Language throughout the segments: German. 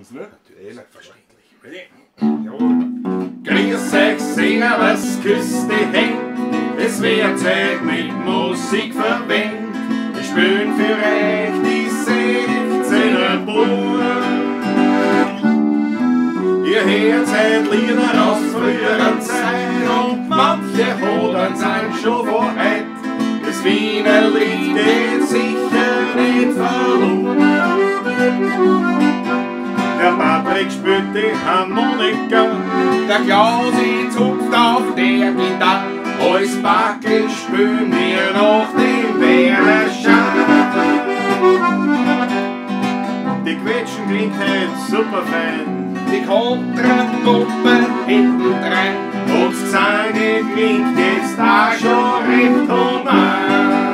uns, ne? Natürlich, selbstverständlich. Grüß euch, servus, küsst die Hände. Es wird Zeit mit Musik verwendet. Wir spielen für euch die 16er Buben. Ihr hört heute Lieder aus früherer Zeit und manche Hodern sind schon vor heute. Das Wiener Lied geht sicher nicht verloren. Der Patrick spielt die Harmonika, der Klausi zupft auf der Gitarre. Als Backe spülen wir noch den Bärenschar. Die Quetschen klingt halt super fein, die Kontrapuppe hinten rein. Und das Gesang klingt jetzt auch schon recht human.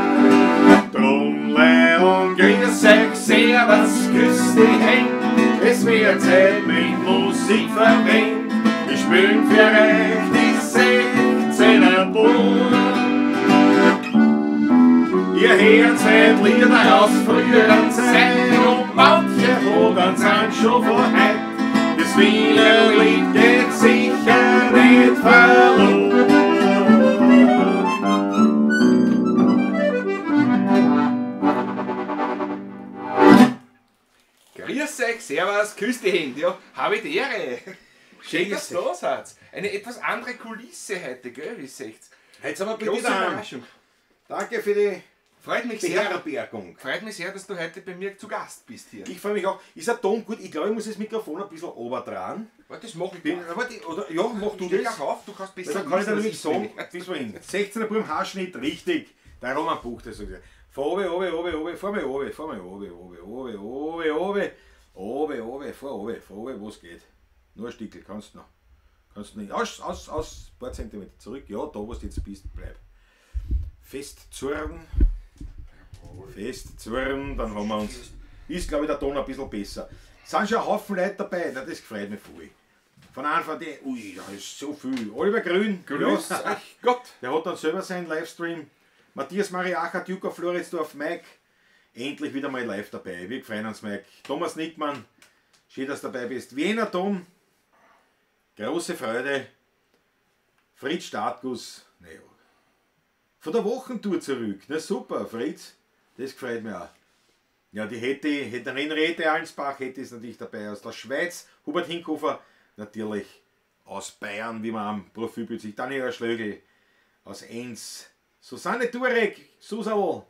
Drum und grüß euch, servus, küsst die Hände. Es wird Zeit mit Musik verwendet. Wir spielen für euch die 16er Buben. Ihr hört heute Lieder aus früherer Zeit und manche Hodern sind schon vor heute. Das Wiener Lied geht sicher nicht verloren. Grüß euch, servus, küsst die Hände, ja, habe die Ehre. Schön, dass ihr da seid. Eine etwas andere Kulisse heute, gell, wie ihr seht. Heute sind wir bei Große dir daheim. Überraschung. Danke für die Freut mich sehr. Beherbergung. Freut mich sehr, dass du heute bei mir zu Gast bist hier. Ich freue mich auch. Ist der Ton gut? Ich glaube, ich muss das Mikrofon ein bisschen oberdran. Warte, das mache ich Bin, gar. warte, oder, ja, mach du Stell das. auch auf, du kannst Weil besser dann kann ich dann lesen, nämlich als sagen, bis wohin. 16er Buben Haarschnitt, richtig. Der Roman Buch, das so gesagt. Von oben, vor mir oben, vor oben, wo es geht. Nur ein Stückchen, kannst du noch. Kannst du nicht. Aus, ein paar Zentimeter zurück. Ja, da wo du jetzt bist, bleib. Festzurren, dann haben wir uns. Ist, glaube ich, der Ton ein bisschen besser. Es sind schon ein Haufen Leute dabei, na, das freut mich voll. Von Anfang an, ui, da ist so viel. Oliver Grün, Grüß ja, euch Gott. der hat dann selber seinen Livestream. Matthias Mariacha, Duke Floridsdorf, Mike, endlich wieder mal live dabei. Wir freuen uns, Mike. Thomas Nickmann, schön, dass du dabei bist. Wiener Tom, große Freude. Fritz Startguss, naja. Von der Wochentour zurück, na super, Fritz, das gefällt mir auch. Ja, die hätte Renrete Allensbach hätte es natürlich dabei, aus der Schweiz, Hubert Hinkhofer, natürlich aus Bayern, wie man am Profilbild sieht, Daniela Schlögl, aus Enns, Susanne Turek, Susal,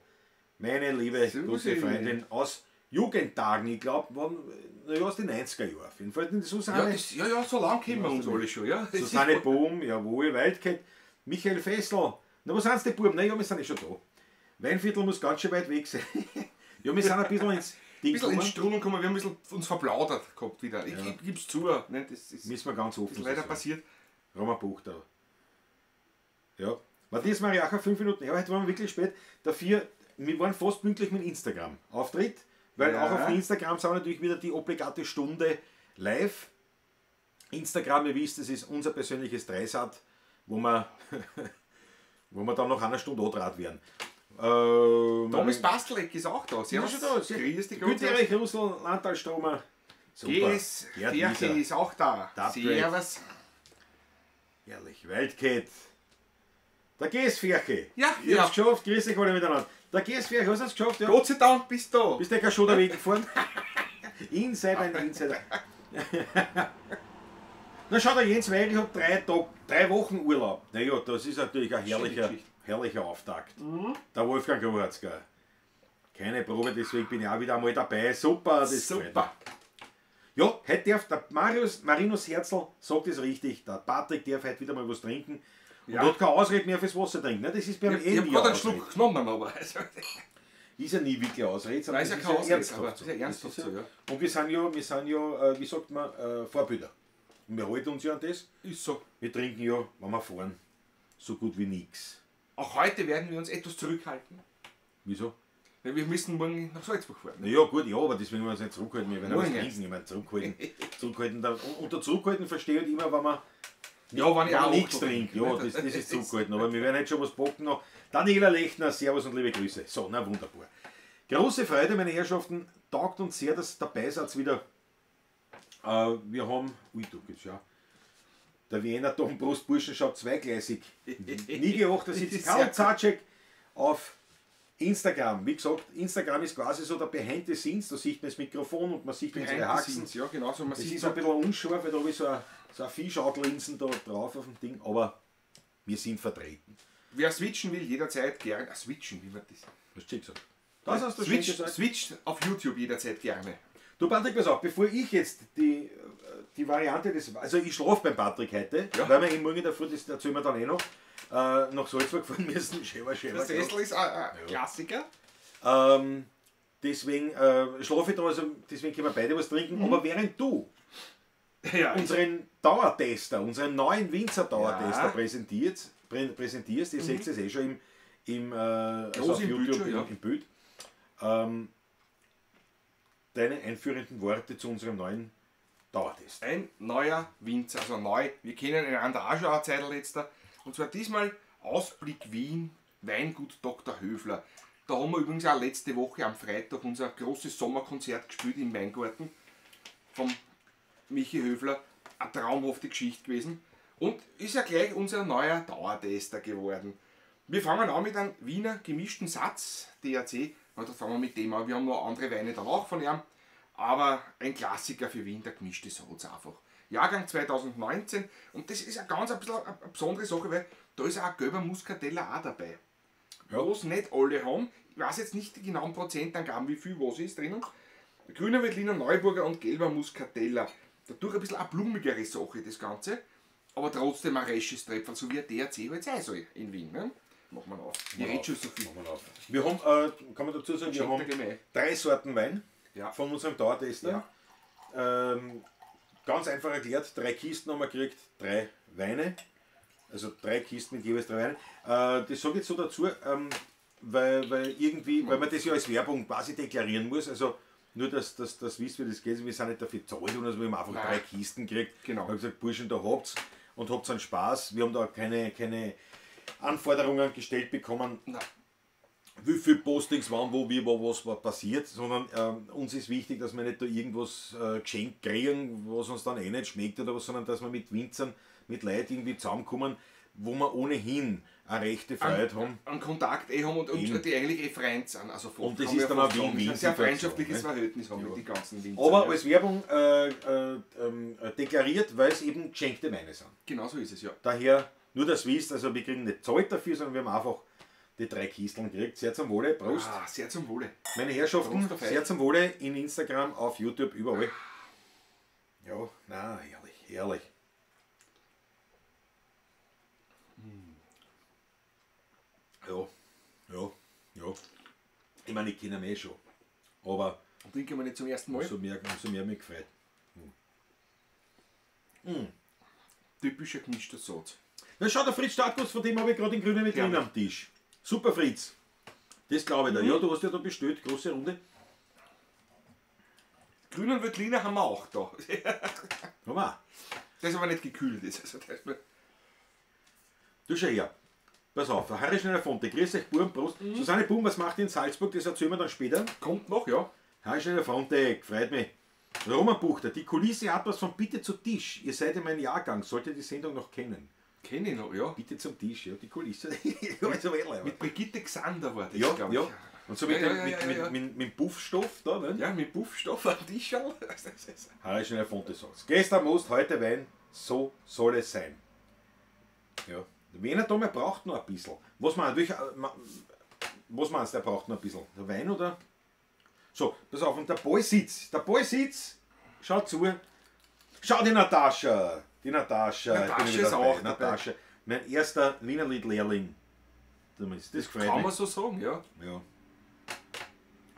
meine liebe gute Freundin aus Jugendtagen, ich glaube, aus den 90er Jahren. Auf jeden Fall die Susanne. Ja, so lang kennen wir uns alle schon, ja. Susanne Bohm, jawohl, Wildcat, Michael Fessel. Na, wo sind die Buben? Na ja, wir sind ja schon da. Weinviertel muss ganz schön weit weg sein. Ja, wir sind ein bisschen ins Ding Ein bisschen in Strudel gekommen, wir haben ein bisschen uns verplaudert gehabt wieder. Ja. Ich gebe es zu, ne, das ist Müssen wir ganz offen leider sagen. passiert. Roman Buch da. Ja. Matthias Mariacha, 5 Minuten. Ja, heute waren wir wirklich spät. Dafür, wir waren fast pünktlich mit dem Instagram-Auftritt, weil Ja. auch auf Instagram sind wir natürlich wieder die obligate Stunde live. Instagram, ihr wisst, das ist unser persönliches Dreisat, wo wir dann noch eine Stunde andraht werden. Thomas Basteleck ist auch da. Sie sind schon da. Grüß dich, Güterich, Russell, Landtalstromer. GS Gerd Ferche Wieser. ist auch da. Da Servus. Herrlich, Wildcat. Der GS Ferche. Ja, Ich hab's geschafft, grüß dich alle miteinander. Der GS Ferche, hast du es geschafft? Ja. Gott sei Dank bist du da. Bist du schon der Weg gefahren? Insider, ein Insider. Na schau, der Jens Weigel hat 3 Wochen Urlaub. Naja, das ist natürlich ein herrlicher Auftakt. Der Wolfgang Grohatzka. Keine Probe, deswegen bin ich auch wieder einmal dabei. Super, das gefällt mir. Super. Ja, heute darf der Marinus Herzl, sagt es richtig, der Patrick darf heute wieder mal was trinken. Und Ja. hat keine Ausrede mehr fürs Wasser trinken. Ne? Das ist bei mir Ich habe nie gerade einen Ausrede. Schluck genommen, aber. Also, Ist ja nie wirklich Ausrede, sondern nein, ist ja das kein Ausrede, ernsthaft aber so. ist ja ernsthaft Das so, ist ja. Und wir sind ja, wie sagt man, Vorbilder. Und wir halten uns ja an das. Ist so. Wir trinken ja, wenn wir fahren, so gut wie nichts. Auch heute werden wir uns etwas zurückhalten. Wieso? Weil wir müssen morgen nach Salzburg fahren. Naja, gut, ja, aber deswegen wollen wir uns nicht zurückhalten. Wir werden was Morgen trinken. Ich meine, zurückhalten. Unter zurückhalten verstehe ich immer, wenn man Ja, wenn ich auch nichts trinkt. Ja, das ist zurückhalten. Aber wir werden jetzt schon was bocken noch. Daniela Lechner, Servus und liebe Grüße. So, na wunderbar. Große Freude, meine Herrschaften. Taugt uns sehr, dass ihr dabei seid wieder. Wir haben, ui du geht's schau. Der Wiener Dombrustburschen schaut zweigleisig. Nie gedacht, dass jetzt Karl Zacek auf Instagram. Wie gesagt, Instagram ist quasi so der Behind the Scenes, da sieht man das Mikrofon und man sieht unsere Haxen. Ja, genau so. Man Das sieht ist ein bisschen unscharf, weil da habe ich so eine Fischhautlinsen da drauf auf dem Ding, aber wir sind vertreten. Wer switchen will, jederzeit gerne. Switchen, wie wird das? Hast du gesagt? Das hast du schon gesagt. Switcht auf YouTube jederzeit gerne. Du Patrick, pass auf, bevor ich jetzt die Variante des... Also ich schlafe beim Patrick heute, Ja. weil wir morgen in der Früh, das erzählen wir dann eh noch, nach Salzburg fahren müssen. Schäfer. Das Sessel ist ein Klassiker. Deswegen schlafe ich da, also deswegen können wir beide was trinken. Aber während du unseren Dauertester, unseren neuen Winzer-Dauertester präsentierst, ihr seht es eh schon also auf YouTube im Bild, deine einführenden Worte zu unserem neuen Dauertest. Ein neuer Winzer, also neu. Wir kennen einander auch schon eine Zeit jetzt. Und zwar diesmal Ausblick Wien, Weingut Dr. Höfler. Da haben wir übrigens auch letzte Woche am Freitag unser großes Sommerkonzert gespielt im Weingarten vom Michi Höfler. Eine traumhafte Geschichte gewesen. Und ist ja gleich unser neuer Dauertester geworden. Wir fangen an mit einem Wiener gemischten Satz, DRC. Na, da fangen wir mit dem an. Wir haben noch andere Weine danach von ihm. Aber ein Klassiker für Wien, der gemischte Satz einfach. Jahrgang 2019. Und das ist ein bisschen eine besondere Sache, weil da ist auch ein gelber Muscatella auch dabei. Ja. Was nicht alle haben. Ich weiß jetzt nicht die genauen Prozentangaben, wie viel was ist drinnen. Grüner Veltliner Neuburger und gelber Muscatella. Dadurch ein bisschen eine blumigere Sache, das Ganze. Aber trotzdem ein resches Trepferl, so wie ein DRC halt sein soll in Wien. Ne? Machen wir auf. Ich rede schon so viel. Wir haben, kann man dazu sagen, wir haben 3 Sorten Wein von unserem Dauertester. Ja. Ganz einfach erklärt, 3 Kisten haben wir gekriegt, 3 Weine. Also 3 Kisten mit jeweils 3 Weinen. Das sage ich jetzt so dazu, weil man das ja als Werbung quasi deklarieren muss. Also nur, dass wisst, wie das geht. Wir sind nicht dafür bezahlt, sondern wir haben einfach 3 Kisten gekriegt. Genau. Ich habe gesagt, Burschen, da habt's und habt einen Spaß. Wir haben da keine Anforderungen gestellt bekommen, Nein. wie viele Postings waren, wo, wie, wo, was passiert, sondern uns ist wichtig, dass wir nicht da irgendwas geschenkt kriegen, was uns dann eh nicht schmeckt oder was, sondern dass wir mit Winzern, mit Leuten irgendwie zusammenkommen, wo wir ohnehin eine rechte Freude haben. Einen Kontakt haben und die eigentlich Freund sind. Also und das ist dann auch Wien-Wien. Ein sehr freundschaftliches Verhältnis haben mit den ganzen Winzern. Aber als Werbung deklariert, weil es eben geschenkte Weine sind. Genau so ist es, ja. Daher, nur dass ihr wisst, also wir kriegen nicht Zeit dafür, sondern wir haben einfach die 3 Kisteln gekriegt. Sehr zum Wohle, Prost. Sehr zum Wohle. Meine Herrschaften, Prost, sehr zum Wohle in Instagram, auf YouTube, überall. Ja, na, herrlich. Ja. Ich meine, ich kenne mich schon. Aber Und trinken wir nicht zum ersten Mal. umso mehr mich gefreut. Typischer gemischter Satz. Na schau, der Fritz Starkus, von dem habe ich gerade den grünen Veltliner Ja. am Tisch. Super Fritz. Das glaube ich da. Ja, du hast ja da bestellt, große Runde. Grünen Veltliner haben wir auch da. Haben wir auch. Das ist aber nicht gekühlt. Also Du schau her. Pass auf, Harry Schneider Fonte, grüß euch Buben, Prost. Susanne Buben, was macht ihr in Salzburg? Das erzählen wir dann später. kommt noch, ja. Harry Schneider Fonte, freut mich. Roman Buchter, die Kulisse hat was von Bitte zu Tisch. Ihr seid in meinem Jahrgang, solltet die Sendung noch kennen. Kenne ich noch, ja. Bitte zum Tisch, ja, die Kulisse. Also, Mit Brigitte Xander war das, ja, glaub ja. ich. Und so mit, Ja, dem, ja, mit, ja, mit, ja. mit Puffstoff da, ne? Ja, mit Puffstoff am Tischerl. Harry Schneider Fonte sagt, gestern Most, heute Wein, so soll es sein. Ja. Der Wiener Dom, er braucht noch ein bisschen. Was meinst du, der braucht noch ein bisschen? Der Wein oder? So, pass auf, und der Boy sitzt, schaut zu. Schau, die Natascha, ich bin Natascha wieder ist dabei. auch dabei. Natascha, mein erster Wienerlied-Lehrling. Das gefällt Kann mir. man so sagen, ja. Ja.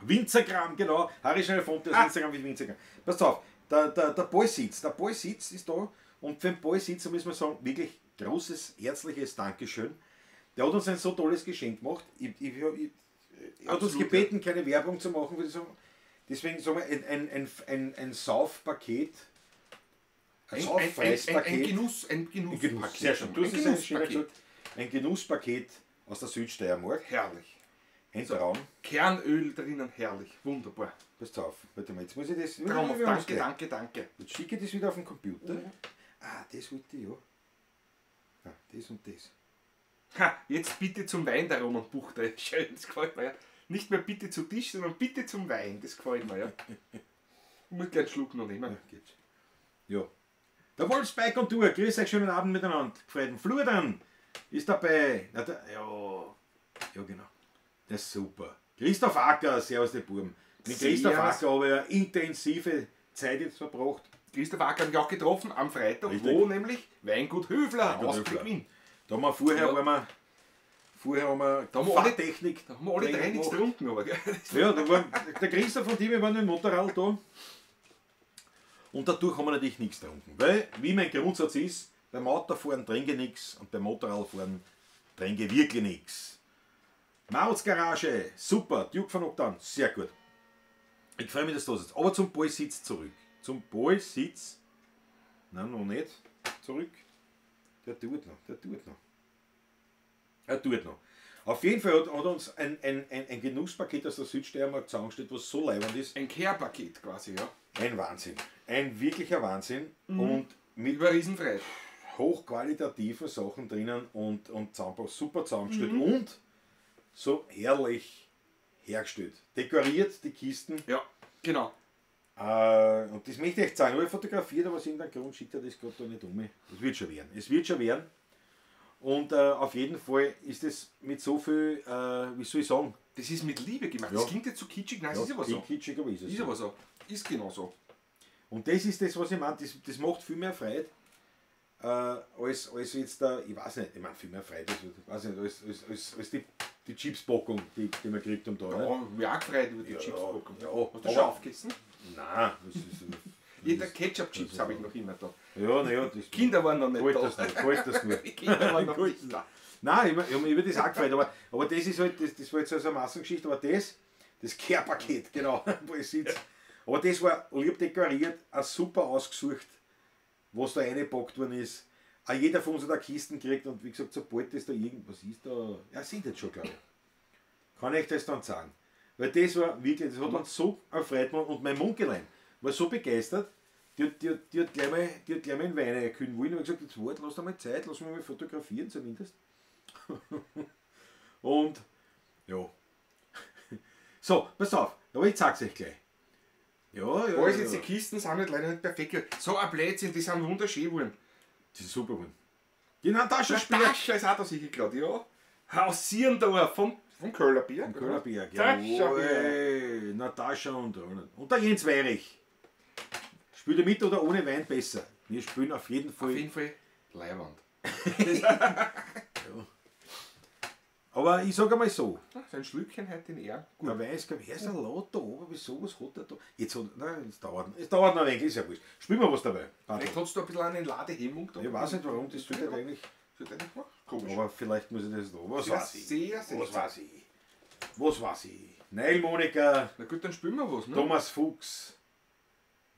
Winzergram, genau. Harry Schneider Fonte aus Instagram wie Winzergram. Pass auf, der Boy sitzt ist da. Und für den Boy sitzt, müssen wir sagen, wirklich großes, herzliches Dankeschön. Der hat uns ein so tolles Geschenk gemacht. Er hat uns Absolut, gebeten, keine Werbung zu machen, würde ich sagen. Deswegen sagen wir ein Saufpaket. Ein Sauffreispaket. Ein Genusspaket. Sehr schön. Du hast es ein Genusspaket aus der Südsteiermark. Herrlich. Ein Traum. Kernöl drinnen, herrlich, wunderbar. Passt auf. Warte mal, jetzt muss ich das... Traumhaft, wir haben's danke, gleich. danke, danke. Jetzt schicke ich das wieder auf den Computer. Ah, das wollte ich ja. Ah, das und das. Ha, jetzt bitte zum Wein, der Roman Buchter. Schön, das gefällt mir ja. Nicht mehr bitte zu Tisch, sondern bitte zum Wein. Das gefällt mir ja. Ich muss gleich einen Schluck noch nehmen. Ja, geht. Ja. Der Wolfsbike und Tour. Grüß euch, schönen Abend miteinander. Gefreuten Florian ist dabei. Na, ja, genau. Das ist super. Christoph Acker, servus die Buben. Mit Christoph Servus. Acker habe ich eine intensive Zeit jetzt verbracht. Christoph Acker habe ich auch getroffen am Freitag. Richtig. Wo nämlich? Weingut Höfler, Weingut Ausblick Höfler. Wien. Da haben wir vorher, Ja. vorher haben wir Da haben wir alle- Fahrtechnik. Da haben wir alle drei nichts getrunken. Aber, gell? Ja, da war, der Christoph und ich, wir waren mit dem Motorrad da. Und dadurch haben wir natürlich nichts getrunken. Weil, wie mein Grundsatz ist, beim Autofahren trinke ich nichts und beim Motorradfahren trinke ich wirklich nichts. Mautz-Garage, super, Duke von Octan, sehr gut. Ich freue mich, dass du da sitzt. Aber zum Ballsitz zurück. Zum Ballsitz, nein, noch nicht, zurück. Der tut noch. Er tut noch. Auf jeden Fall hat uns ein Genusspaket aus der Südsteiermark zusammengestellt, was so leibend ist. Ein Care-Paket quasi, ja. Ein Wahnsinn. Ein wirklicher Wahnsinn. Und mit Über Riesenfreude. hochqualitativen Sachen drinnen und super zusammengestellt. Und so herrlich hergestellt. Dekoriert, die Kisten. Ja, genau. Und das möchte ich echt sagen. Ich habe fotografiert, aber aus irgendeinem Grund schickt er das gerade da nicht um. Es wird schon werden. Es wird schon werden. Und auf jeden Fall ist es mit so viel, wie soll ich sagen, Das ist mit Liebe gemacht. Ja. Das klingt jetzt so kitschig, nein, es ist aber so. kitschig, aber ist es Ist so. aber so. Ist genau so. Und das ist das, was ich meine. Das macht viel mehr Freude, als jetzt da, ich weiß nicht, ich meine viel mehr Freude, also, ich weiß nicht, als die Chipspackung, die wir gekriegt haben da. Ne? Ja, wir auch gefreut über die Ja, Chipspackung. ja, Hast du aber- schon aufgegessen? Nein, das ist. Ja, der Ketchup-Chips habe ich noch immer da. Ja, naja, das. Kinder waren noch nicht Halt da. das nicht, halt das nur. Die Kinder waren noch nicht da. Nein, ich habe über das auch gefreut, aber das ist halt, das war jetzt also eine Massengeschichte, aber das Care-Paket, genau, wo ich sitze. Aber das war lieb dekoriert, auch super ausgesucht, was da reingepackt worden ist. Auch jeder von uns hat eine Kisten gekriegt und wie gesagt, sobald das da irgendwas ist, da, ja, sind jetzt schon, glaube ich. Kann ich das dann sagen. Weil das war wirklich, das hat uns so erfreut und mein Munkelein war so begeistert, die hat gleich mal in Weine kühlen wollen. Ich habe gesagt, jetzt warte, lass dir mal Zeit, lass mich mal fotografieren zumindest. Und ja. So, pass auf, aber ich zeig's euch gleich. Ja. Alles jetzt, die Kisten sind halt leider nicht perfekt. So ein Blödsinn, die sind wunderschön geworden. Das ist super geworden. Die Natascha Der spielt Tascha ist auch da sicher gerade, ja. Hausieren da vom Köhler Bier. am Köhlerberg. Tascha, Jawohl. Natascha und Roland. Und der Jens Weirich. Spielt er mit oder ohne Wein besser? Wir spielen auf jeden Fall. Auf jeden Fall Leiwand. Aber ich sage einmal so, So ein Schlückchen heute in Ehren. Gut. der Wein ist, glaube ich, erst ein Lot da oben, wieso, was hat er da? Jetzt hat, nein, es dauert noch ein wenig, ist ja wurscht. Spielen wir was dabei. Vielleicht hast du ein bisschen eine Ladehemmung da. Ich weiß nicht warum, das tut eigentlich. Sollte eigentlich machen. Komisch. Aber vielleicht muss ich das da. Was Sehr, weiß ich? sehr Was seltsam. weiß ich? Was weiß ich? Neil Monika, Na gut, dann spielen wir was, ne? Thomas Fuchs.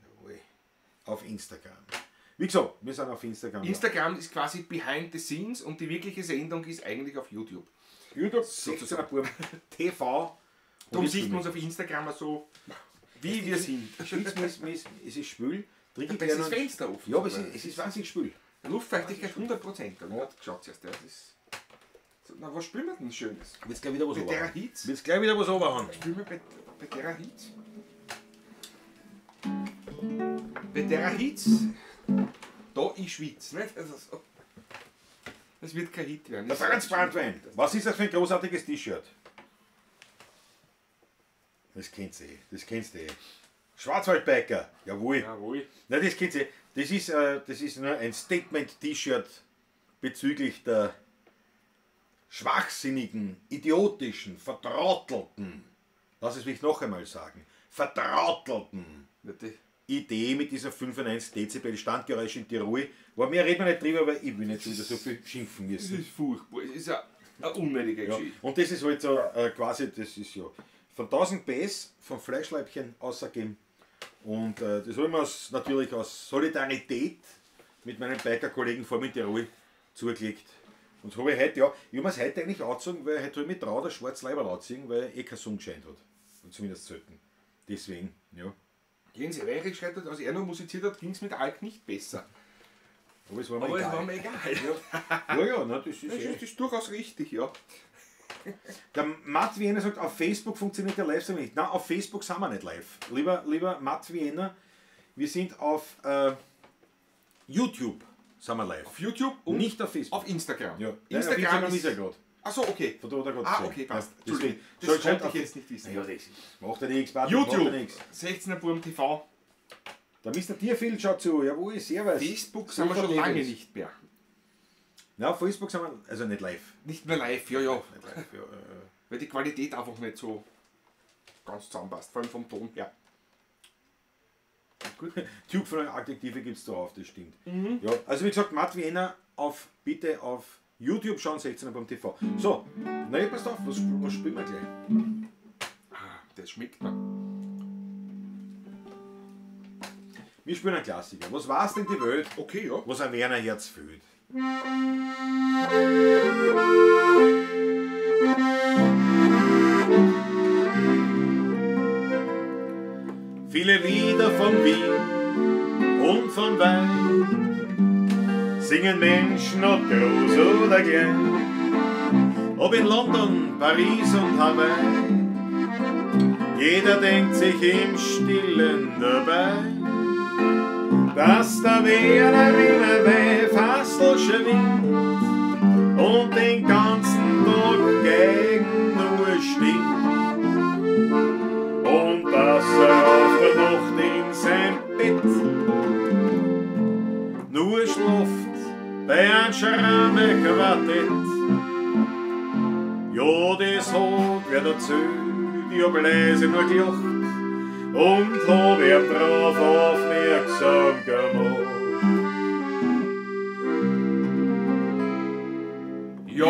Jawohl. Auf Instagram. Wie gesagt, wir sind auf Instagram. Instagram ist quasi behind the scenes und die wirkliche Sendung ist eigentlich auf YouTube. YouTube, 16er Buben, TV. Darum sieht man uns auf Instagram so, wie wir sind. Es ist schwül. Trinke ich Da ist gerne das noch- Fenster offen. Ja, aber es ist wahnsinnig schwül. Luftfeuchtigkeit 100%. Da ja. Schaut zuerst, das ist. So, na, was spielen wir denn Schönes? Wird's gleich wieder was Bei der oberhauen. Hitze? Wird's gleich wieder was oberhauen. Spielen wir bei der Hitze? Bei der Hitze, da ich schwitze, nicht? Also so. Das wird kein Hit werden. Der Franz Brandwein. Was ist das für ein großartiges T-Shirt? Das kennst du eh. Das kennst du eh. Schwarzwaldbiker. Jawohl. Jawohl. Nein, das kennst du eh. Das ist nur ein Statement-T-Shirt bezüglich der schwachsinnigen, idiotischen, vertrottelten, lass es mich noch einmal sagen, vertrottelten Warte. Idee mit dieser 95 Dezibel Standgeräusch in Tirol. Aber mehr reden wir nicht drüber, weil ich will nicht schon wieder so viel schimpfen Das müssen. ist furchtbar. Es ist eine unnötige Ja. Geschichte. Und das ist halt so quasi, das ist ja von 1000 PS vom Fleischleibchen ausgegeben. Und das habe ich mir natürlich aus Solidarität mit meinen Biker-Kollegen vor mir in Tirol zugelegt. Und das habe ich heute, ja, ich habe mir es heute eigentlich angezogen, weil heute habe ich mich traut, das schwarze Leiberl anziehen, weil kein Sonnenschein hat. Und zumindest selten. Deswegen, ja. Jens Erich schreibt, als er noch musiziert hat, ging es mit Alk nicht besser. Aber es war mir Aber egal. es war mir egal. Ja, na, das ist Das ist durchaus richtig, ja. Der Matt Wiener sagt, auf Facebook funktioniert der Livestream nicht. Nein, auf Facebook sind wir nicht live. Lieber Matt Wiener, wir sind auf YouTube sind wir live. Auf YouTube und nicht auf Facebook. auf Instagram. Ja. Instagram ist ja gerade. Achso, okay. Von da hat er gerade Ah, gesehen. okay, passt. Ja, Entschuldigung, deswegen- das Soll konnte auf- ich jetzt nicht wissen. Ja, das macht er die Experten. YouTube, Macht er nichts. 16er Burm TV. Der Mr. Tierfield schaut zu. Jawohl, servus. Facebook sind wir schon lange nicht mehr. Na, auf Facebook sind wir, also nicht live. Nicht mehr live, ja, ja. Nicht live, ja. Weil die Qualität einfach nicht so ganz zusammenpasst, vor allem vom Ton her. Gut. Typ von Adjektive gibt es da auf, das stimmt. Ja, also wie gesagt, Matt Wiener, bitte auf YouTube schauen, 16er beim TV. So, na ja, passt auf, was spielen wir gleich? Ah, das schmeckt mir. Wir spielen einen Klassiker. Was war's denn die Welt, Okay, ja. was ein Werner Herz füllt? Viele Lieder von Wien und von Wein singen Menschen, ob groß oder klein, ob in London, Paris und Hawaii. Jeder denkt sich im Stillen dabei, dass der Werner immer bei Fastelschen winkt und den ganzen Tag gegen nur stinkt. Und dass er auf der Nacht in sein Bett nur schlaft bei einem Schramme-Quartett. Ja, das hat wer erzählt, ich hab leise nur gelacht und hab ihm drauf aufmerksam gemacht. Ja,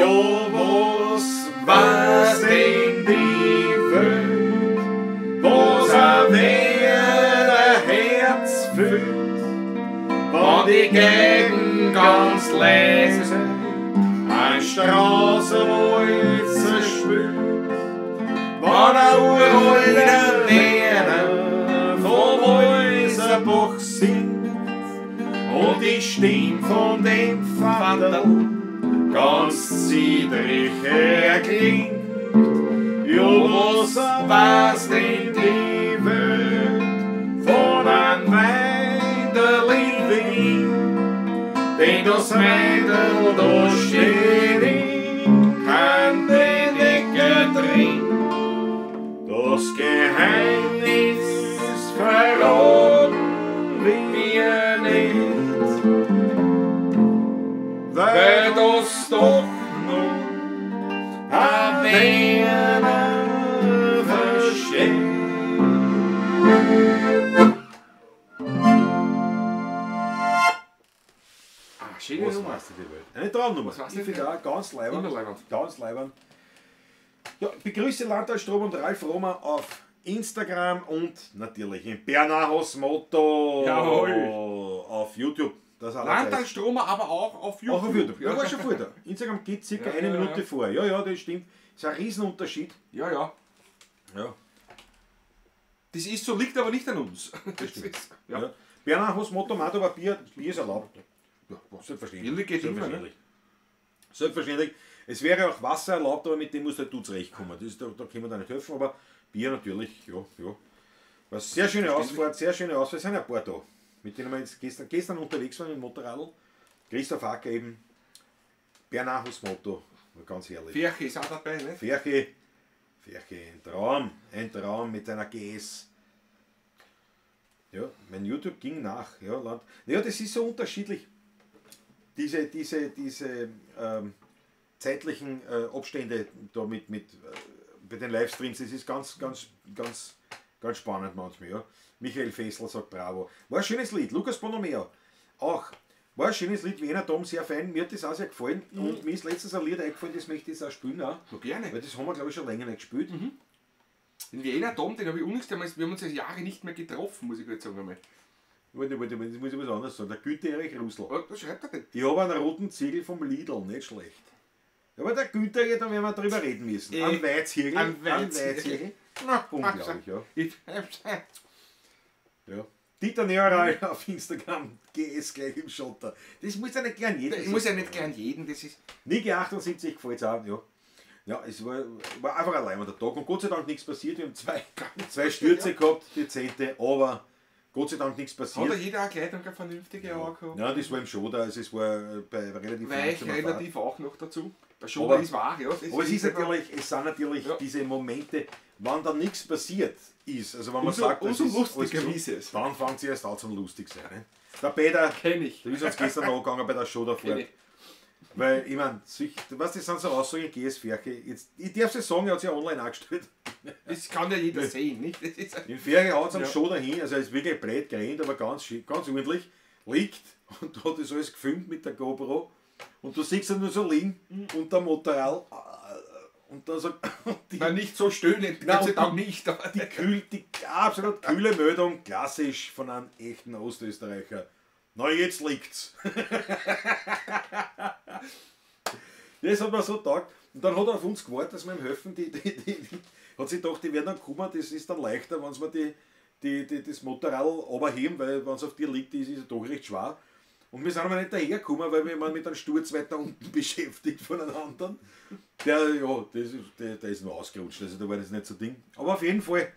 was weiß denn die Welt, was ein Werner Herz füllt, wenn die Gegend ganz leise ein Straßenwalzer spült, wenn ein uralter Werner vom Walserbach singt und die Stimme von dem Vater ganz ziedrig erklingt. Ja, was weiß denn die Welt von einem Weinderlin Wien, den das Mädel da steht in kein Decke drin. Das Geheimnis verraten wir nicht, weil das doch nur ein Werner versteht. Schöne Was Nummer. weißt du die Welt? Eine Traumnummer. Was weißt Ich du finde auch ganz leibend. Immer leibend. Ganz leibend. Ja, begrüße Landtal Strom und Ralf Romer auf Instagram und natürlich im Bernahos Motto Jawohl. auf YouTube. Das Landtal Stromer, aber auch auf YouTube. Auch auf YouTube. Ja, war schon vor da. Instagram geht circa Ja, eine ja, Minute ja. vor. Ja, ja, das stimmt. Das ist ein Riesenunterschied. Ja, ja. Ja, Das ist so, liegt aber nicht an uns. Das stimmt. ist, ja. ja. Bernahos Motto, Mato, aber Bier ist erlaubt. Ja, was? Selbstverständlich. Bier geht immer, ne? Selbstverständlich. Selbstverständlich. Es wäre auch Wasser erlaubt, aber mit dem musst halt du zurechtkommen. Das ist, da können wir da nicht helfen, aber Bier natürlich, ja, ja. Was sehr schöne Ausfahrt, sehr schöne Ausfahrt. Es sind ein paar da, mit denen wir jetzt gestern unterwegs waren mit dem Motorradl. Christoph Acker eben, Bernahus Motto, ganz herrlich. Ferche ist auch dabei, ne? Ferche, ein Traum mit einer GS. Ja, mein YouTube ging nach. Ja, ja, das ist so unterschiedlich. Diese zeitlichen Abstände da bei den Livestreams, das ist ganz spannend manchmal. Ja. Michael Fessler sagt Bravo. War ein schönes Lied. Lukas Bonomeo auch. War ein schönes Lied, Wiener Dom, sehr fein. Mir hat das auch sehr gefallen. Und mir ist letztens ein Lied eingefallen, das möchte ich jetzt auch spielen. Auch. So gerne. Weil das haben wir, glaube ich, schon länger nicht gespielt. Den Wiener Dom, den habe ich unnigst einmal, wir haben uns seit Jahre nicht mehr getroffen, muss ich gerade sagen einmal. Warte, das muss ich was anderes sagen. Der Güte Erich Russel. Was schreibt er denn? Ich habe einen roten Ziegel vom Lidl, nicht schlecht. Aber der Günther, da werden wir drüber reden müssen. An Weizhirgel. An Weizhirgel. Na, unglaublich, ja. Ja. Dieter Neural auf Instagram, GS gleich im Schotter. Das muss ja nicht gern jeder. Ich muss ja nicht gern jeden, das ist. Niki 78 gefällt es auch, ja. Ja, es war einfach ein leibender Tag und Gott sei Dank nichts passiert. Wir haben zwei Stürze gehabt, dezente, aber Gott sei Dank nichts passiert. Hat da jeder eine Kleidung eine vernünftige angehabt? Ja, das war im Schoder, also es war bei relativ Weich, langsamer relativ auch noch dazu. Der Schoder ist wahr, ja. Aber es sind natürlich diese Momente, wann da nichts passiert ist. Also wenn man sagt, das umso ist lustiger alles ist es. dann fängt sie erst an zum lustig sein. Ne? Der Peter, Kenn ich. der ist uns gestern angegangen bei der Show davor. Weil, ich meine, du weißt, das sind so Aussagen, GS Ferche. Jetzt, ich darf es sagen, er hat sich ja online angestellt. Das kann ja jeder sehen, nicht? Das ist In Ferche hat es am Show dahin, also er ist wirklich breit gerannt, aber ganz ordentlich, liegt und hat das alles gefilmt mit der GoPro. Und du siehst ihn nur so liegen unter dem Motorrad. Und dann sagt Nein, nicht so stöhnend, Nein, Gott sei und Dank nicht. die absolut kühle Meldung, klassisch von einem echten Ostösterreicher. Na, jetzt liegt's. Das hat man so gedacht. Und dann hat er auf uns gewartet, dass wir ihm helfen. Die hat sich gedacht, die werden dann kommen, das ist dann leichter, wenn wir das Motorrad runterheben, weil wenn es auf dir liegt, ist es doch recht schwer. Und wir sind aber nicht dahergekommen, weil wir waren mit einem Sturz weiter unten beschäftigt von einem anderen. Der ist nur ausgerutscht, also da war das nicht so Ding. Aber auf jeden Fall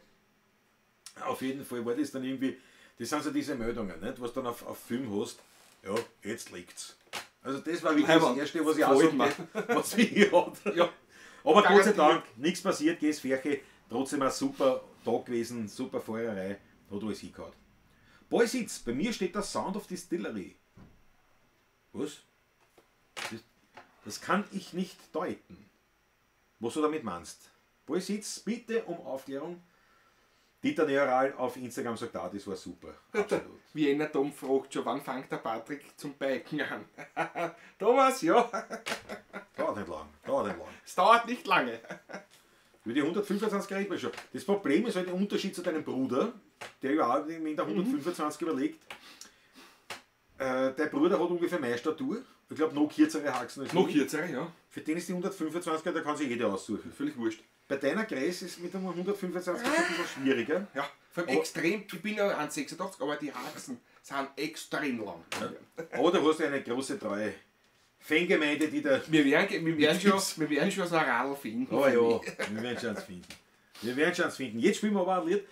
war das dann irgendwie, das sind so diese Meldungen, nicht? Was du dann auf Film hast, ja, jetzt liegt's. Also das war wirklich das Erste, was ich auch so was ich hatte. Ja. Aber Gott sei Dank, nichts passiert, GS Ferche, trotzdem ein super Tag gewesen, super Feurerei, hat alles hingehauen. Boysitz, bei mir steht der Sound of Distillery. Was? Das kann ich nicht deuten. Was du damit meinst? Boysitz, bitte um Aufklärung. Dieter Neural auf Instagram sagt auch, das war super. Absolut. Wiener Tom fragt schon, wann fängt der Patrick zum Biken an? Thomas, ja. Dauert nicht lang. Es dauert nicht lange. Über die 125 reden wir schon. Das Problem ist halt der Unterschied zu deinem Bruder, der ja auch in der 125 überlegt. Der Bruder hat ungefähr meine Statur. Ich glaube, noch kürzere Haxen als Noch ich. kürzere, ja. Für den ist die 125er, da kann sich jeder aussuchen. Völlig wurscht. Bei deiner Größe ist mit der 125er ein bisschen schwieriger. Ja, vor allem extrem. Ich bin ja 1,86, aber die Haxen sind extrem lang. Ja. Oder hast du eine große, treue Fangemeinde, die da. Wir werden schon so ein Radl finden. Oh ja, wir werden schon eins finden. Jetzt spielen wir aber ein Lied,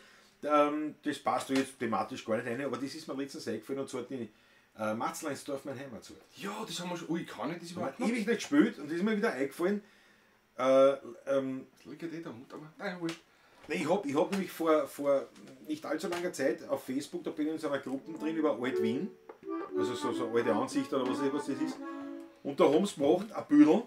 das passt da jetzt thematisch gar nicht rein, aber das ist mir letztens eingefallen, und zwar die Matzleinsdorf, mein Heimatort. Ja, das haben wir schon. Ich kann nicht das Ich habe überhaupt noch. ewig nicht gespielt und das ist mir wieder eingefallen. Liegt ja da Mut, aber nein, wurscht. Ich hab nämlich vor nicht allzu langer Zeit auf Facebook, da bin ich in so einer Gruppe drin über Alt-Wien, also so alte Ansicht oder was das ist. Und da haben sie gemacht, ein Büdel,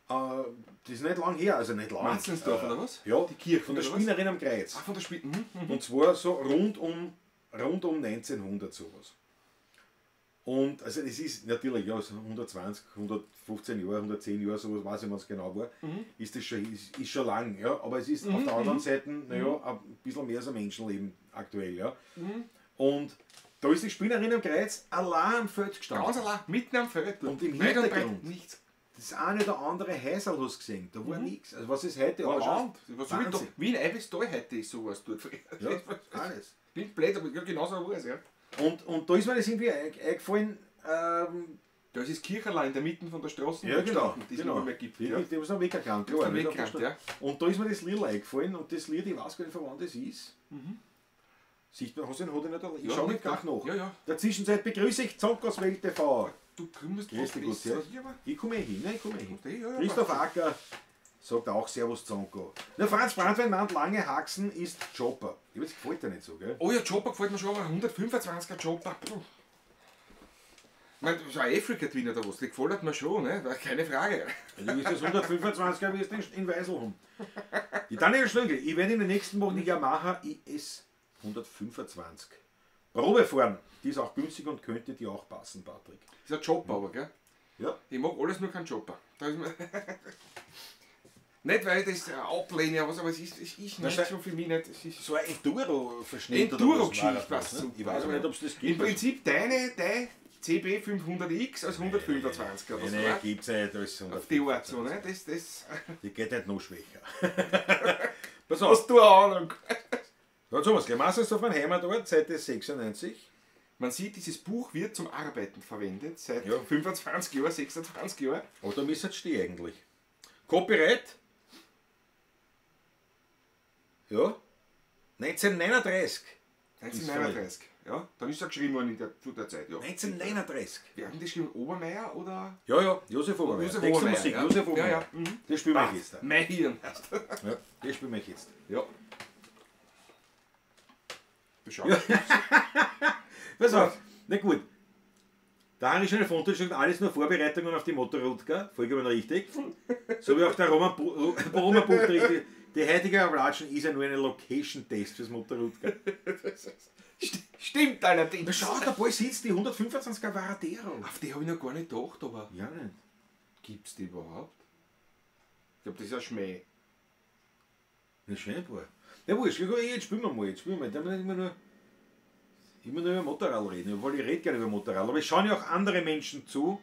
das ist nicht lang her, also nicht lang. Matzleinsdorf oder was? Ja, Die Kirche von der oder was? Spinnerin am Kreuz. Ah, von der Spiel. Und zwar so rund um 1900 sowas. Und also es ist natürlich, ja, so 120, 115 Jahre, 110 Jahre, sowas weiß ich, was genau war, ist das schon, ist schon lang, ja. Aber es ist auf der anderen Seite, naja, ein bisschen mehr als ein Menschenleben aktuell, ja. Und da ist die Spinnerin am Kreuz allein am Feld gestanden. Ganz allein, mitten am Feld. Und im Weit und Hintergrund breit nichts. das eine oder andere Häuserl hast du gesehen, da war nichts. Also was ist heute War ausschaut, Land. Das war so Wahnsinn. wie ein Eiweißtal heute ist sowas dort. Ja, alles. Bin blöd, aber ja, genau so war es, ja. Und da ist mir das irgendwie eingefallen, Da ist das Kircherlein in der Mitte von der Straße ja genau, die es genau. nicht mehr gibt. Die, Ja. die haben es noch weggekannt, Die haben weggekannt, ja. Und da ist mir das Lied eingefallen und das Lied, ich weiß gar nicht, von wann das ist. Siehst du, hast du ihn nicht erlebt? Ich schau nicht gleich nach. Ja, ja. In der Zwischenzeit begrüße ich Zonkos Welt TV. Du kümmerst Grüß dich, gut, ja. Ich komme hin, ne? Ich komme hin. Ja, ja, Christoph passt. Acker sagt auch Servus Zonko. Der Franz Brandwein meint, lange Haxen ist Chopper. Ich weiß, gefällt dir nicht so, gell? Oh ja, Chopper gefällt mir schon, aber 125er Chopper. Puh. Ich meine, so ein Afrika-Twin oder was, die gefällt mir schon, ne? Keine Frage. Du bist das 125er, wie es in Weisel haben. Die Daniel Schlögel, ich werde in den nächsten Wochen die Yamaha IS 125 Probe fahren. Die ist auch günstig und könnte dir auch passen, Patrick. Ist ein Chopper, aber, gell? Ja. Ich mag alles nur keinen Chopper. Da ist mir nicht, weil ich das ablehne, aber es ist nicht so für mich nicht. Es ist So ein Enduro-Verschnitt. Enduro-Geschichte, was ne? super. Ich weiß Also, nicht, ob es das im gibt. Prinzip deine CB 500X als 125er oder so. Nein, gibt es nicht als Auf die Art so, ne? Das Die geht halt noch schwächer. Pass auf. hast du eine Ahnung. Jetzt haben wir es gleich. Masters of Mannheim dort, Seite 96. Man sieht, dieses Buch wird zum Arbeiten verwendet, seit Ja. 25 Jahren, 26 Jahren. Oh, da müsste es stehen eigentlich. Copyright. Ja. 1939. 1939. Ja, dann ist er geschrieben worden zu der Zeit. Ja. 1939. Wer hat denn das geschrieben? Obermeier oder? Ja, Josef Obermeier. Josef Text und Obermeier, Musik, ja. Josef Obermeier. Ja, ja. Mhm. Das spielen wir jetzt. Mein Hirn. Ja, das spielen wir jetzt. Ja. Beschau. Pass auf. Na gut. Der Harry Schöne Fonte sagt, alles nur Vorbereitungen auf die Motorrodka. Vollkommen richtig. So wie auch der Roman Buch richtig. Die heutige Ablatschen ist ja nur ein Location-Test fürs Motorrodka. Stimmt allerdings. Na schau, der Ball sitzt, die 125er Varadero. Auf die habe ich noch gar nicht gedacht, aber Ja, nicht. gibt es die überhaupt? Ich glaube, das ist ein Schmäh. Ein schöner Ball. Ja, wurscht, jetzt spielen wir mal. Jetzt spielen wir mal. Da müssen wir immer nur über Motorrad reden, obwohl ich rede gerne über Motorrad. Aber es schauen ja auch andere Menschen zu.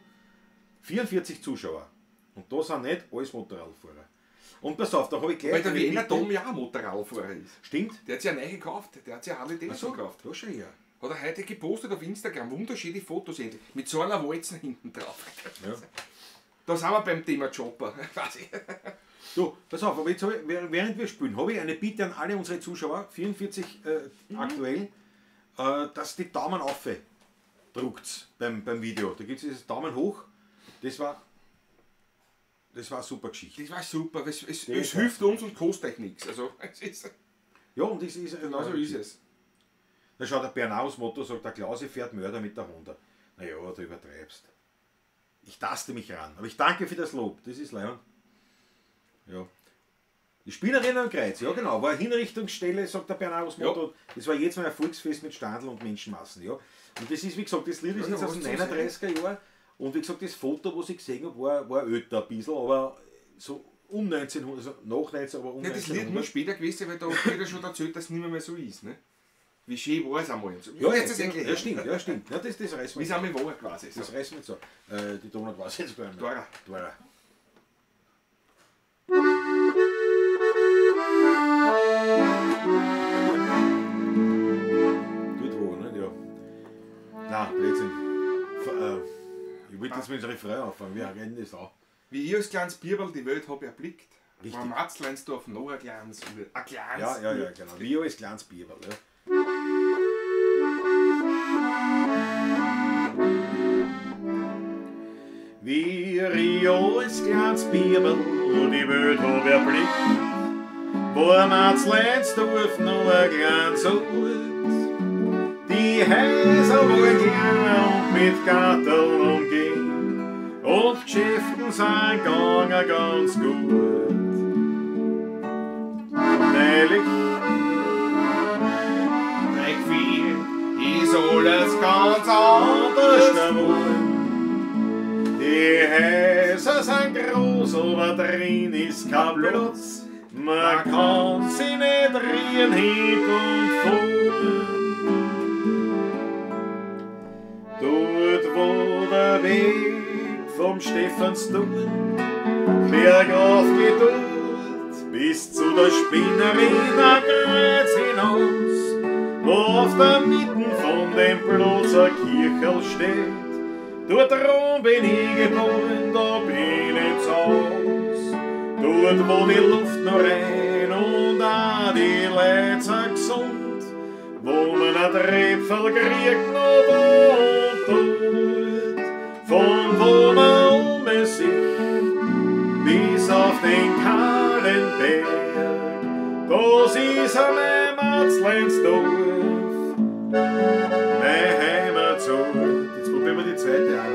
44 Zuschauer. Und da sind nicht alles Motorradfahrer. Und pass auf, da habe ich gleich. Weil der eine Wiener Bitte. Tom ja auch Motorradfahrer ist. Stimmt. Der hat sich eine neue gekauft. Der hat sich eine Harley Davidson gekauft. Da schon ja. Hat er heute gepostet auf Instagram. Wunderschöne Fotos endlich. Mit so einer Walzen hinten drauf. Ja. Da sind wir beim Thema Chopper. Quasi. Du, pass auf, aber jetzt habe ich, während wir spielen, habe ich eine Bitte an alle unsere Zuschauer, 44 aktuell, dass die Daumen auf druckt beim Video. Da gibt es dieses Daumen hoch. Das war eine super Geschichte. Das war super. Es war hilft uns und kostet nichts. Also, es ist, Ja, und das ist genau so ist es. Da schaut der Bernaus Motto, sagt der Klausi fährt Mörder mit der Honda. Naja, du übertreibst. Ich taste mich ran. Aber ich danke für das Lob. Das ist leid. Ja. Die Spielerinnen am Kreuz, ja genau, war eine Hinrichtungsstelle, sagt der Bernaus Motto. Das war jetzt mal ein Volksfest mit Standel und Menschenmassen. Ja. Und das ist, wie gesagt, das Lied ist Ja, jetzt aus den was zu 39er Jahren. Und wie gesagt, das Foto, was ich gesehen habe, war älter ein bisschen, aber so um 1900, also nach 19, aber um Ja, das Lied nur 1900. später gewesen, weil da hat er schon erzählt, dass es nicht mehr so ist. Ne? Wie schön war es einmal. Ja, jetzt ist ja, stimmt, ja, stimmt. Ja, das reißt Wie mir es einmal war quasi. So. Das reißt mir so. Die Donut war es jetzt gar nicht. Dora. Dora. Dort wo, nicht? Ja. Nein, Blödsinn. Ich wollte jetzt mit dem Refrain anfangen, wir rennen das auch. Wie ich als kleines Bierberl die Welt habe erblickt, Richtig. war Matzleinsdorf noch ein kleines. Ja, genau. Wie als kleines Bieberl. Ja. Wie Rio als kleines Bibel die Welt hab erblickt, war Matzleinsdorf noch ein kleines Ort. Die Häuser waren klein und mit Garteln umgeben und Geschäften sind gegangen ganz gut. Neulich ist alles ganz anders geworden. Die Häuser sind groß, aber drin ist kein Platz. Man kann sie nicht drehen, hin und vor. Dort, wo der Weg vom Stephansdom bergauf geht dort, bis zu der Spinnerin am Kreuz hinaus, wo auf der Mitte von dem Platz ein Kirchel steht. Dort rum bin ich geboren, da bin ich zu Haus. Dort, wo die Luft noch rein und auch die Leute sind gesund, wo man ein Tröpfel kriegt noch da und dort, von wo man um sich bis auf den kahlen Berg, das ist mein Matzleinsdorf, mein Heimatort. Jetzt probieren wir die zweite an,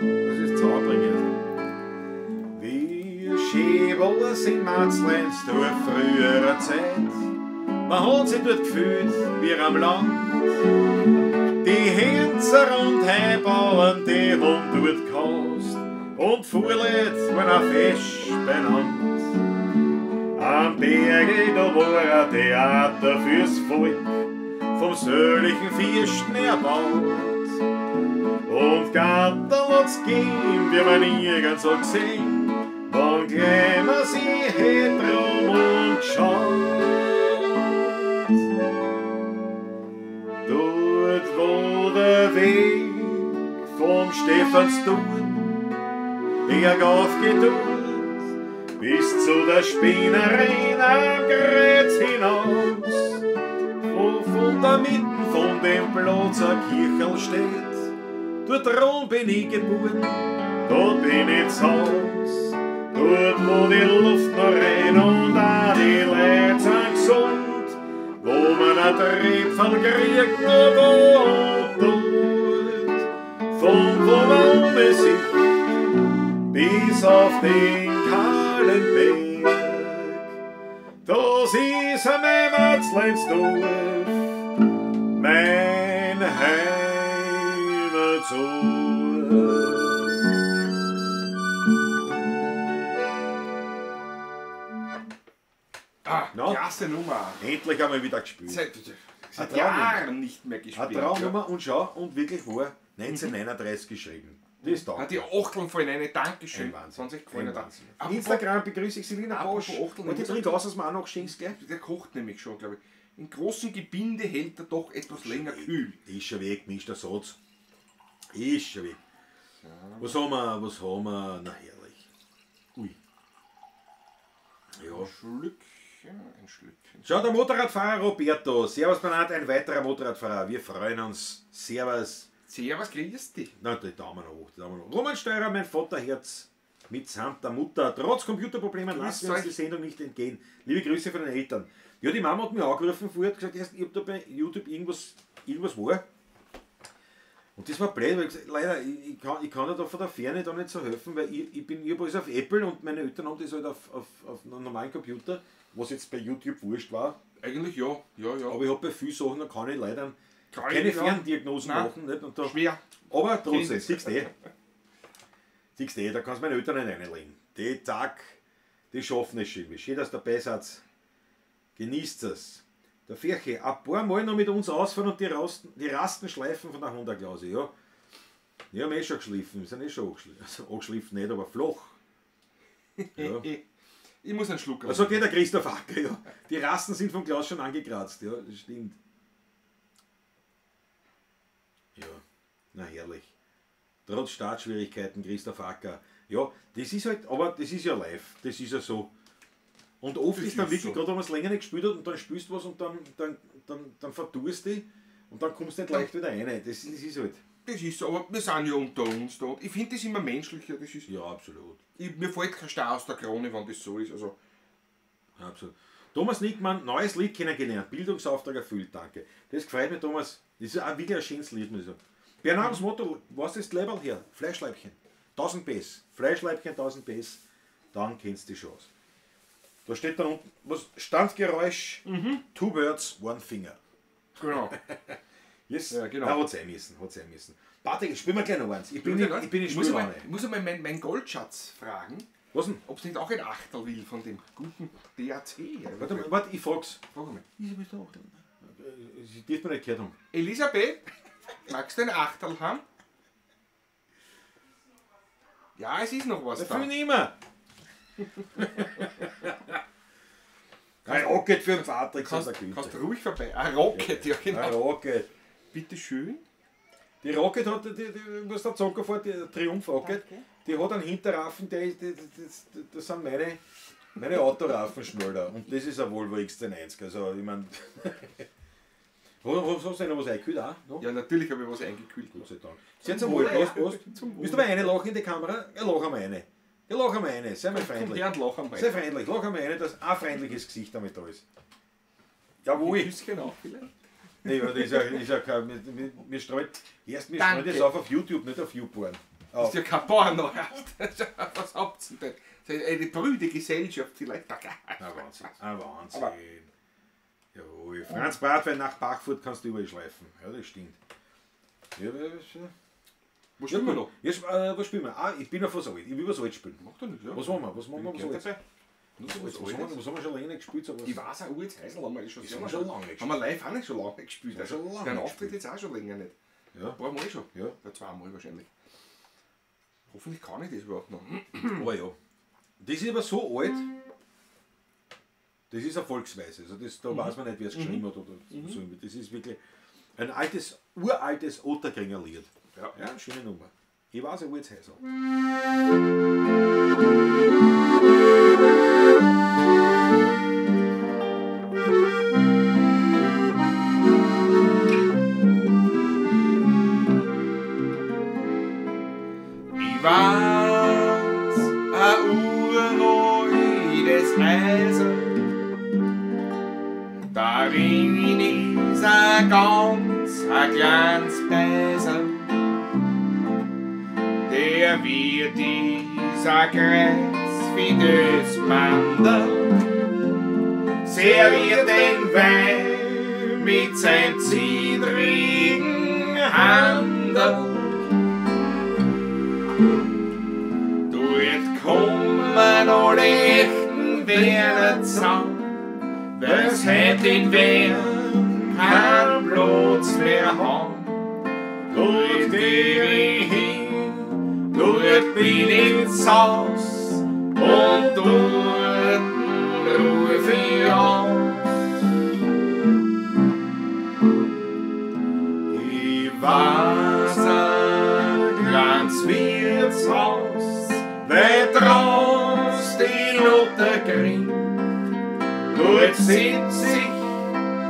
das ist zaubringend. Wie schön war es in Matzleinsdorf früherer Zeit, man hat sich dort gefühlt wie am Land. Die Hinzer und Heibauern, die haben dort gehaust und Fuhrleut waren auch fest benannt. Am Berge, da war ein Theater fürs Volk, vom söhnlichen Fürsten erbaut. Und Gatter hat's gegeben, wie man nirgends so gesehen, wann gleich man sie hätt rum und geschaut. Dort, wo der Weg vom Stephansdom bergauf geht bis zu der Spinnerin am Grätz hinaus, wo von der Mitte von dem Platz eine Kirchel steht. Dort drum bin ich geboren, dort bin ich zu Haus. Dort wo die Luft noch rein und auch die Leute sind gesund, wo man ein Trepferl kriegt noch da und dort, von wo man sich bis auf den kahlen Berg. Das ist ein Heimatsleinsdorf, mein Heimatsort. No? Klasse Nummer. Endlich einmal wieder gespielt. Seit Jahren nicht mehr gespielt. Eine Traumnummer und schau, und wirklich war 1939 geschrieben. Das Hat die Achteln fallen rein, Dankeschön. Ein Wahnsinn. 20 gefallen. Ein Wahnsinn. Auf Instagram begrüße ich Selina Bosch. Und die bringt aus, dass man auch noch schenkst, gell? Der kocht nämlich schon, glaube ich. In großen Gebinde hält er doch etwas länger kühl. Ist schon weg, gemischter Satz. Ist schon weg. Was haben wir? Na herrlich. Ui. Ja. Ein Schlückchen. Schau, der Motorradfahrer Roberto. Servus, benannt, ein weiterer Motorradfahrer. Wir freuen uns. Servus. Servus, grüß dich. Na, die Daumen hoch, die Daumen hoch. Roman Steurer, mein Vaterherz mitsamt der Mutter. Trotz Computerproblemen lassen wir uns die Sendung nicht entgehen. Liebe Grüße von den Eltern. Ja, die Mama hat mich angerufen vorher, hat gesagt, ich hab da bei YouTube irgendwas war. Und das war blöd, weil ich gesagt, leider, ich kann dir da von der Ferne da nicht so helfen, weil ich habe alles auf Apple und meine Eltern haben das halt auf einem normalen Computer, was jetzt bei YouTube wurscht war. Eigentlich ja. Aber ich habe bei vielen Sachen, da kann ich leider Kann keine ich, ja. Ferndiagnosen Nein. machen. Nicht? Und da, Schwer. aber trotzdem, Kind. siehst du, da kannst du meine Eltern nicht reinlegen. Die die schaffen es schon. Schön, dass ihr dabei seid. Genießt es. Der Ferche, ein paar Mal noch mit uns ausfahren und die Rasten schleifen von der Honda-Klause. Ja, wir haben schon geschliffen, wir sind schon angeschliffen. Also angeschliffen nicht, aber flach. Ja. Ich muss einen Schluck Also geht der Christoph Acker, ja. Die Rasten sind vom Glas schon angekratzt, ja, das stimmt. Ja, na herrlich. Trotz Startschwierigkeiten, Christoph Acker. Ja, das ist halt, aber das ist ja live, das ist ja so. Und oft Das ist dann ist wirklich, so. gerade wenn man es länger nicht gespielt hat und dann spielst du was und dann vertust du dich und dann kommst du nicht leicht wieder rein. Das ist halt. Das ist so, aber wir sind ja unter uns da. Ich finde das immer menschlicher. Das ist, Ja, absolut. mir fällt kein Star aus der Krone, wenn das so ist. Also, Absolut. Thomas Nickmann, neues Lied kennengelernt, Bildungsauftrag erfüllt, danke. Das gefällt mir, Thomas. Das ist auch wirklich ein schönes Lied, muss ich sagen. Bernards Motto, was ist das Label hier? Fleischleibchen. 1000 Bass. Fleischleibchen, 1000 Bass. Dann kennst du die Chance. Da steht dann unten, was Standgeräusch, Two Birds, One Finger. genau. Yes? Ja, genau. Ja, hat sein müssen. Patrick, spielen wir gleich noch eins. Ich bin in Spielwanne. Ich muss einmal meinen Goldschatz fragen, Was denn? ob es nicht auch ein Achtel will von dem guten DAC. Warte, ich frag's. Frag mal. Sie dürfen mir nicht gehört haben. Elisabeth, magst du ein Achtel haben? Ja, es ist noch was Das da. will ich nicht mehr. Ein Rocket für den Patrick, Kannst sagt der Günther. du ruhig vorbei. Ein Rocket, ja Ein genau. Rocket. Bitte schön. Die Rocket hat, was der Zocker fährt, die Triumph Rocket, die hat einen Hinterraffen, das sind meine Autoraffenschnalder. Und das ist ein Volvo XC90. Also, ich meine. Was hast du denn noch was eingekühlt auch? No? Ja, natürlich habe ich was eingekühlt. Gott sei Dank. Jetzt einmal, Prost. Willst du mal eine lachen in die Kamera? Ja, lach einmal eine. Ja, lach einmal eine. Sei mal freundlich. Ja, lach einmal. Sei freundlich. Lach einmal eine, dass ein freundliches Gesicht damit da ist. Jawohl. Küsschen auch vielleicht. Nee, das ist ja kein. Mir streut. Erst mir streut das auf YouTube, nicht auf YouPorn. Das ist ja kein Porno. Was habt ihr denn? Eine brüde Gesellschaft vielleicht. Ein Wahnsinn. Ein Wahnsinn. Jawohl. Franz Bratwein nach Bachfurt kannst du überall schleifen. Ja, das stimmt. Ja, Wo spielen wir noch? Jetzt, was spielen wir? Ah, ich bin auf was alt. Ich will was alt spielen. Mach doch nicht, ja. Was machen wir? Was Bin alt? gern dabei. Was haben wir schon lange nicht gespielt? So was? Ich weiß, ein urtes Heisel haben wir schon Das haben wir schon lange Haben wir live auch nicht schon lange gespielt. Ja, Also, schon lange der nicht Auftritt jetzt auch schon länger nicht. Ja. Ein paar Mal schon. Ja. Oder zweimal wahrscheinlich. Hoffentlich kann ich das überhaupt noch. Aber ja. Das ist aber so alt, das ist eine Volksweise. Also das, da weiß man nicht, wer es geschrieben hat. Oder so. Das ist wirklich ein altes, uraltes Otterkringer Lied. Ja. Ja, schöne Nummer. Ich weiß ja, wo jetzt heißt. Ich weiß, ein uraltes Eisen, darin ist ein ganz kleines Besen. Der wird dieser Kreuz wie das Mandel, serviert den Wein mit seinem zittrigen Handel. Dort kommen alle echten Werte zusammen, was hätt in Wern keinen Platz mehr haben. Dort geh ich hin, dort bin ich ins Haus und dort ruf ich aus. Ich weiß ein kleines Wirtshaus, weit raus die Lottergring. Dort sitz ich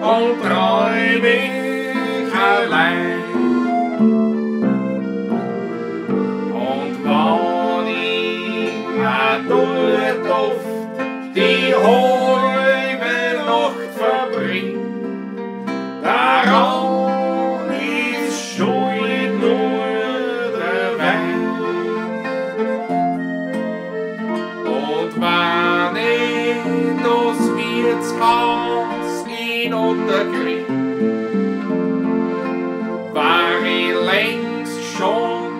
und träum ich allein. Und wann ich dort oft die halbe Nacht verbring, daran ist schuld nur der Wein. Und wenn ich das Wirtshaus in Otterkring, war ich längst schon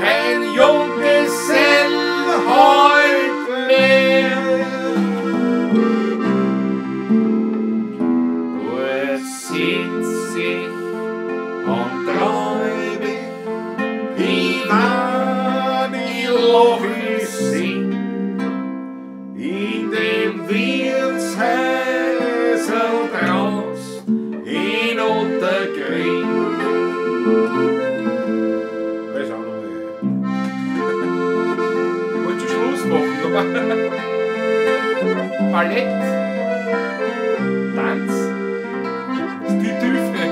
kein Junggesell heut mehr. Dort sitz ich und träum ich, wenn ich lach ich sing, in dem Wirtshäusl draus in Otterkring. Das ist auch noch Ich wollte schon Schluss machen, aber Ballett, Tanz, die Tüfel.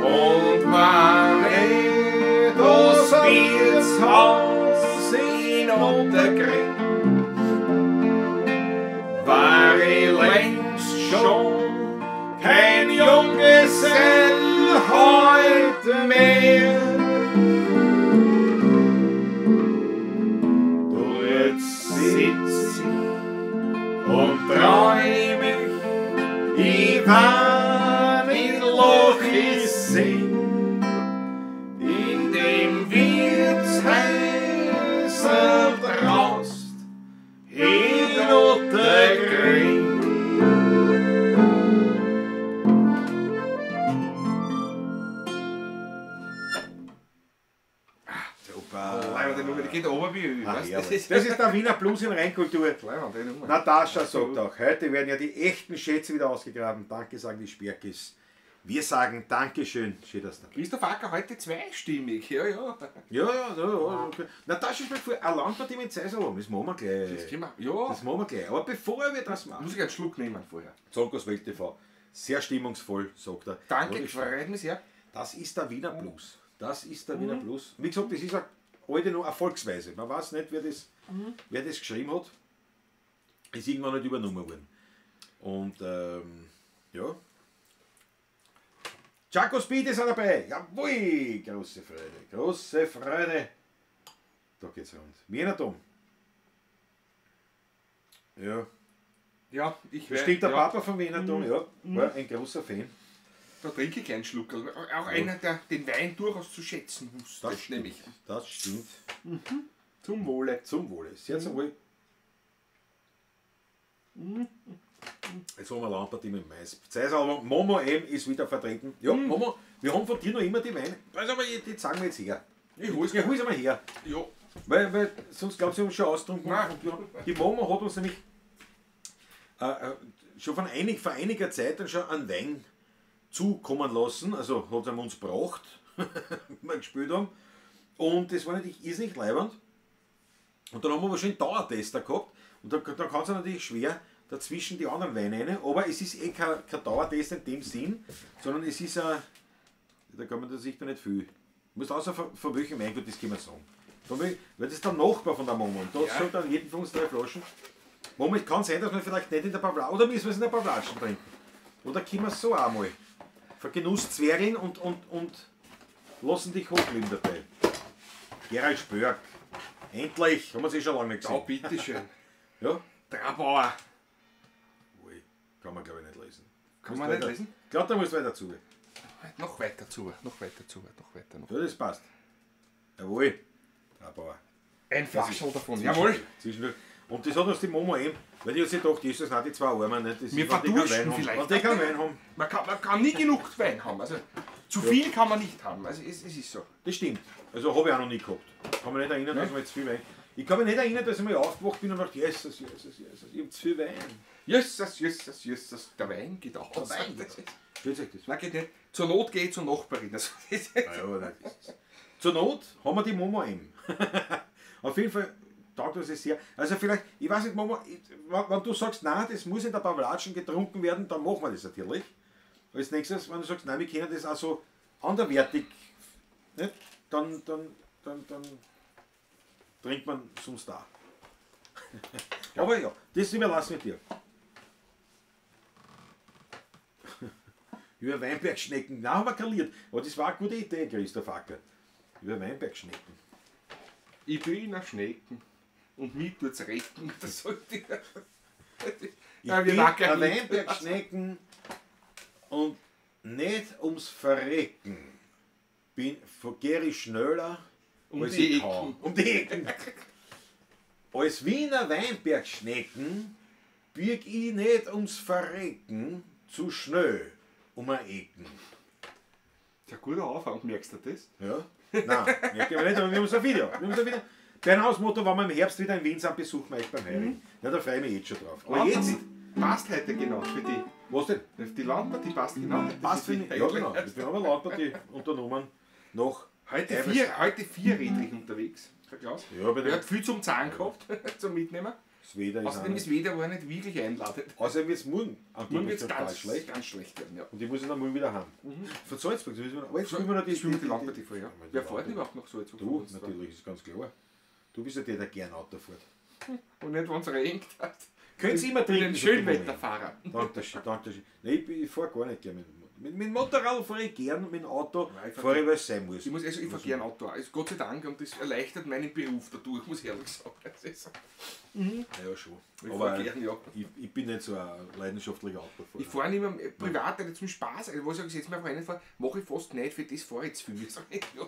Und wenn ich das Wirtshaus in Otterkring, war ich längst schon kein Junggesell heute mehr. Dort sitz ich und träum ich wenn ich lach ich sing, in dem Wirtshäusl draust in Otterkring. super. Die Nummer, die geht oben wie Öl. Ah, weißt du? herrlich. Das ist der Wiener Blues in Reinkultur. Die Nummer. Natascha sagt auch, heute werden ja die echten Schätze wieder ausgegraben. Danke, sagen die Sperkis. Wir sagen Dankeschön. Schön, dass du da bist. Christoph Acker heute zweistimmig, ja. Ja. Okay. Natascha spielt für eine Landpartie mit Seisalom. Das machen wir gleich. Das können wir, ja. Das machen wir gleich. Aber bevor wir das machen, Muss ich einen Schluck nehmen vorher. Zonkos Welt TV. Sehr stimmungsvoll, sagt er. Danke, Und freut mich sehr. das ist der Wiener Blues. Das ist der Wiener Blues. Wie gesagt, das ist eine alte noch Erfolgsweise. Man weiß nicht, wer das geschrieben hat. Ist irgendwann nicht übernommen worden. Und ja. Chaco Speed ist auch dabei. Jawohl, große Freude. Große Freude. Da geht's rund. Wiener Dom. Ja, Ja, ich Bestimmt der ja, Papa von Wiener Dom, ja, war ein großer Fan. da trinke ich keinen Schluckerl. Auch einer, der den Wein durchaus zu schätzen wusste. Das stimmt. Nämlich Das stimmt. zum Wohle. Zum Wohle. Sehr zum Wohl. Jetzt haben wir Lamperti mit Mais. Zeisalbum, Momo M ist wieder vertreten. Ja, Momo, wir haben von dir noch immer die Weine. Also aber die zeigen wir jetzt her. Ich hol's Ich hol's einmal her. Ja. Weil sonst glaubst du, wir haben schon austrunken. Nein. Die Momo hat uns nämlich schon vor einiger Zeit dann schon einen Wein zukommen lassen. Also hat er uns gebracht, wie wir gespielt haben. Und das war natürlich irrsinnig leibend. Und dann haben wir aber schon einen Dauertester gehabt. Und da kann es natürlich schwer dazwischen die anderen Weine rein. Aber es ist kein Dauertest in dem Sinn, sondern es ist ein. Da kann man sich da nicht viel. Du musst außer von welchem Wein, das können wir sagen. Weil das ist der Nachbar von der Momo. Und da sagt dann jeden von uns 3 Flaschen. Momo, es kann sein, dass wir vielleicht nicht in der Pavlatschen, oder müssen wir es in der Pavlatschen trinken. Oder können wir es so auch mal. Vergenuss Zwergeln und lassen dich hochleben dabei. Gerald Spörk. Endlich, haben wir es schon lange nicht Ja, gesehen. bitteschön. Ja? Trabauer. Ui, kann man glaube ich nicht lesen. Kann man nicht lesen? Ich glaube, da musst du weiter zu. Noch weiter zu, noch weiter zu, noch weiter. Noch. Ja, das passt. Jawohl. Trabauer. Ein Flaschel davon, jawohl. Zwischendurch. Und das hat uns die Momo eben, weil die hat sich gedacht, Jesus, nein, die 2 Arme nicht. Das Wir ist, wenn die keinen verdursten Wein haben. vielleicht. Wenn die keinen Wein haben. Man kann nie genug Wein haben. Also zu viel kann man nicht haben. Also es ist so. Das stimmt. Also habe ich auch noch nie gehabt. Kann mich nicht erinnern, dass wir jetzt viel Wein. Ich kann mich nicht erinnern, dass ich mal aufgewacht bin und dachte, Jesus, Jesus, Jesus, ich habe zu viel Wein. Jesus, Jesus, Jesus, der Wein geht aus. Der Wein geht aus. Stellt euch das vor. Nein, geht nicht. Zur Not gehe ich zur Nachbarin. Also, Ja, nein, das ist- Zur Not haben wir die Momo M. Auf jeden Fall taugt uns das sehr. Also vielleicht, ich weiß nicht, Momo, wenn du sagst, nein, das muss in der Pavlatschen getrunken werden, dann machen wir das natürlich. Als nächstes, wenn du sagst, nein, wir können das auch so anderwertig, nicht? Dann trinkt man sonst da. Aber ja, das überlassen wir dir. Über Weinbergschnecken, nein, haben wir kaliert. Aber das war eine gute Idee, Christoph Acker. Über Weinbergschnecken. ich bin ein Schnecken und mich tut's recken. Das sollte ich. Ich Ja, wir bin wackeln ein nicht. Weinbergschnecken und nicht ums Verrecken. Gehe ich schneller Um als die ich kann. Um die Ecken. Als Wiener Weinbergschnecken bieg ich nicht ums Verrecken zu schnell um ein Ecken. Ja, guter Anfang, merkst du das? Ja? Nein, merken wir nicht, aber wir haben so ein Video. Dein Hausmotto, wenn wir im Herbst wieder in Wien sind, besuchen wir euch beim Heirigen. Ja, da freue ich mich jetzt schon drauf. Aber jetzt, passt heute genau für die. was denn? Die Lampe, die passt genau. Passt für mich. Ja, genau. Wir haben eine Lautpartie unternommen. Noch. Heute vierrädrig unterwegs, der Klaus. Ja, bei Er der hat viel zum Zahn gehabt, zum Mitnehmen. das Wetter ist Außerdem auch ist Wetter war nicht wirklich einladend. außerdem wird es morgen Nun angeblich wird es total ganz schlecht. ganz schlecht werden. Ja. Und ich muss dann morgen wieder heim. Von Salzburg. Aber jetzt spielen wir noch Die Lampe vor, ja. Wer fährt denn überhaupt noch so jetzt? Du, natürlich, ist ganz klar. Du bist ja der gern Auto fährt. Und nicht, wenn es regnet hat. Könnt ihr immer Ich bin trinken? ein Schönwetterfahrer. Dankeschön, Dankeschön. Nein, ich fahre gar nicht gerne mit dem Motorrad, fahre ich gern, mit dem Auto Nein, ich fahr fahre ich, weil es sein muss. Ich fahre gerne Auto. Also Gott sei Dank, und das erleichtert meinen Beruf dadurch, muss ich ehrlich sagen. Das ist so. Ja, schon. Ich Aber fahr gern, ja. ich bin nicht so ein leidenschaftlicher Autofahrer. Ich fahre nicht mehr privat, nicht zum Spaß. Also, was ich jetzt mir auf einen fahre, mache ich fast nicht, für das fahre ich zu viel. Ich sag nicht, ja.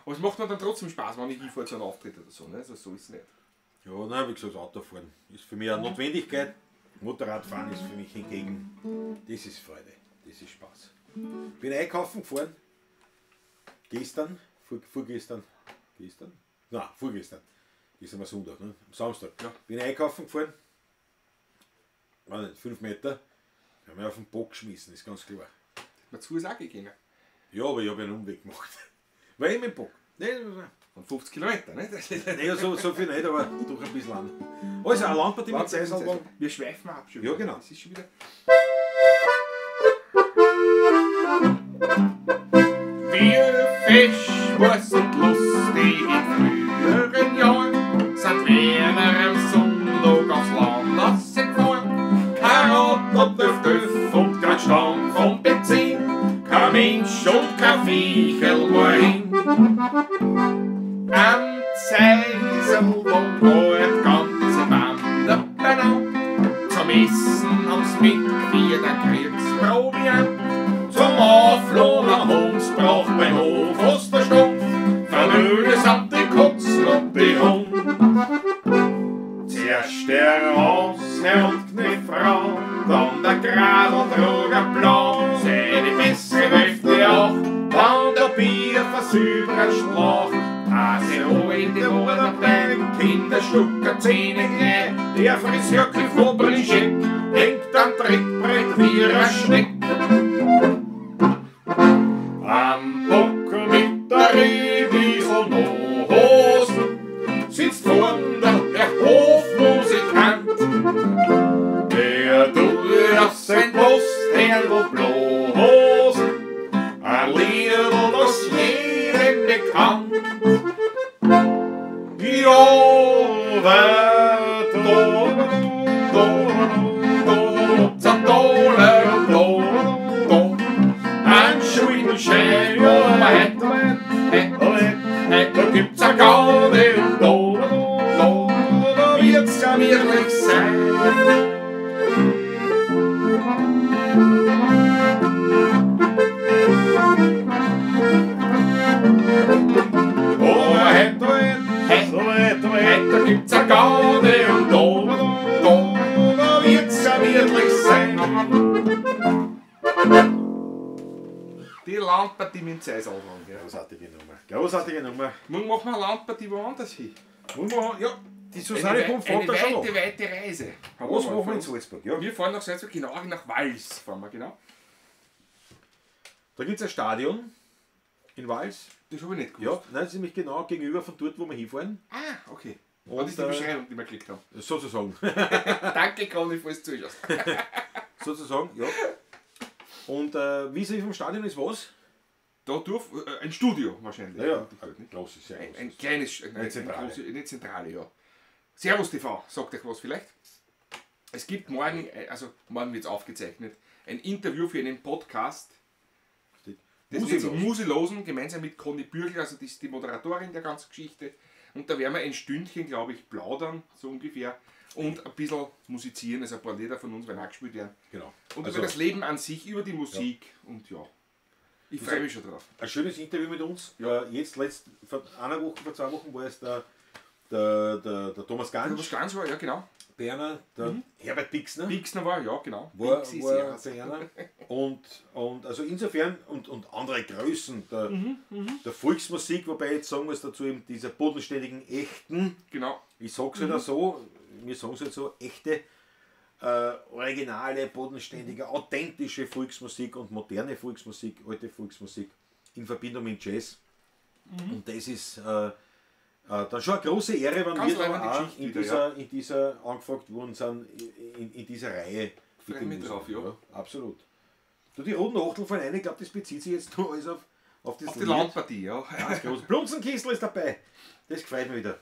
Aber es macht mir dann trotzdem Spaß, wenn ich hinfahre zu einem Auftritt oder so. Ne? Also, so ist es nicht. Ja, nein, wie gesagt, Autofahren ist für mich eine Notwendigkeit. Motorradfahren ist für mich hingegen, das ist Freude, das ist Spaß. Bin einkaufen gefahren, gestern, vorgestern, nein, vorgestern, gestern war Sonntag, ne? Am Samstag, Ja. bin einkaufen gefahren, war nicht, 5 Meter, haben wir auf den Bock geschmissen, ist ganz klar. Dazu ist auch gegangen. Ja, aber ich habe einen Umweg gemacht, weil ich mit dem Bock. Von 50 Kilometer, ne? Das ist Naja, so viel nicht, aber doch ein bisschen an. Also, eine Lampe, mit Zeisalbum. Wir schweifen ab schon Ja, wieder. genau. Das ist schon wieder. Wir Fisch und lustig in früheren Jahren sind wir am Sonntag aufs Land rausgefahren. Karat und Döff und kein Stand vom Benzin, kein Mensch und kein Viechel war hin. Am Zeiselbaum war die ganze Bande benannt, zum mitgefeiert Kriegsproviant. Zum Auflohnen haben's braucht beim Hof aus der Stumpf, vermögen samt die Kotzen und die Hund. Zuerst der Hausherr und Knefrau, dann der Grad und Roger Blau, seine bessere Hälfte auch, dann der Bierversüberer Schlauch. Hase alte Ohren beim Kinderstucker Zähne klein, der Friseurkel vor Brischeck hängt am Trittbrett wie ein Schneck. Am Bock mit der Rehwiesel noch Hosen sitzt vorn der Hofmusikant, der tut auf sein Postherr Blohhosen ein Lied, das jedem bekannt. Ja, wer ein Schwindelschein, ja, da gibt's ein Gaudi und da wird's ja wirklich sein. Oh, da gibt's ein Gaudi und da wird's ja wirklich sein. Die Lampe, die mit dem Zeisal waren, gell? Großartige Nummer. Großartige Nummer. Nun machen wir eine Lampe, die woanders hin. Ja, die Susanne kommt fährt da schon noch. weite Reise. Was machen wir in Salzburg? Ja. Wir fahren nach Salzburg, genau nach Wals fahren wir, genau. Da gibt es ein Stadion in Wals. Das habe ich nicht gewusst. Ja, nein, das ist nämlich genau gegenüber von dort, wo wir hinfahren. Ah, okay. Und, das ist die Beschreibung, die wir gekriegt haben. Sozusagen. Danke, Conny, falls du zuschaust. Sozusagen, ja. Und wie sie vom Stadion ist was? Da ein Studio wahrscheinlich. Ja, großes, sehr großes. Ein kleines, eine Zentrale. Eine Zentrale, ja. Servus TV, sagt euch was vielleicht? Es gibt morgen, also morgen wird es aufgezeichnet, ein Interview für einen Podcast. Das nennt sich Muselosen, gemeinsam mit Conny Bürgel, also das ist die Moderatorin der ganzen Geschichte. Und da werden wir ein Stündchen, glaube ich, plaudern, so ungefähr. Und ein bisschen musizieren, also ein paar Lieder von uns werden auch gespielt werden. Genau. Und Also, über das Leben an sich, über die Musik und ja. Ich freue mich schon drauf. ein schönes Interview mit uns. Ja, jetzt vor einer Woche, vor 2 Wochen war es der Thomas Das Ganz, ganz war, ja genau. Berner, der Herbert Pixner. Pixner war, ja genau. War Pixi ist ja- Berner. Und also insofern, und andere Größen der Volksmusik, wobei ich jetzt sagen muss dazu eben dieser bodenständigen, echten, Genau. ich sag's halt auch so, wir sagen es halt so, echte, originale, bodenständige, authentische Volksmusik und moderne Volksmusik, alte Volksmusik in Verbindung mit Jazz. Und das ist dann schon eine große Ehre, wenn Ganz wir da leibende auch Geschichte wieder, in dieser angefragt worden sind, in dieser Reihe. Freue mich Musik. drauf, ja. Absolut. Du, die roten Achtel von einer, ich glaube, das bezieht sich jetzt nur alles auf das Auf die Lied. Landpartie, ja. Ganz groß. Blunzenkistel ist dabei. Das gefällt mir wieder.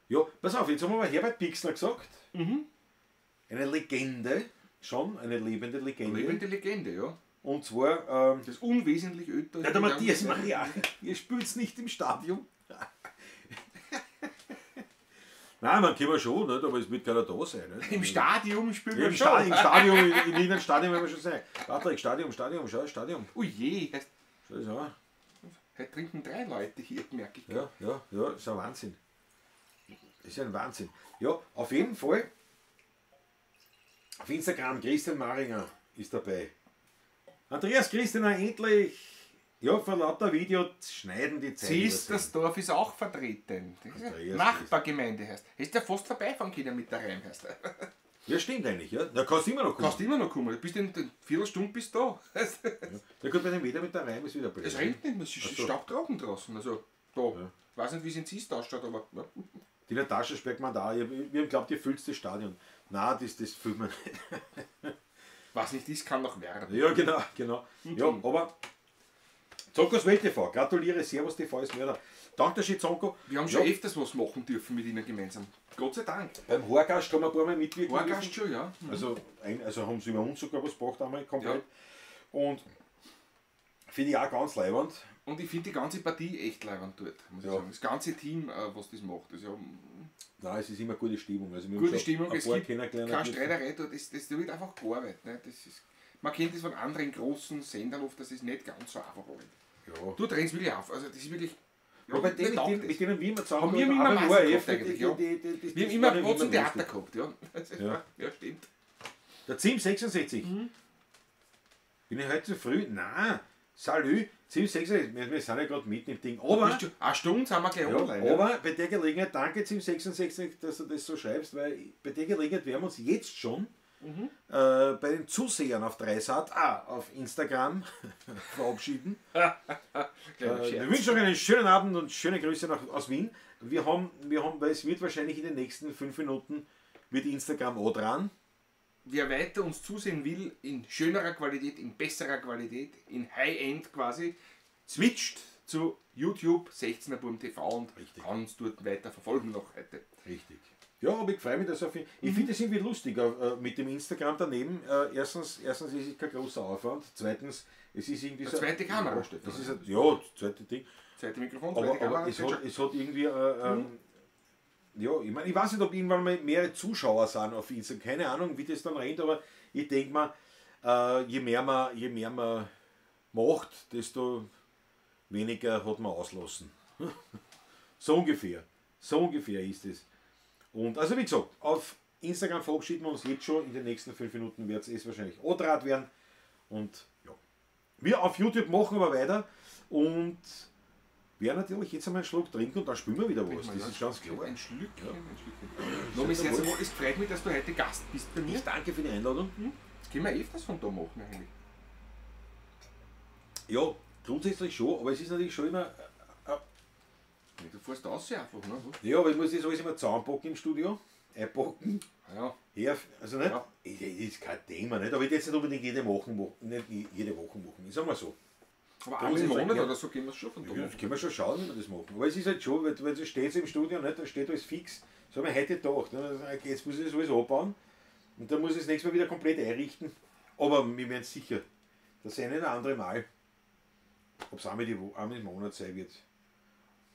Ja, pass auf, jetzt haben wir mal Herbert Pixner gesagt. Eine Legende, schon eine lebende Legende. Lebende Legende, ja. Und zwar, Das unwesentlich öder. ja, der Matthias Maria, ihr spielt nicht im Stadion. Nein, man kann man schon, nicht? Aber es wird keiner da sein. Nicht? Im Stadion spielen Ja, wir im schon. Stadion, in jedem Stadion werden wir schon sein. Patrick, Stadion, schau, Stadion. Oh je, Schau das an. heute trinken 3 Leute hier, merke ich. Ja, ist ein Wahnsinn. Das ist ein Wahnsinn. Ja, auf jeden Fall. Auf Instagram, Christian Maringer ist dabei. Andreas Christian, endlich! Ja, vor lauter Video schneiden die Zeit. Siehst, das Dorf ist auch vertreten. Das ist Andreas Nachbargemeinde heißt. Ist der fast vorbeifahren können mit der Reim, heißt er. Ja, stimmt eigentlich, ja. Da kannst du immer noch kommen. Kannst immer noch kommen. Du bist in einer Viertelstunde bis da. Ja gut, bei dem Wetter mit der Reim ist wieder blöd. Es regnet nicht, es ist Ach so. staubtrocken draußen. Also da. Ja. Ich weiß nicht, wie es in Zist ausschaut, aber ja. Die Natascha Speckmann da, wir haben glaubt, ihr füllt das Stadion. Nein, das füllt man nicht. Was nicht ist, kann noch werden. Ja, genau. Ja, aber Zonkos Welt TV, gratuliere, Servus TV ist Mörder. Danke, Zonko. Wir haben schon öfters was machen dürfen mit ihnen gemeinsam. Gott sei Dank. Beim Horgast haben wir ein paar Mal mitwirken Wargast dürfen. schon, ja. Also haben sie über uns sogar was gebracht einmal komplett. Und finde ich auch ganz leibend. Und ich finde die ganze Partie echt leibend dort, muss ich Ja. sagen. Das ganze Team, was das macht. Das ist ja Nein, es ist immer gute Stimmung. Also wir haben gute schon Stimmung, ein es paar gibt kennengelernt. keine Streiterei dort, das wird einfach gearbeitet. Ne? Das ist, man kennt das von anderen großen Sendern oft, das ist nicht ganz so einfach. Ja. Du drehst wirklich auf, also das ist wirklich... Ja, bei mir denen, taugt mit das. denen wir immer zusammen Haben wir immer aber Masse nur gehabt die- eigentlich, ja. die- Wir haben das immer war nicht Platz im Theater lustig. gehabt, ja. Das ist, Ja. ja, stimmt. Der Zim 66. Bin ich heute zu früh? Nein. Salü. Zim 66. Wir sind ja gerade mitten im Ding. Aber, Bist du, eine Stunde sind wir gleich ja, online. aber bei der Gelegenheit, danke Zim 66, dass du das so schreibst, weil bei der Gelegenheit werden wir uns jetzt schon bei den Zusehern auf Dreisat, auf Instagram verabschieden. Wir wünschen euch einen schönen Abend und schöne Grüße aus Wien. Wir haben, weil es wird wahrscheinlich in den nächsten 5 Minuten wird Instagram auch dran. Wer weiter uns zusehen will, in schönerer Qualität, in besserer Qualität, in High-End quasi, switcht zu YouTube 16er Burm TV und Richtig. kann uns dort weiter verfolgen noch heute. Richtig. Ja, aber ich freue mich, dass ich finde es irgendwie lustig mit dem Instagram daneben. Erstens ist es kein großer Aufwand. Zweitens, es ist irgendwie Eine so. zweite Kamera steht da. Das ist ja, das zweite Ding. Zweite Mikrofon, zweite Aber Kamera. es hat irgendwie. Ja, ich meine, ich weiß nicht, ob irgendwann mal mehrere Zuschauer sind auf Instagram. Keine Ahnung, wie das dann rennt, aber ich denke mal, je mehr man macht, desto weniger hat man auslassen. So ungefähr. So ungefähr ist es. Und also wie gesagt, auf Instagram verabschieden wir uns jetzt schon. In den nächsten 5 Minuten wird es wahrscheinlich Odrat werden. Und ja. Wir auf YouTube machen aber weiter und werden natürlich jetzt einmal einen Schluck trinken und dann spielen wir wieder was. Das ist ganz klar. Ein Schlückchen, ein Schlückchen. Nochmal sehr, sehr wohl. Es freut mich, dass du heute Gast bist bei mir. Ich danke für die Einladung. Das können wir öfters von da machen eigentlich. Ja, grundsätzlich schon, aber es ist natürlich schon immer. Du fährst raus einfach, ne? Ja, aber ich muss das alles immer zusammenpacken im Studio. Einpacken. Ja. Ja, also nicht. Ja. Ist kein Thema, nicht? Aber ich will jetzt nicht unbedingt jede Woche machen. Ich sag mal so. Aber Da einmal muss im ich sagen, Monat ja. oder so können wir es schon von da Ja, das machen. können wir schon schauen, wie wir das machen. Aber es ist halt schon, weil du stehst im Studio nicht, da steht alles fix. So haben wir heute gedacht. Ne? Jetzt muss ich das alles abbauen und dann muss ich das nächste Mal wieder komplett einrichten. Aber wir werden sicher, das eine oder andere Mal, ob es einmal im Monat sein wird,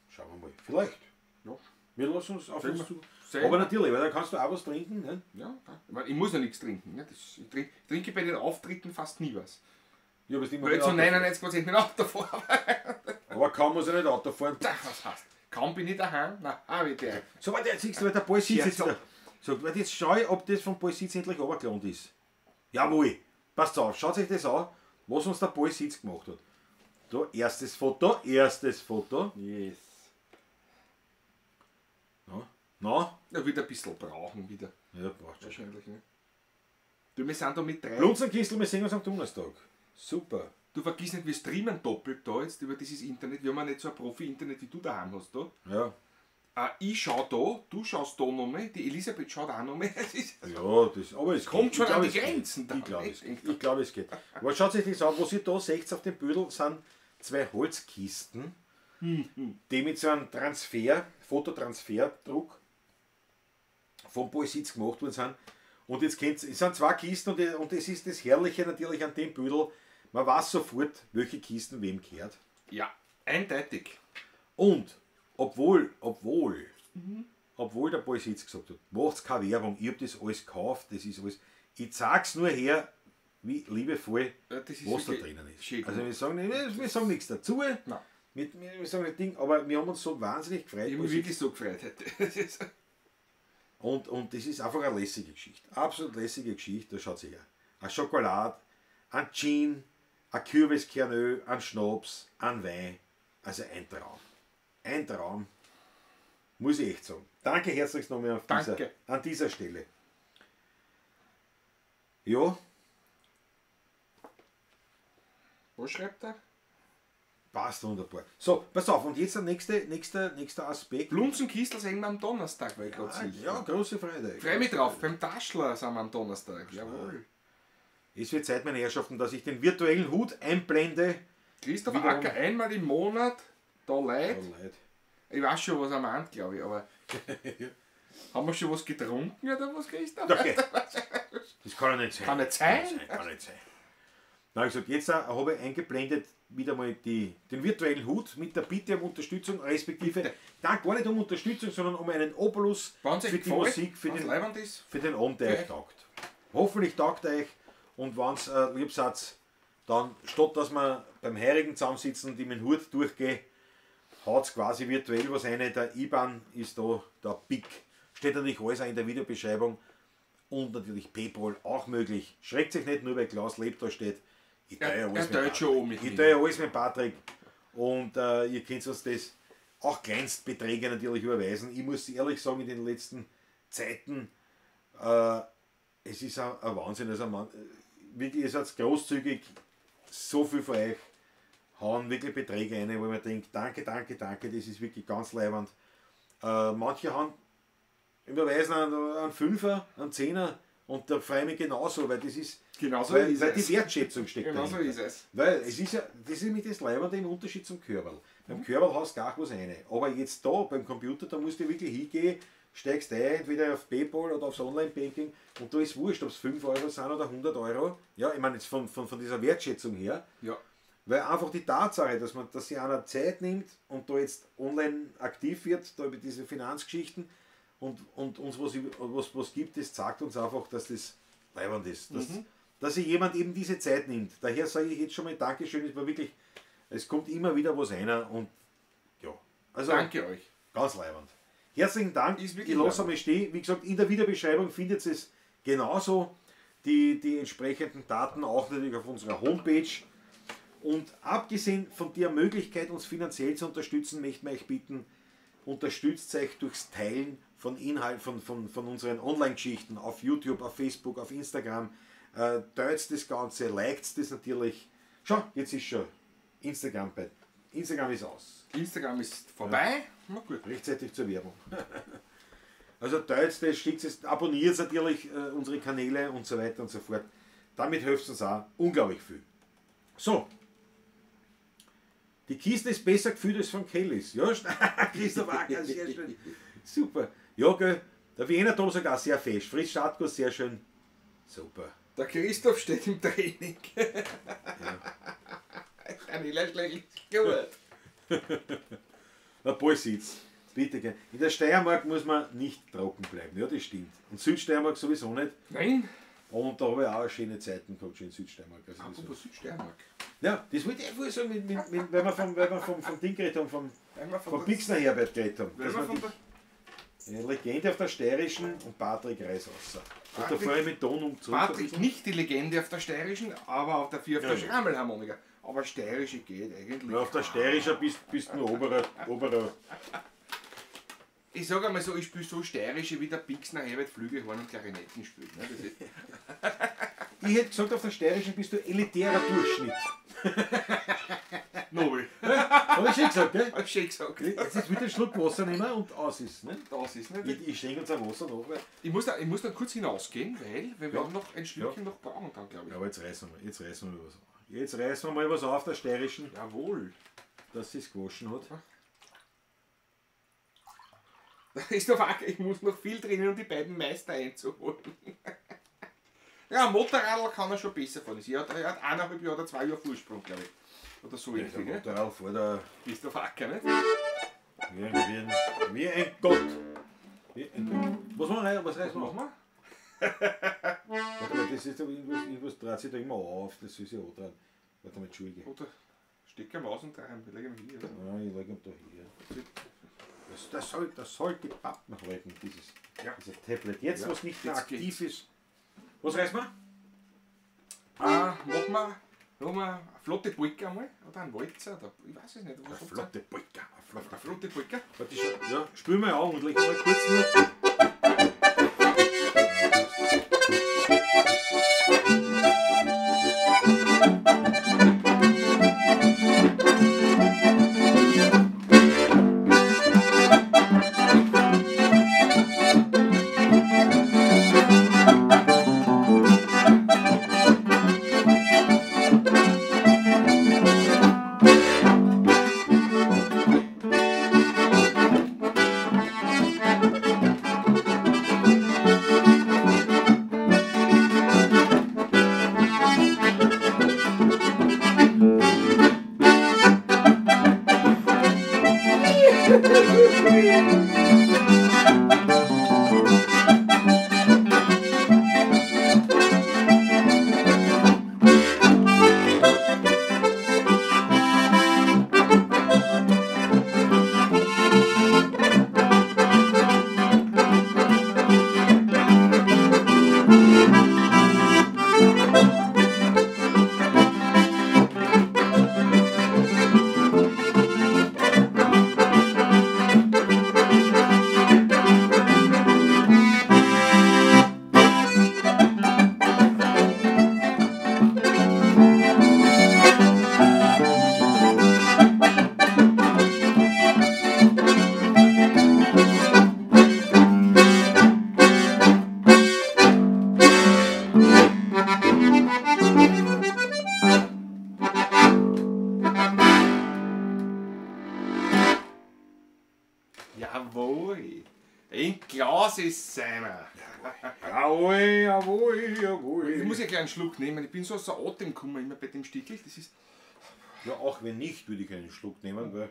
schauen wir mal. Vielleicht. Ja. Wir lassen uns auf Sehen uns wir. zu. Sehen Aber wir. natürlich, weil da kannst du auch was trinken. Ne? Ja, ich meine, ich muss ja nichts trinken. Ne? Ich trinke bei den Auftritten fast nie was. Ja, aber es ist immer Weil mit zu Auto fahren. 99% mit Auto fahre. Aber kaum muss er nicht Auto fahren. Was heißt? Kaum bin ich daheim. Na, habe ich der. So, warte, jetzt siehst du, weil der Ball sitzt Ja, jetzt so. da. So, warte, jetzt schau ich, ob das vom Ball Sitz endlich runtergelohnt ist. Jawohl. Passt auf, schaut euch das an, was uns der Ball Sitz gemacht hat. Da, erstes Foto. Yes. Na? Ja, wieder ein bisschen brauchen wieder. Ja, braucht schon. Wahrscheinlich, ne? Du, wir sind da mit 3. Blunzenkistel, wir sehen uns am Donnerstag. Super. Du vergiss nicht, wir streamen doppelt da jetzt über dieses Internet. Wir haben ja nicht so ein Profi-Internet wie du daheim hast. Da. Ja. Ich schau da, du schaust da nochmal, die Elisabeth schaut auch nochmal. Ja, das, aber es Kommt geht. schon Ich an glaub, die es geht. Grenzen da. Ich glaube, es geht. Aber schaut euch das an, was ihr da seht auf dem Bödel, sind 2 Holzkisten, die mit so einem Fototransferdruck vom Ballsitz gemacht worden sind. Und jetzt kennt es sind 2 Kisten und das ist das Herrliche natürlich an dem Bödel. Man weiß sofort, welche Kisten wem gehört. Ja, eindeutig. Und obwohl der Ballsitz gesagt hat, macht's keine Werbung, ich habe das alles gekauft, das ist alles. Ich zeig's nur her, wie liebevoll, Ja, das ist was da wirklich drinnen ist. schön Also gemacht. wir sagen nichts dazu, Nein. wir sagen nicht Ding, aber wir haben uns so wahnsinnig gefreut. Ich habe mich wirklich so gefreut heute. Das ist- Und das ist einfach eine lässige Geschichte. Absolut lässige Geschichte, da schaut sie her. Ein Schokolade, ein Gin, ein Kürbiskernöl, ein Schnaps, ein Wein. Also ein Traum. Ein Traum. Muss ich echt sagen. Danke herzlichst nochmal Danke. an dieser Stelle. Ja, Was schreibt er? passt wunderbar. So, pass auf, und jetzt der nächste Aspekt. Blunzenkistel sehen wir am Donnerstag, weil ich gerade sehe. Ja, große Freude. Freue mich drauf, beim Taschler sind wir am Donnerstag. Jawohl. Es wird Zeit, meine Herrschaften, dass ich den virtuellen Hut einblende. Christoph Wiederum- Acker einmal im Monat, da leid. Oh, leid. Ich weiß schon, was er meint, glaube ich, aber. Haben wir schon was getrunken oder was, Christoph? Okay. Das kann ja nicht sein. Kann nicht sein. Kann nicht sein. Na, ich gesagt, jetzt habe ich eingeblendet wieder mal den virtuellen Hut mit der Bitte um Unterstützung, respektive gar nicht um Unterstützung, sondern um einen Obolus für die Musik, für den Abend, der euch taugt. Hoffentlich taugt euch und wenn es lieb seid, dann statt dass wir beim heurigen zusammensitzen und ich mit dem Hut durchgehe, haut es quasi virtuell was rein. Der IBAN ist da, der BIC, steht natürlich alles auch in der Videobeschreibung und natürlich PayPal auch möglich. Schreckt sich nicht nur, weil Klaus lebt da steht. Ich teile ja alles mit Patrick und ihr könnt uns das auch Kleinstbeträge natürlich überweisen. Ich muss ehrlich sagen, in den letzten Zeiten, es ist ein Wahnsinn. Also wirklich, ihr seid großzügig, so viel von euch hauen wirklich Beträge rein, wo man denkt, danke, danke, danke, das ist wirklich ganz leibend. Manche haben überweisen einen Fünfer, einen Zehner und da freue ich mich genauso, weil das ist, weil die Wertschätzung steckt Genauso ist es. Weil es ist ja, das ist mit das Leibende im Unterschied zum Körperl. Beim Körperl hast du gar was rein. Aber jetzt da beim Computer, da musst du wirklich hingehen, steigst ein, entweder auf PayPal oder aufs Online-Banking und da ist wurscht, ob es 5 Euro sind oder 100 Euro. Ja, ich meine jetzt von dieser Wertschätzung her. Ja. Weil einfach die Tatsache, dass sich einer Zeit nimmt und da jetzt online aktiv wird, da über diese Finanzgeschichten und uns was gibt, das zeigt uns einfach, dass das leibend ist. Dass sich jemand eben diese Zeit nimmt. Daher sage ich jetzt schon mal Dankeschön, es war wirklich, es kommt immer wieder was rein und ja. Also danke euch. Ganz leibend. Herzlichen Dank, ich lasse einmal stehen. Wie gesagt, in der Videobeschreibung findet ihr es genauso, die entsprechenden Daten auch natürlich auf unserer Homepage. Und abgesehen von der Möglichkeit, uns finanziell zu unterstützen, möchten wir euch bitten, unterstützt euch durchs Teilen von Inhalten, von unseren Online-Geschichten auf YouTube, auf Facebook, auf Instagram. Teilt das Ganze, liked das natürlich. Schau, jetzt ist schon Instagram bei. Instagram ist aus. Instagram ist vorbei. Ja. Na gut. Rechtzeitig zur Werbung. Also teilt das, schickt es, abonniert natürlich unsere Kanäle und so weiter und so fort. Damit hilft es uns auch unglaublich viel. So. Die Kiste ist besser gefüllt als von Kellys. Ja, Christoph Acker, sehr schön. Super. Ja, gell. Der Wiener Dom sogar sehr fest. Fritz Stadtguss, sehr schön. Super. Der Christoph steht im Training. Ja. Daniela schlägt gut. Der Ball sitzt. Bitte gern. In der Steiermark muss man nicht trocken bleiben. Ja, das stimmt. Und Südsteiermark sowieso nicht. Nein. Und da habe ich auch schöne Zeiten gehabt, schon in Südsteiermark. Also apropos Südsteiermark. Ja, das wollte ich einfach sagen, weil wir vom Ding geredet haben, vom Pixner Herbert geredet haben. Eine Legende auf der Steirischen und Patrick Reisaußer. Und da fahre ich mit Ton um zurück. Patrick nicht die Legende auf der Steirischen, aber auf der 4 auf der Schrammelharmonika. Aber Steirische geht eigentlich. Ja, auf der Steirischer bist du nur oberer. Ich sage einmal so, ich spiele so Steirische wie der Pixner Herbert Flügelhorn und Klarinetten spielt. Ne? Ich hätte gesagt, auf der Steirischen bist du elitärer Durchschnitt. Nobel. Habe ich schon gesagt, gell? Hab ich schon gesagt. Jetzt ist wieder ein Schluck Wasser nehmen und aus ist. Ne? Das ist nicht. Ich schenke uns ein Wasser nach. Weil ich muss dann kurz hinausgehen, weil wir werden noch ein Stückchen noch brauchen dann, glaube ich. Ja, aber jetzt reißen wir was auf. Jetzt reißen wir mal was auf der Steirischen. Jawohl. Dass sie es gewaschen hat. Da ist noch, ich muss noch viel drinnen, um die beiden Meister einzuholen. Ja, ein Motorradl kann er schon besser fahren. Er hat 1,5 Jahre oder 2 Jahre Vorsprung, glaube ich. Oder so Ja, irgendwie. der Motorrad vor der. Bist du Acker, nicht? Wie ein Gott. Was machen wir? Was reißen wir? Machen wir? Warte mal, das ist aber irgendwas dreht sich da immer auf. Das soll sich auch dran. Warte mal, Entschuldige. Oder steck eine Maus und rein. Wir legen ihn hier. Oder? Ja, ich lege ihn da hier. Das soll die Pappen halten, dieses Tablet. Jetzt, was nicht mehr aktiv ist. Was reißen wir? Machen wir eine flotte Polka einmal. Oder einen Walzer. Oder, ich weiß es nicht. Eine flotte Polka. Eine flotte Polka. Ja, spülen wir auch und legen mal kurz nur. ist seiner. Jawohl, jawohl, Ich jawohl. muss ja gleich einen Schluck nehmen. Ich bin so außer Atem gekommen immer bei dem Stickel. Das ist. Ja, auch wenn nicht, würde ich einen Schluck nehmen, weil.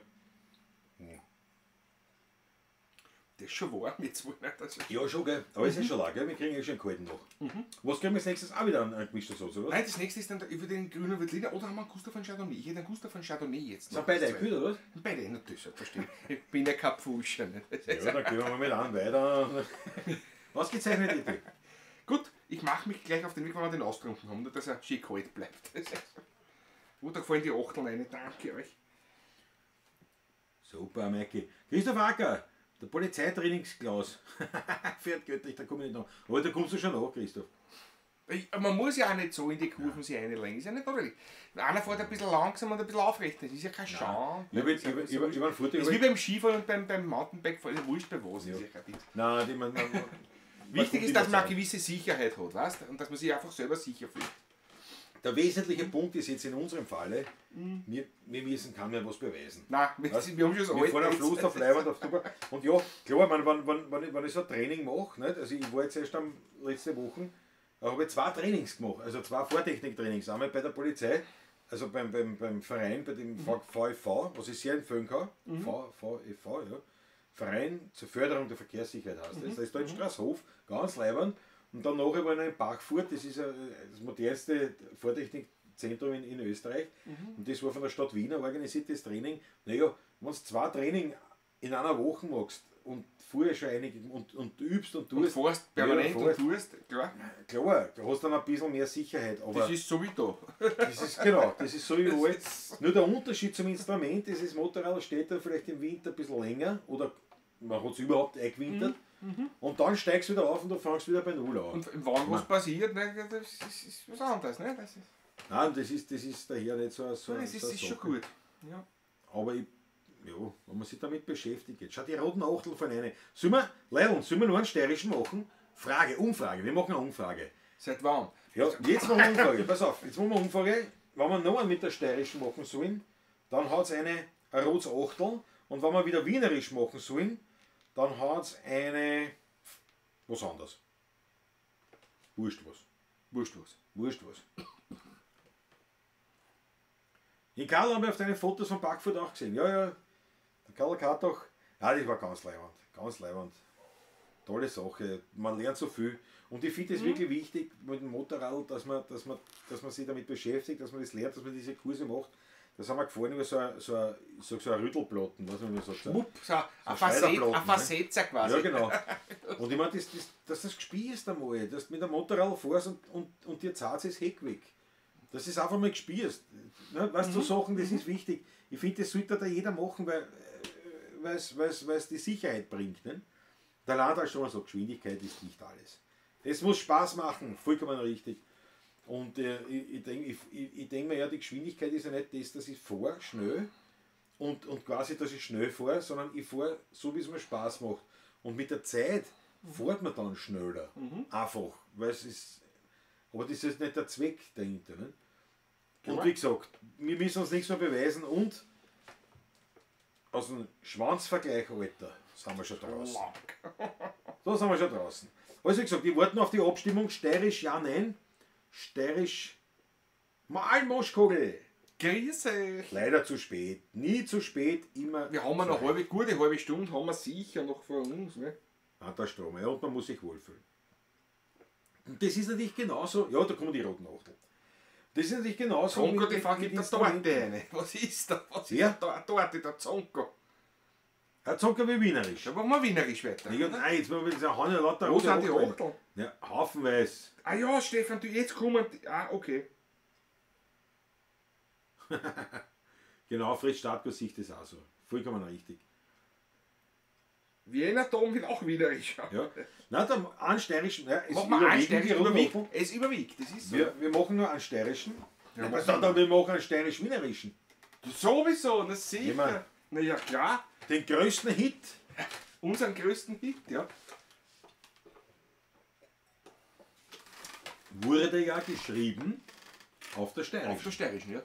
Das ist schon warm jetzt wohl nicht. Also. Ja, schon, gell. Aber es ist schon lang, gell? Wir kriegen ja schon einen kalten noch. Was kriegen wir als nächstes? Auch wieder ein gemischter Soße, oder? Nein, das nächste ist dann über den grünen Veltliner oder haben wir einen Gustav von Chardonnay? Ich hätte einen Gustav von Chardonnay jetzt. Sind beide Das gekühlt, oder? Beide, natürlich, selbstverständlich. Ich bin ja kein Pfuscher. Ja, dann gehen wir mal mit an, weiter. Ausgezeichnet Idee. Gut, ich mache mich gleich auf den Weg, wenn wir den austrunken haben, nur dass er schön kalt bleibt. Gut, da fallen die Achteln rein. Danke euch. Super, Maike. Christoph Acker, der Polizeitrainingsklaus. Fährt göttlich, da komme ich nicht nach. Aber da kommst du schon nach, Christoph. Man muss ja auch nicht so in die Kurven sich reinlegen, ist ja nicht ordentlich. Einer fährt ein bisschen langsam und ein bisschen aufrecht, das ist ja kein Scham. Ich habe einen Vorteil. Das ist wie beim Skifahren und beim Mountainbike, also wurscht bei was, ist ja kein Ding. Nein, die man. Wichtig ist, dass man eine gewisse Sicherheit hat, weißt? Und dass man sich einfach selber sicher fühlt. Der wesentliche Punkt ist jetzt in unserem Falle, wir müssen kann mehr was beweisen. Nein, wir haben schon das Wir fahren am Fluss auf Leibwand auf super. Und ja, klar, wenn ich so ein Training mache, nicht? Also ich war jetzt erst letzte Woche, habe ich 2 Trainings gemacht, also 2 Vortechniktrainings. Einmal bei der Polizei, also beim Verein, bei dem VFV, was ich sehr empfehlen kann, VFV, ja. Verein zur Förderung der Verkehrssicherheit heißt das. Das ist da in Straßhof, ganz leibend. Und dann nachher war ich noch in Bachfurt, das ist das modernste Vortechnikzentrum in Österreich. Und das war von der Stadt Wien ein organisiertes Training. Naja, wenn du 2 Training in einer Woche machst und vorher schon einige und übst und tust. Und fährst permanent und tust, klar. Klar, du hast dann ein bisschen mehr Sicherheit. Aber Das ist so wie da. das ist genau, das ist so wie alt. Nur der Unterschied zum Instrument ist, das Motorrad steht da vielleicht im Winter ein bisschen länger oder man hat es überhaupt eingewintert. Und dann steigst du wieder auf und du fängst wieder bei Null an. Und wenn was passiert, ne, das ist was anderes. Ne? Das ist, Nein, das ist daher nicht so das so ist schon gut. Ja. Aber wenn man sich damit beschäftigt, jetzt schau die roten Achtel von einer. Sollen wir nur einen steirischen machen? Umfrage, wir machen eine Umfrage. Seit wann? Ja, jetzt machen wir eine Umfrage, pass auf, jetzt machen wir eine Umfrage. Wenn wir noch einen mit der steirischen machen sollen, dann hat es ein rotes Achtel. Und wenn wir wieder wienerisch machen sollen, dann hat es was anderes. Wurscht was. Wurscht was. Den Karl haben wir auf deinen Fotos von Backfurt auch gesehen. Ja, der Karl Kartach. Ja, das war ganz leibend. Ganz leibend. Tolle Sache. Man lernt so viel. Und ich finde es wirklich wichtig mit dem Motorrad, dass man sich damit beschäftigt, dass man das lernt, dass man diese Kurse macht. Das haben wir gefahren über so ein Rüttelplatten, was man sagt. Schwupp, so ein Schneiderplatten, Facetzer quasi. Ja, genau. Und ich meine, dass das gespielst einmal, dass du mit dem Motorrad fährst und dir zahlt das Heck weg. Das ist einfach mal gespielst. Ne? Weißt du, so Sachen, das ist wichtig. Ich finde, das sollte da jeder machen, weil es die Sicherheit bringt. Ne? Der Landesstrom sagt, Geschwindigkeit ist nicht alles. Es muss Spaß machen, vollkommen richtig. Und ich denke mir, ja, die Geschwindigkeit ist ja nicht das, dass ich fahre schnell und quasi, dass ich schnell fahre, sondern ich fahre so, wie es mir Spaß macht. Und mit der Zeit fährt man dann schneller. Einfach. Weil es ist, aber das ist nicht der Zweck dahinter. Ne? Und wie gesagt, wir müssen uns nichts mehr beweisen und aus dem Schwanzvergleich, Alter, sind wir schon draußen. Da sind wir schon draußen. Also wie gesagt, ich warte noch auf die Abstimmung. Steirisch, ja, nein. Steirisch, Malmoschkogel. Grüß euch. Leider zu spät. Nie zu spät, immer. Wir haben eine gute halbe Stunde haben wir sicher noch vor uns. Ne? Ah, der Strom, ja, und man muss sich wohlfühlen. Und das ist natürlich genauso. Ja, da kommen die roten Achtel. Das ist natürlich genauso. Zonko, die Frage gibt der Torte eine. Was ist da? Was ist Ja? da? Torte, der Zonko. Er zocken wie wienerisch. Da machen wir wienerisch weiter. Ja, nein, jetzt machen wir das haben ja lauter Wo rote sind die Achtel. Achtel? Ja, haufenweise. Ah ja, Stefan, du jetzt kommen. Okay. Genau, Fritz Starko sieht das auch so. Vollkommen richtig. Wiener Dom will auch wienerisch. Ja. Nein, dann einen steirischen. Ja, es Machen wir einen steirischen, überwiegt. es überwiegt, das ist so. Wir machen nur einen steirischen. Ja, Ja, was wir machen einen steirisch-wienerischen. Sowieso, das sicher. Immer. Na ja, klar. Den größten Hit. Unseren größten Hit, ja. Wurde ja geschrieben auf der Auf der steirischen. Steirischen, ja.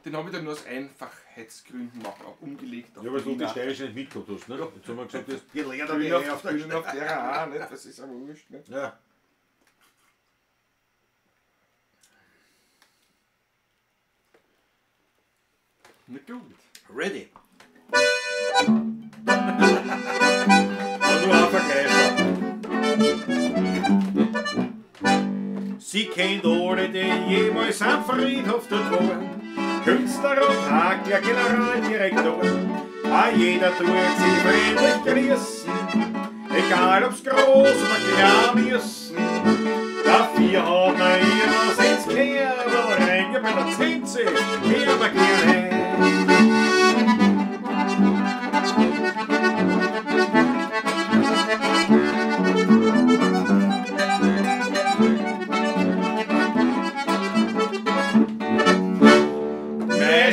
Den habe ich dann nur aus Einfachheitsgründen auch umgelegt. Ja, weil du die Wiener. Steirische nicht mitgehabt hast, ne? Ja. Jetzt haben wir gesagt, du hast gelernt, Grün auf auf, grün auf der auch, nicht? Das ist aber wurscht. Nicht? Ja. Na gut. Ready. Und nur ein Vergleicher. Sie kennt alle, die jemals am Friedhof dort waren. Künstler und Hakler, Generaldirektoren. Ah, jeder tut sie freundlich grüßen. Egal ob's groß oder klein müssen. Dafür haben wir ihr was ins Kerbel rein. Ja, bei der Zinse, hier wir gerne.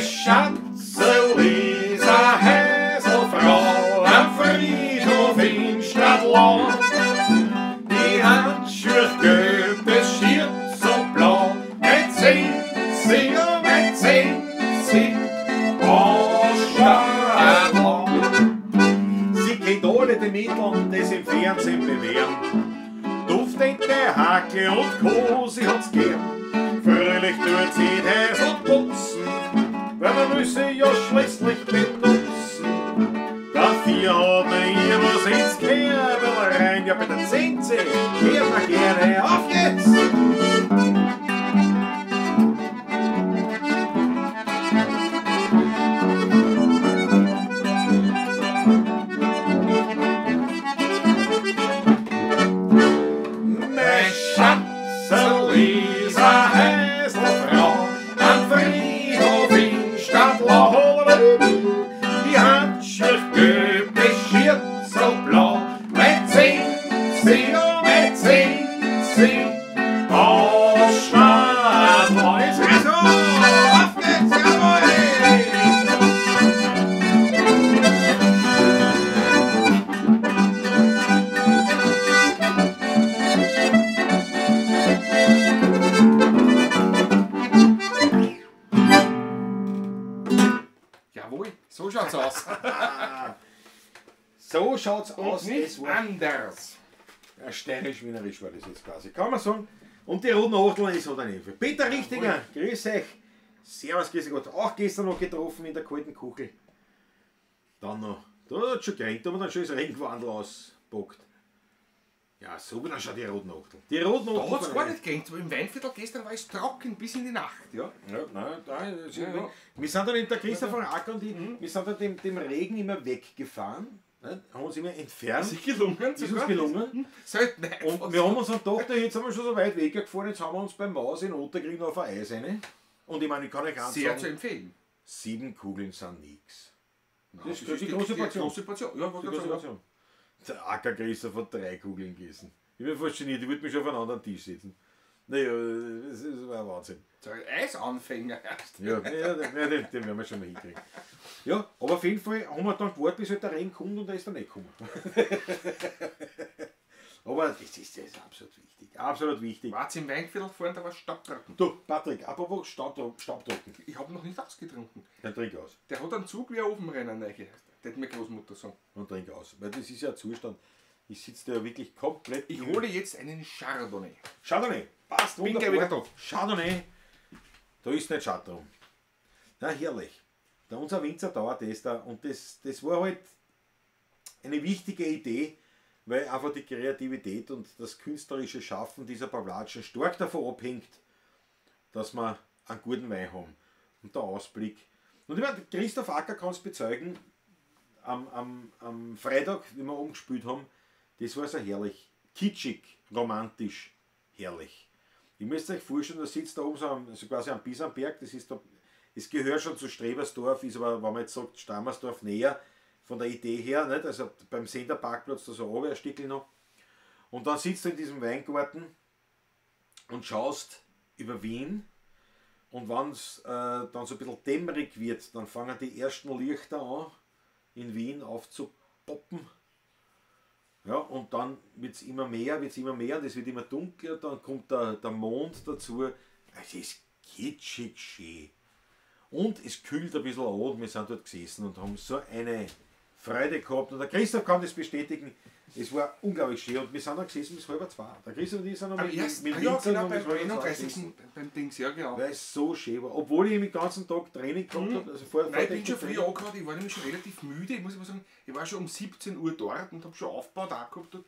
Schatze Lisa Häselfrau am Friedhof in Stadtland. Die Handschuhe gelb, das Shirt so blau. Mit sie, aus Stadtland. Sie kennt alle die Mittel, die sie im Fernsehen bewähren. Duftende Hacke und Co., sie hat's gern. Fröhlich tut sie das und putzen, weil man müsse ja schließlich benutzen. Dafür hat man ihr was ins Kerbel rein. Ja, bei der Zinse, hier mal gerne, auf jetzt! Schatze Lisa Häselfrau am Friedhof in Stadtland. Die Handschuhe gelb, das Shirt so blau. Mit sie, aus Stadtland. Jetzt geht's auf geht's, jawohl! Jawohl, so schaut's aus. So schaut's Und aus. nicht Das war anders. ja, steirisch-wienerisch war das jetzt quasi. Kann man sagen. Und die roten Achteln ist halt ein Hilfe. Peter Richtiger, grüß euch. Servus, grüß Gott. Auch gestern noch getroffen in der kalten Kuchel. Dann noch. Da hat schon geregnet, da haben wir dann schon das Regenwandel auspackt. Ja, so wie dann schon die roten Achteln. Die roten Da Achteln. hat es gar nicht geregnet, aber im Weinviertel gestern war es trocken bis in die Nacht. Ja. Ja, nein, nein, Ja. wir sind dann in der Christopher Acker und wir sind dann dem Regen immer weggefahren. Ne? Haben uns immer entfernt. Ist gelungen? Ist uns gelungen. Selten Und wir haben uns dann gedacht, jetzt sind wir schon so weit weggefahren, jetzt haben wir uns beim Maus in Ottergrin auf ein Eis rein. Und ich meine, ich kann euch eins sehr zu sagen, empfehlen. 7 Kugeln sind nix. Das ist die große Portion. große Portion. Ja, Die was große sagen. Portion. Der Acker Christopher hat 3 Kugeln gegessen. Ich bin fasziniert, ich würde mich schon auf einen anderen Tisch setzen. Naja, das war ein Wahnsinn. So ein Eisanfänger erst. Ja, den werden wir schon mal hinkriegen. Ja, aber auf jeden Fall haben wir dann gewartet, bis halt der Regen kommt und der ist dann nicht gekommen. Aber das ist absolut wichtig. Absolut wichtig. War's im Weinviertel vorhin, da war Staubtrocken. Du, Patrick, apropos Staubtrocken. Ich habe noch nicht ausgetrunken. Dann trink aus. Der hat einen Zug wie ein Ofenrennen rein. Das hat meine Großmutter sagen. Und trink aus. Weil das ist ja ein Zustand. Ich sitze da ja wirklich komplett. Ich hole jetzt einen Chardonnay. Chardonnay. Passt, Bin wunderbar. gleich wieder da. Chardonnay. Da ist nicht Schad drum. Na, herrlich. Unser Winzer dauert das da. Und das war halt eine wichtige Idee, weil einfach die Kreativität und das künstlerische Schaffen dieser Pawlatschen stark davon abhängt, dass wir einen guten Wein haben. Und der Ausblick. Und ich meine, Christoph Acker kann es bezeugen, am Freitag, wie wir oben gespielt haben, das war so herrlich. Kitschig, romantisch, herrlich. Ihr müsst euch vorstellen, da sitzt da oben so quasi am Bisamberg, das ist da, es gehört schon zu Strebersdorf, ist aber, wenn man jetzt sagt, Stammersdorf näher, von der Idee her, nicht? Also beim Senderparkplatz da so oben ein Stückchen noch. Und dann sitzt du in diesem Weingarten und schaust über Wien. Und wenn es dann so ein bisschen dämmerig wird, dann fangen die ersten Lichter an, in Wien aufzupoppen. Ja, und dann wird es immer mehr, und es wird immer dunkler, dann kommt der Mond dazu. Es ist kitschig schön. Und es kühlt ein bisschen an und wir sind dort gesessen und haben so eine Freude gehabt. Und der Christoph kann das bestätigen. Es war unglaublich schön und wir sind dann gesessen bis 1:30. Der Christoph und ich sind noch mit ja, Winzern genau, um bis beim 1:30 31. gesessen, beim Dings, ja genau. weil es so schön war. Obwohl ich den ganzen Tag Training gehabt habe. Also vor Nein, ich bin schon Training. früh angehauen, ich war nämlich schon relativ müde, ich muss mal sagen, ich war schon um 17 Uhr dort und habe schon aufgebaut auch gehabt. Und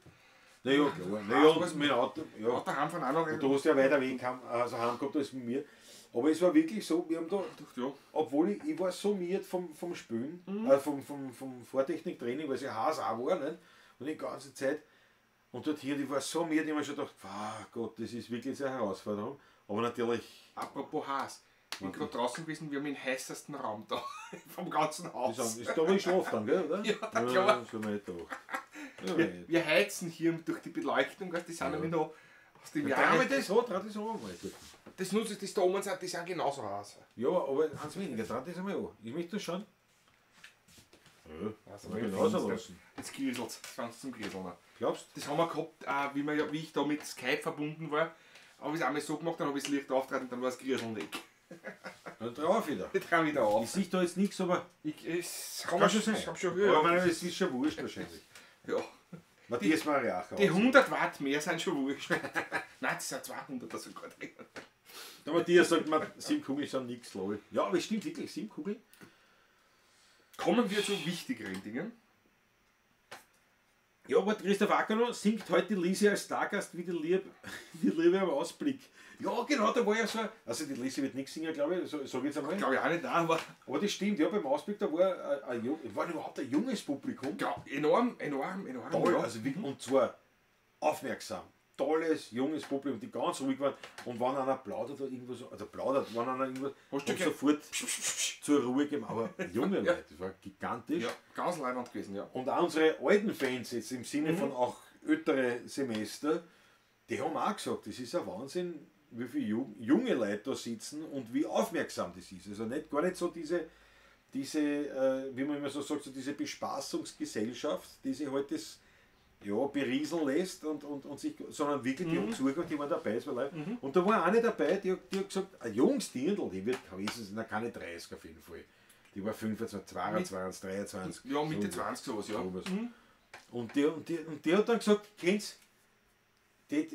Naja, klar. Naja, und mit dem Auto. Ja. daheim von auch noch Und du hast ja weiter Weg also heim gehabt als mit mir. Aber es war wirklich so, wir haben da, ja. obwohl ich war so müde vom Spielen, vom Vortechniktraining, weil es ja heiß auch war, nicht? Und die ganze Zeit. Und dort hier, ich war so müde, ich habe mir schon gedacht, wow, Gott, das ist wirklich so eine Herausforderung. Aber natürlich, Apropos heiß, ich bin gerade draußen gewesen, wir haben den heißesten Raum da vom ganzen Haus. das ist da, wo ich schlafe dann, gell, oder? Ja, klar. Ja, so nicht da. Ja, Wir heizen hier durch die Beleuchtung, weißt, die sind nämlich noch aus dem ja, Jahr. aber das hat, das auch mal. Das nutze ich, das da oben sind, die sind genauso heiß. Ja, aber eins weniger, dran das einmal an. Ich möchte das schon. Ja, Also, mal genauso lassen. Jetzt kriselt es, das fängt zum Kriseln. Glaubst Das haben wir gehabt, wie ich da mit Skype verbunden war. Habe ich es einmal so gemacht, dann habe ich das Licht aufgetragen und dann war das Kriseln weg. du? Dann drauf wieder. Ich trau wieder Ich auf. sehe da jetzt nichts, aber Es kann schon sein. Ich hab schon Aber gehört. ich meine, es ist schon wurscht wahrscheinlich. Ja. Matthias Mariacher. Die 100 Watt mehr sind schon wurscht. Nein, das sind 200 sogar drin. Der Matthias sagt mir, 7 Kugeln sind nichts, glaube ich. Ja, aber es stimmt wirklich, 7 Kugeln. Kommen wir zu wichtigeren Dingen. Ja, aber Christoph Ackermann singt heute die Lisi als Stargast wie die Liebe am Ausblick. Ja, genau, da war ja so. Also, die Lisi wird nichts singen, glaube ich, so geht's einmal. Glaube ich auch nicht, nein, aber Aber das stimmt, ja, beim Ausblick, da war überhaupt ein junges Publikum. enorm. Toll, ja. also wirklich, und zwar aufmerksam. Tolles, junges Publikum, die ganz ruhig waren. Und wenn einer plaudert oder irgendwas, also plaudert, wenn einer irgendwas, Hast du und sofort zur Ruhe gehen. Aber junge Ja. Leute, das war gigantisch. Ja, ganz leibend gewesen, ja. Und auch unsere alten Fans jetzt im Sinne von auch ältere Semester, die haben auch gesagt, das ist ein Wahnsinn, wie viele junge Leute da sitzen und wie aufmerksam das ist. Also gar nicht so diese wie man immer so sagt, so diese Bespaßungsgesellschaft, die sich halt das berieseln lässt und sich, sondern wirklich die haben zugehört, die waren dabei, es war live. Und da war eine dabei, die hat gesagt, ein junges Dirndl, die wird gewesen sein, keine 30 auf jeden Fall. Die war 25, 22, 23. Ja, Mitte sowas. 20 sowas, ja. Sowas. Und die hat dann gesagt, kennst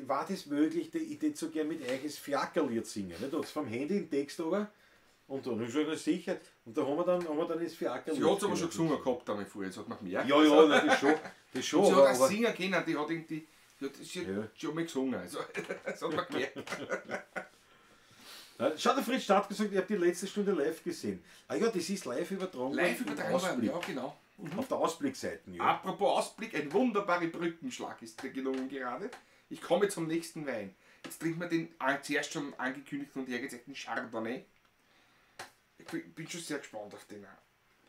war das möglich, ich hätte so gerne mit euch das Fiakerlied singen. Nicht? Da hat vom Handy den Text aber und dann ist schon sicher. Und da haben wir dann das Fiakerlied. Sie hat es aber schon gesungen gehabt damit vorher, jetzt hat man gemerkt. Ja, nein, das schon. Das schon Und sie hat aber auch singen können, die hat irgendwie. Sie hat schon mal gesungen, also das hat man gemerkt. Schau, der Fritz Stadt gesagt, ich habe die letzte Stunde live gesehen. Ah ja, das ist live übertragen. Live im übertragen, Ausblick. ja genau. Auf der Ausblickseite. Ja. Apropos Ausblick, ein wunderbarer Brückenschlag ist dir gelungen gerade. Ich komme zum nächsten Wein. Jetzt trinken wir den zuerst schon angekündigten und hergezeigten Chardonnay. Ich bin schon sehr gespannt auf den.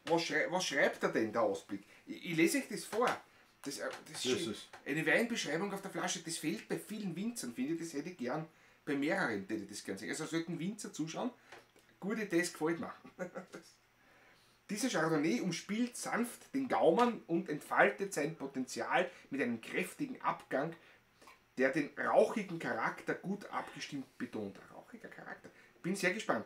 Was schreibt er denn, der Ausblick? Ich lese euch das vor. Das ist eine Weinbeschreibung auf der Flasche. Das fehlt bei vielen Winzern, finde ich. Das hätte ich gern bei mehreren, hätte ich das gern sehen. Also sollten Winzer zuschauen. Gute Idee, gefällt mir. Dieser Chardonnay umspielt sanft den Gaumen und entfaltet sein Potenzial mit einem kräftigen Abgang, der den rauchigen Charakter gut abgestimmt betont. Rauchiger Charakter. Bin sehr gespannt.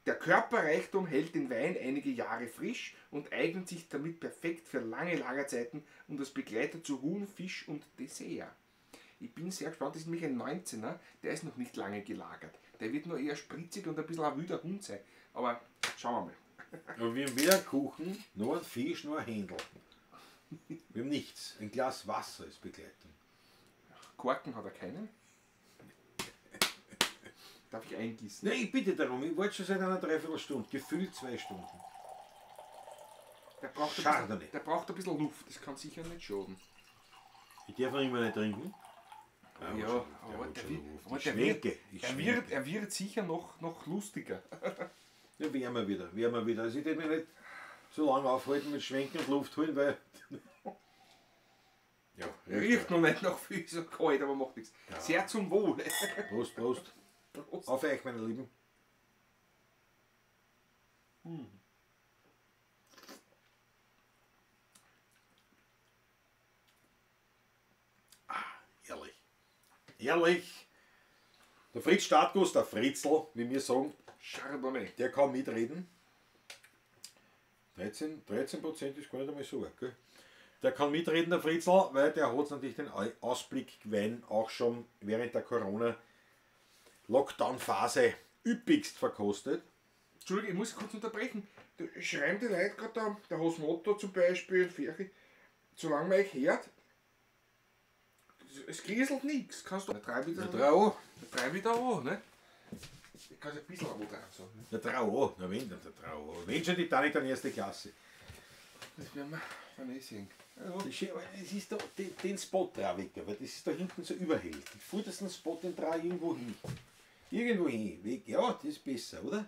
Der Körperreichtum hält den Wein einige Jahre frisch und eignet sich damit perfekt für lange Lagerzeiten und als Begleiter zu Huhn, Fisch und Dessert. Ich bin sehr gespannt, das ist nämlich ein 19er, der ist noch nicht lange gelagert. Der wird nur eher spritzig und ein bisschen ein wilder Hund sein. Aber schauen wir mal. Aber wir haben weder Kuchen, noch ein Fisch, noch ein Händel. Wir haben nichts. Ein Glas Wasser als Begleitung. Korken hat er keinen. Darf ich eingießen? Nein, ich bitte darum. Ich warte schon seit einer Dreiviertelstunde. Gefühlt 2 Stunden. Der braucht ein bisschen Luft. Das kann sicher nicht schaden. Ich darf noch immer nicht trinken. Ja, aber er wird sicher noch lustiger. Ja, werden wir wieder. Also ich will mich nicht so lange aufhalten mit Schwenken und Luft holen, weil... ja, Riecht noch nicht nach viel so kalt, aber macht nichts. Ja. Sehr zum Wohl. Prost, Prost. Prost. Auf euch, meine Lieben. Herrlich. Herrlich. Der Fritz Startguss, der Fritzl, wie wir sagen, Chardonnay. der kann mitreden. 13% ist gar nicht einmal so arg, gell? Der kann mitreden, der Fritzl, weil der hat natürlich den Ausblick-Wein auch schon während der Corona-Lockdown-Phase üppigst verkostet. Entschuldigung, ich muss kurz unterbrechen. Da schreiben die Leute gerade da, der Hosmotto zum Beispiel, Ferchi, solange man euch hört, es kriselt nichts. Kannst du drei wieder an, ne? Ich kann es ein bisschen wo dran sagen. Ne? Der Trau, na wenn, der Trau. Wenn schon die Titanic dann erste Klasse. Das werden wir dann eh sehen. Ja. Das ist, es ist da, den Spot drauf weg, weil das ist da hinten so überhält. Ich fuhr das einen Spot den Trau irgendwo hin. Irgendwo hin, weg. Ja, das ist besser, oder?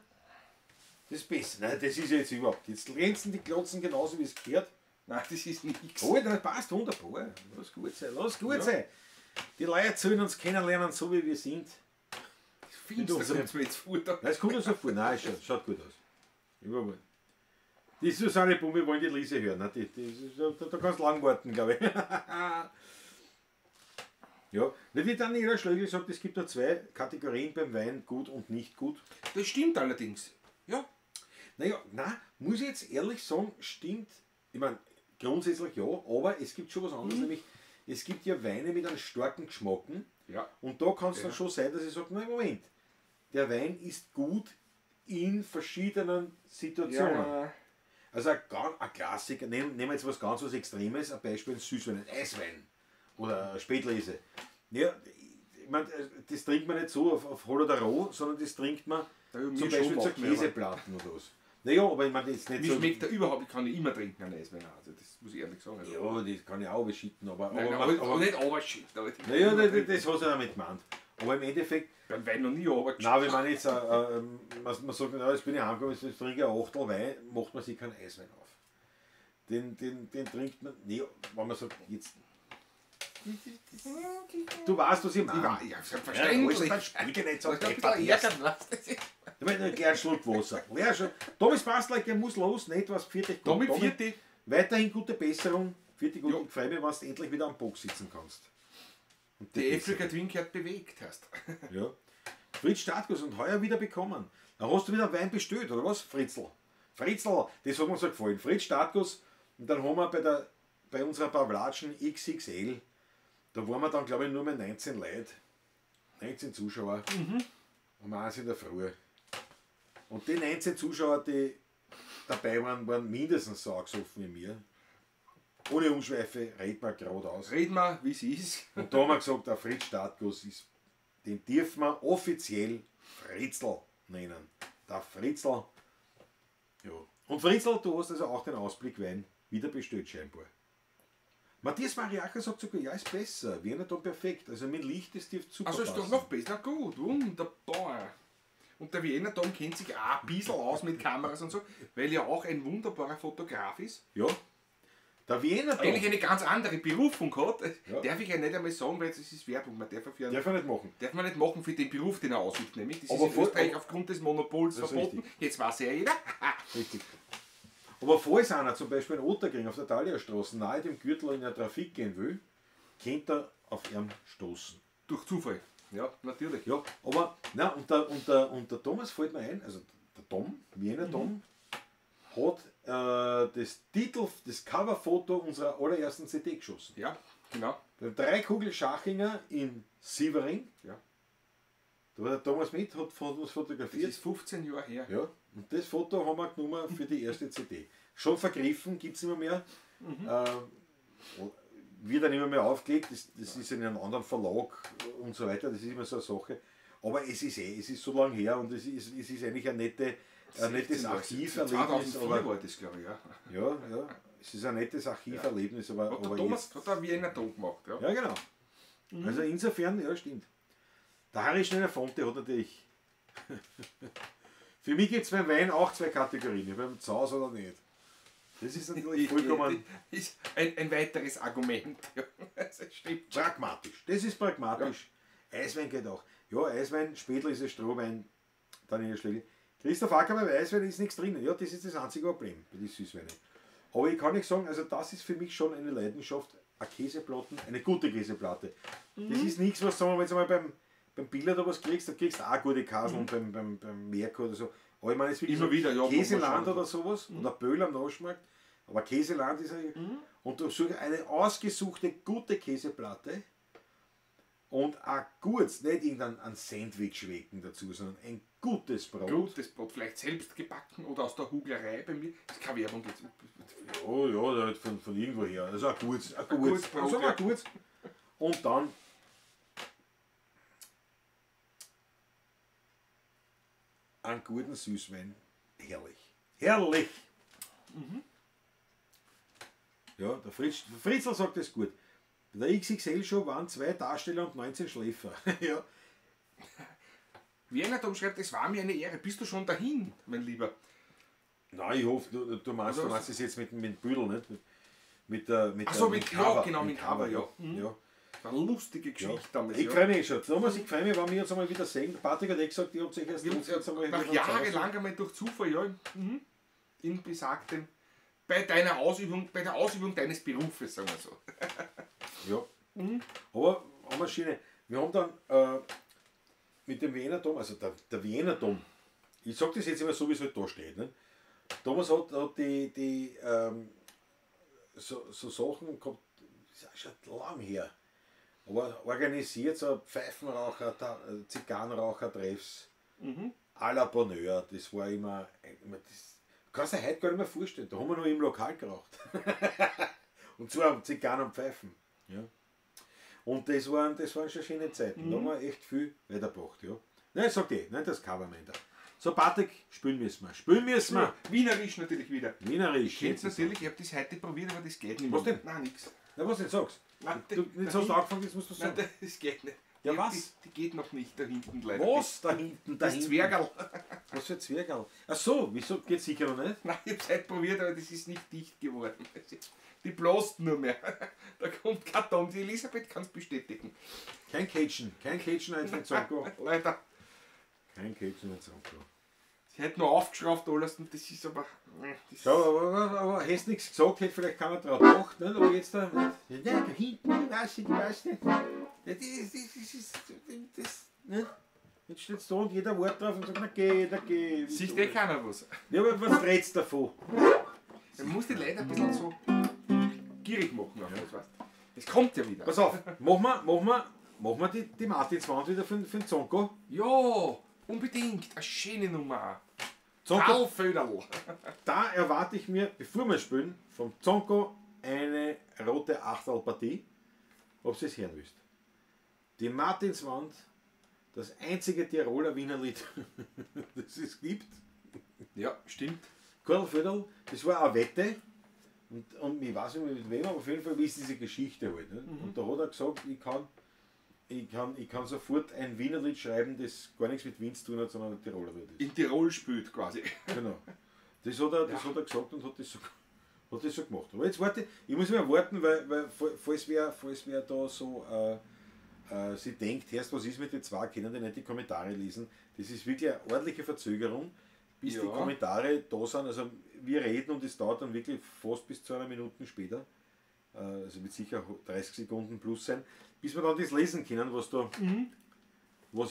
Das ist besser. Nein, das ist jetzt überhaupt. Jetzt glänzen die Klotzen genauso wie es gehört. Nein, das ist nichts. Oh, das passt wunderbar. Lass gut sein, lass gut sein. Die Leute sollen uns kennenlernen, so wie wir sind. Finster kommt mir jetzt vor. Nein, es kommt uns so vor. Nein, es schaut gut aus. Überall. Die Susanne Bumm, wir wollen die Lise hören. Ne? Da kannst du lang warten, glaube ich. Ja, wie Daniela Schlögl sagt, es gibt da zwei Kategorien beim Wein, gut und nicht gut. Das stimmt allerdings. Ja. Naja, nein, muss ich jetzt ehrlich sagen, stimmt. Ich meine, grundsätzlich ja, aber es gibt schon was anderes, nämlich es gibt ja Weine mit einem starken Geschmack. Ja. Und da kann es dann schon sein, dass ich sage, nein, Moment, der Wein ist gut in verschiedenen Situationen. Ja. Also ein Klassiker, nehmen wir jetzt was ganz was Extremes, ein Beispiel ein Süßwein, ein Eiswein oder eine Spätlese. Ja, ich meine, das trinkt man nicht so auf Hol oder Roh, sondern das trinkt man zum Beispiel zu Käseplatten oder was. Naja, aber ich meine, das ist nicht Mir so... schmeckt der überhaupt, ich kann nicht immer trinken einen Eiswein. Also das muss ich ehrlich sagen. Also. Ja, das kann ich auch beschitten, aber... Nein, aber nicht runterschütten. Naja, das hast du damit gemeint. Aber im Endeffekt... Beim Wein noch nie runtergeschüttet. Nein, wenn man jetzt... man sagt, na, jetzt bin ich heimgekommen, jetzt trinke ich ein Achtel Wein, macht man sich keinen Eiswein auf. Den trinkt man... Nee, wenn man sagt, jetzt... Du weißt, was ich meine. Ja, selbstverständlich. Ja, spiel dich nicht so Ich deppert. hab ärgern lassen. Ich meine, gleich einen Schluck Wasser. Ja, schon. Thomas Bastler, der muss los, nicht was für dich Damit vierte. Weiterhin gute Besserung. Für dich gut, ich freue mich, wenn du endlich wieder am Bock sitzen kannst. Und Die Afrika Twin hat bewegt hast. Ja. Fritz Stadtguss und heuer wieder bekommen. Da hast du wieder Wein bestellt, oder was? Fritzl, das hat mir so gefallen. Fritz Stadtguss. Und dann haben wir bei unserer Pavlatschen XXL, da waren wir dann, glaube ich, nur mehr 19 Leute. 19 Zuschauer. Um 1 in der Früh. Und die 19 Zuschauer, die dabei waren mindestens so angesoffen wie mir. Ohne Umschweife, reden wir geradeaus. Reden wir, wie es ist. Und da haben wir gesagt, der Fritz Stadtguss ist, den dürfen wir offiziell Fritzl nennen. Der Fritzl. Ja. Und Fritzl, du hast also auch den Ausblick Wein wieder bestellt scheinbar. Matthias Mariacher sagt sogar, ja, ist besser. Wiener da perfekt. Also mit Licht ist die super. Also ist doch noch besser. Na gut, wunderbar. Und der Wiener Dom kennt sich auch ein bisschen aus mit Kameras und so, weil er auch ein wunderbarer Fotograf ist. Ja. Der Wiener Dom. Eigentlich eine ganz andere Berufung hat. Ja. Darf ich ja nicht einmal sagen, weil es ist Werbung. Man darf Darf er nicht machen. Darf man nicht machen für den Beruf, den er ausübt. Nämlich, das Aber ist in Österreich aufgrund des Monopols Das ist verboten. richtig. Jetzt weiß ja jeder. Richtig. Aber falls einer zum Beispiel in Otterkring auf der Thalia-Straße nahe dem Gürtel in der Trafik gehen will, könnte er auf ihn stoßen. Durch Zufall. Ja, natürlich. Ja, aber na, und der Thomas fällt mir ein, also der Tom, Wiener Tom, hat das Coverfoto unserer allerersten CD geschossen. Ja, genau. Der Dreikugel Schachinger in Sievering. Ja. Da war der Thomas mit, hat uns Das fotografiert. ist 15 Jahre her. Ja, und das Foto haben wir genommen für die erste CD. Schon vergriffen, gibt es nicht mehr. Wird dann immer mehr aufgelegt, das ist in einem anderen Verlag und so weiter, das ist immer so eine Sache. Aber es ist so lange her und es ist eigentlich ein nettes Archiverlebnis. 2004 war das, glaube ich, ja. Ja, es ist ein nettes Archiverlebnis. Aber, Hat der aber Thomas jetzt, hat der Wiener Ton gemacht. Ja. ja, genau. Also insofern, ja, stimmt. Der Harry Schneider Fonte hat natürlich. Für mich gibt es beim Wein auch zwei Kategorien, beim Zaus oder nicht. Das ist natürlich vollkommen Ist ein weiteres Argument. Ja, das stimmt. pragmatisch. Das ist pragmatisch. Eiswein geht auch. Ja, Eiswein, Spätl ist ein Strohwein, Daniel Schlegel. Christoph Acker bei Eiswein ist nichts drinnen. Ja, das ist das einzige Problem bei den Süßweinen. Aber ich kann nicht sagen, also das ist für mich schon eine Leidenschaft, eine Käseplatte, eine gute Käseplatte. Das ist nichts, was sagen wir jetzt einmal beim Biller da was kriegst, da kriegst du auch gute Kaseln beim Merkur oder so. Aber ich meine, es ist wirklich Immer wieder, ja. Käseland oder sowas, oder Böhl am Naschmarkt. Aber Käseland ist und du suchst eine ausgesuchte, gute Käseplatte und ein gutes, nicht irgendein Sandwich-Wecken dazu, sondern ein gutes Brot. Gutes Brot, vielleicht selbst gebacken oder aus der Huglerei bei mir. Das ist keine Werbung jetzt. Ja, von irgendwo her. Also ein gutes gutes Brot, also ja. ein gutes. Und dann einen guten Süßwein. Herrlich. Herrlich! Ja, der Fritzl sagt es gut. Bei der XXL-Show waren 2 Darsteller und 19 Schläfer. Ja. Wiener Dom schreibt, es war mir eine Ehre. Bist du schon dahin, mein Lieber? Nein, ich hoffe, du meinst es jetzt mit Büdel, nicht? Mit der Achso, mit ja, Cover, genau, mit Cover, ja. Ja. Das war eine lustige Geschichte damals. Ich freue mich schon. Thomas, ich freue mich, wenn wir uns einmal wieder sehen. Patrick hat gesagt, ihr habt euch erst jetzt einmal Nach jahrelang einmal durch Zufall, ja, in besagtem, bei der Ausübung deines Berufes, sagen wir so. Ja. Aber haben wir schöne. Wir haben dann mit dem Wiener Dom, also der Wiener Dom, ich sage das jetzt immer so, wie es halt da steht. Ne? Thomas hat die so Sachen gehabt, das ist auch schon lang her, aber organisiert so Pfeifenraucher, Zigarrenraucher-Treffs, à la Bonheur, das war immer das kannst du dir heute gar nicht mehr vorstellen, da haben wir noch im Lokal geraucht. Und zwar Zigarren und Pfeifen. Ja. Und das waren schon schöne Zeiten. Da haben wir echt viel weitergebracht. Ja. Nein, sag ich, nein, das Coverman da. So, Patrick, spielen müssen wir. Wienerisch natürlich wieder. Wienerisch. Jetzt natürlich, ich habe das heute probiert, aber das geht nicht mehr. Was denn? Nein, nix. Na, was denn sagst Nein, du? Jetzt hast du angefangen, jetzt musst du sagen. Nein, das geht nicht. Ja, Die- was? Die geht noch nicht da hinten leider. Was? Da hinten, Das Zwergerl. Was für ein Zwergerl? Ach so, wieso? Geht sicher noch nicht? Nein, ich habe es heute probiert, aber das ist nicht dicht geworden. Die bloßt nur mehr. Da kommt kein Ton. Die Elisabeth kann es bestätigen. Kein Cajun als von Zonko. Leider. Kein Cajun als Zonko. Sie hat nur aufgeschraubt alles und das ist aber. Das So, aber hast nichts gesagt, hätte vielleicht keiner drauf gedacht, nicht? Aber jetzt da. Ja, da hinten, ich weiß nicht. Ja, das, ne? Jetzt steht es da und jeder Wort drauf und sagt, na geh. sieht eh keiner was. Ja, aber was redst du davon? Man muss die Leute ein bisschen so gierig machen auf das, weißt du. Es kommt ja wieder. Pass auf, machen wir die Martinswand wieder für den Zonko. Ja, unbedingt. Eine schöne Nummer. Zonko, Karlföderl. da erwarte ich mir, bevor wir spielen, vom Zonko eine rote Achtelpartie, ob du es hören willst. Die Martinswand, das einzige Tiroler Wiener Lied, das es gibt. Ja, stimmt. Karl Föderl, das war eine Wette. Und ich weiß nicht mehr mit wem, aber auf jeden Fall ist diese Geschichte halt. Ne? Und da hat er gesagt, ich kann sofort ein Wiener Lied schreiben, das gar nichts mit Wien zu tun hat, sondern ein Tiroler Lied ist. In Tirol spielt quasi. Genau. Das hat er gesagt und hat das so gemacht. Aber jetzt warte, ich muss mal warten, weil falls wer da so sie denkt, erst was ist mit den zwei, können die nicht die Kommentare lesen. Das ist wirklich eine ordentliche Verzögerung, bis Ja. die Kommentare da sind. Also wir reden und es dauert dann wirklich fast bis 2 Minuten später. Also wird sicher 30 Sekunden plus sein, bis wir dann das lesen können, was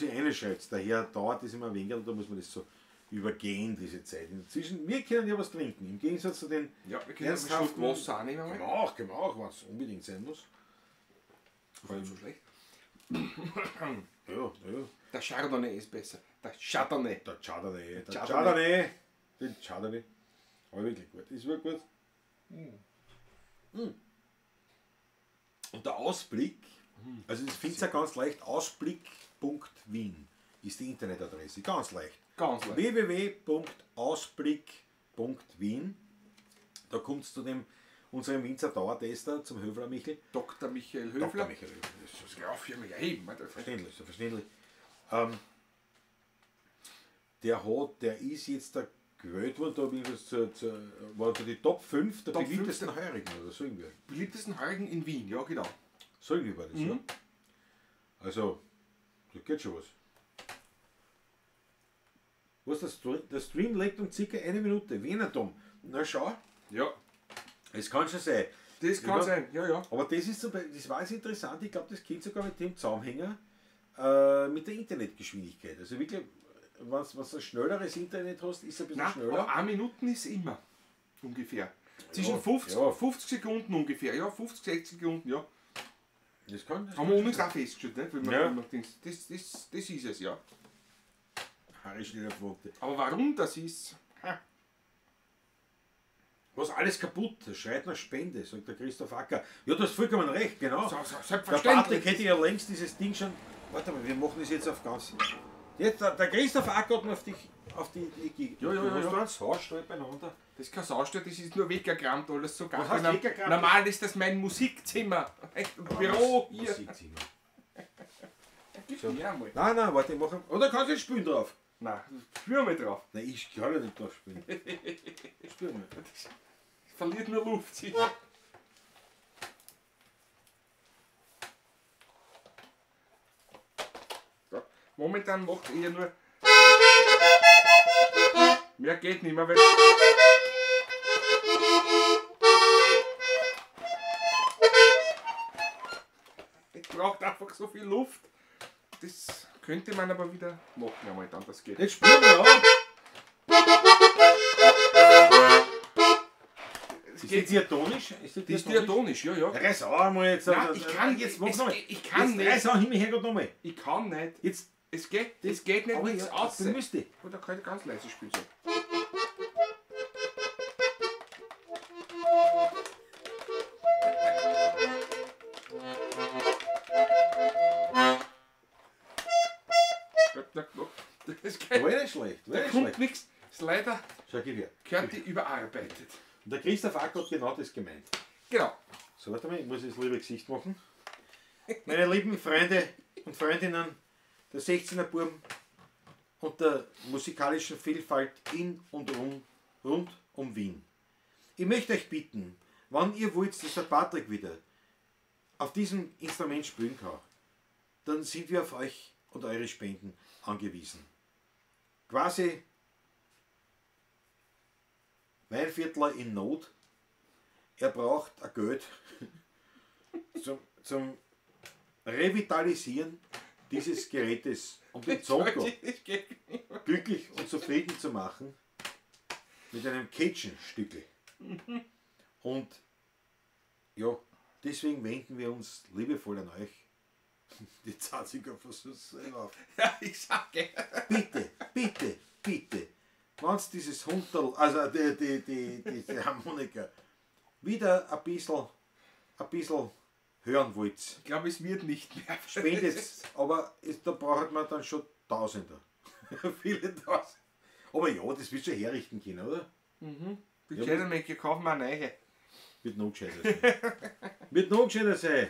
ihr reinschreibt. Daher dauert das immer ein wenig, da muss man das so übergehen, diese Zeit. Inzwischen, wir können ja was trinken, im Gegensatz zu den Ja, wir können einen Schluck Wasser annehmen. Mal. Genau, wenn es unbedingt sein muss. War nicht so schlecht. Ja. Der Chardonnay ist besser. Der Chardonnay. Der Chardonnay. Chardonnay. Den Chardonnay. Aber wirklich gut. Ist wirklich gut. Und der Ausblick, also das findet ihr ganz leicht, ausblick.wien ist die Internetadresse. Ganz leicht. Ganz leicht. www.ausblick.wien. Da kommt es zu unserem Winzer Dauertester, zum Höfler Michel. Dr. Michael Höfler. Dr. Michael Höfler. Das grauf hier mal erheben. Verständlich. Der ist jetzt da gewählt worden, da habe ich was war da die Top 5 der Top beliebtesten 5 Heurigen oder so irgendwie. Beliebtesten Heurigen in Wien, ja genau. So irgendwie war das, ja. Also, da geht schon was. Der Stream legt um ca. 1 Minute. Wiener Dom. Na schau, Ja, es kann schon sein. das kann sein, ja. Aber das ist so, das war jetzt interessant, ich glaube, das geht sogar mit dem Zaumhänger. mit der Internetgeschwindigkeit. Also wirklich, wenn du ein schnelleres Internet hast, ist es ein bisschen Nein, schneller. aber 1 Minute ist immer ungefähr. Zwischen Ja, 50, ja. 50 Sekunden ungefähr, ja, 50, 60 Sekunden, ja. Das kann Haben wir übrigens auch festgestellt, nicht? Wenn man, Ja. wenn man denkt, das ist es, ja. Harry schneller Quote. Aber warum das ist? Was alles kaputt, das schreit nach Spende, sagt der Christoph Acker. Ja, du hast vollkommen recht, genau. So, Der Patrick selbstverständlich. hätte ja längst dieses Ding schon. Warte mal, wir machen das jetzt auf ganz. Jetzt, der Christoph Acker hat mir auf die Idee. Ja, ja, Du ja, hast ja. da einen Saustall beieinander. Das ist kein Saustall, das ist nur weggekramt alles so Was heißt ganz. weggekramt? Normal ist das mein Musikzimmer. Ein Büro hier. Musikzimmer. Gib mir einmal. Nein, warte, ich mache. Oder kannst du jetzt spielen drauf? Nein, spür mal drauf. Nein, ich kann ja nicht drauf spielen. Spür mal. Verliert nur Luft. Sie. So, momentan macht er nur. Mehr geht nicht mehr, weil. Es braucht einfach so viel Luft. Das könnte man aber wieder machen, einmal dann, das geht. Jetzt spür mal auf. Es Ist geht die diatonisch? das ist diatonisch, ja, ja. Reiß auch mal jetzt. Nein, ich kann jetzt. es Mach nochmal. geht- ich kann Jetzt nicht. reiß auch hin, hergott nochmal. Ich kann nicht. Jetzt. Es geht nicht Aber nichts ja, aus. du müsste. Oder kann ich ganz leise spielen so. Das geht. War nicht schlecht. War Da nicht kommt schlecht. nichts. Ist leider Schau, gib her. gehört die überarbeitet. Und der Christoph Acker hat genau das gemeint. Genau. So, warte mal, ich muss das liebe Gesicht machen. Meine lieben Freunde und Freundinnen der 16er Buben und der musikalischen Vielfalt in und rund um Wien. Ich möchte euch bitten, wann ihr wollt, dass der Patrick wieder auf diesem Instrument spielen kann, dann sind wir auf euch und eure Spenden angewiesen. Quasi Weinviertler in Not. Er braucht ein Geld zum Revitalisieren dieses Gerätes, um den Zonko Das geht. glücklich und zufrieden zu machen mit einem Cajun-Stückel. Und ja, deswegen wenden wir uns liebevoll an euch. Die Zahziger versuch's selber auf. Ja, ich sage. Bitte, bitte, bitte, wenn dieses Hunterl, also die Harmonika, wieder ein bisschen hören wollt, Ich glaube, es wird nicht mehr. spendet, aber da braucht man dann schon Tausender. Viele Tausend. Aber ja, das wird schon herrichten können, oder? Die Channelmaker kaufen wir eine neue. Wird noch gescheiter sein. Wird noch gescheiter sein.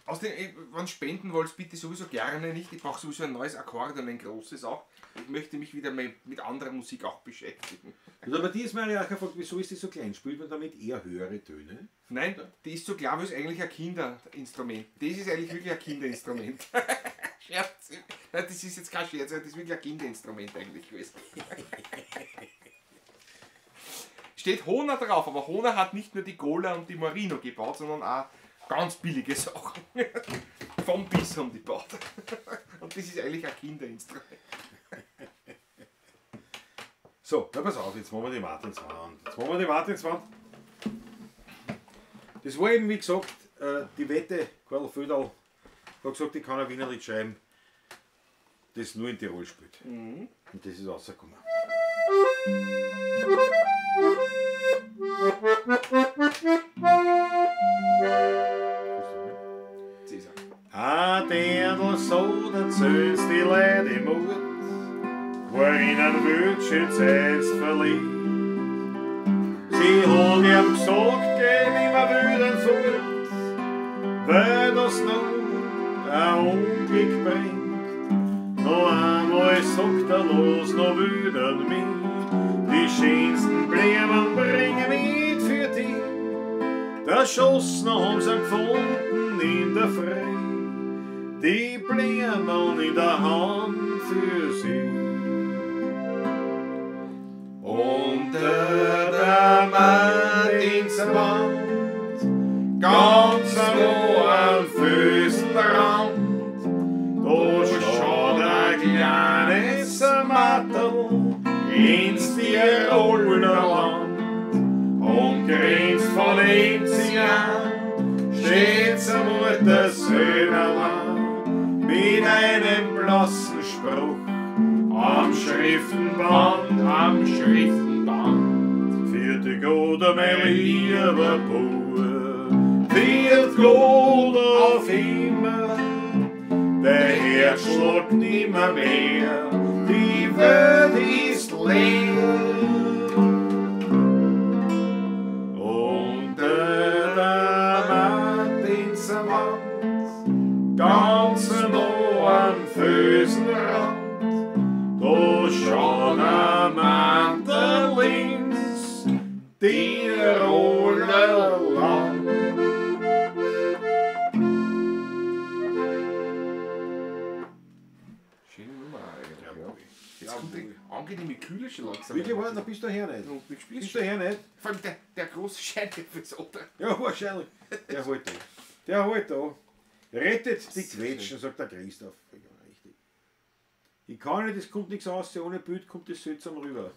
Außerdem, wenn spenden wollt, bitte sowieso gerne nicht. Ich brauche sowieso ein neues Akkordeon, ein großes auch. Ich möchte mich wieder mit anderer Musik auch beschäftigen. Und aber die ist Mariacha fragt, wieso ist die so klein? Spielt man damit eher höhere Töne? Nein, die ist so klar, wie es eigentlich ein Kinderinstrument. Das ist eigentlich wirklich ein Kinderinstrument. Scherz. Nein, das ist jetzt kein Scherz, das ist wirklich ein Kinderinstrument eigentlich gewesen. Steht Hohner drauf, aber Hohner hat nicht nur die Gola und die Marino gebaut, sondern auch ganz billige Sachen. Vom Biss haben die gebaut. Und das ist eigentlich ein Kinderinstrument. So, na pass auf, jetzt machen wir die Martinswand. Das war eben, wie gesagt, die Wette, Karl Föderl hat gesagt, ich kann ein Wienerlied schreiben, das nur in Tirol spielt. Und das ist rausgekommen. Cäsar. Ah, Dädel, so, da zählst die Leute Mut, worin ein Wünsch jetzt verliebt. Sie hat ihm gesagt, geh immer wieder fort, weil das noch ein Unglück bringt. Noch einmal sagt er los, noch wieder mit, die schönsten Blumen bringen mit für dich. Der Schoss noch haben sie gefunden in der Früh, die Blumen in der Hand für sie. Unter der Martinswand, ganz nah am Felsenrand, da ins Tiroler Land. Und grenzt von Enzian steht's am Muttersöhnerland mit einem blassen Spruch am Schriftenband, am Schriftenband. Für die gute mein lieber Bauer, für die Gute auf immer, der Herz schlägt nimmer mehr, die Welt ist leer. Unter der Martinswand, ganz noch am Felsenrand, da schaut am Mantelins Tiroler Land. Schöne Nummer eigentlich. Ja. Jetzt kommt die angenehme Kühle schon langsam. Wirklich wahr? Da bist du her nicht. Und du spielst Bist du her nicht? vor allem der große Scheinepisode. Ja, wahrscheinlich. Der halt da. Der halt da. Rettet die Quetschen, sagt der Christoph. Ja, richtig. Ich kann nicht, es kommt nichts aus, ohne Bild kommt das seltsam rüber.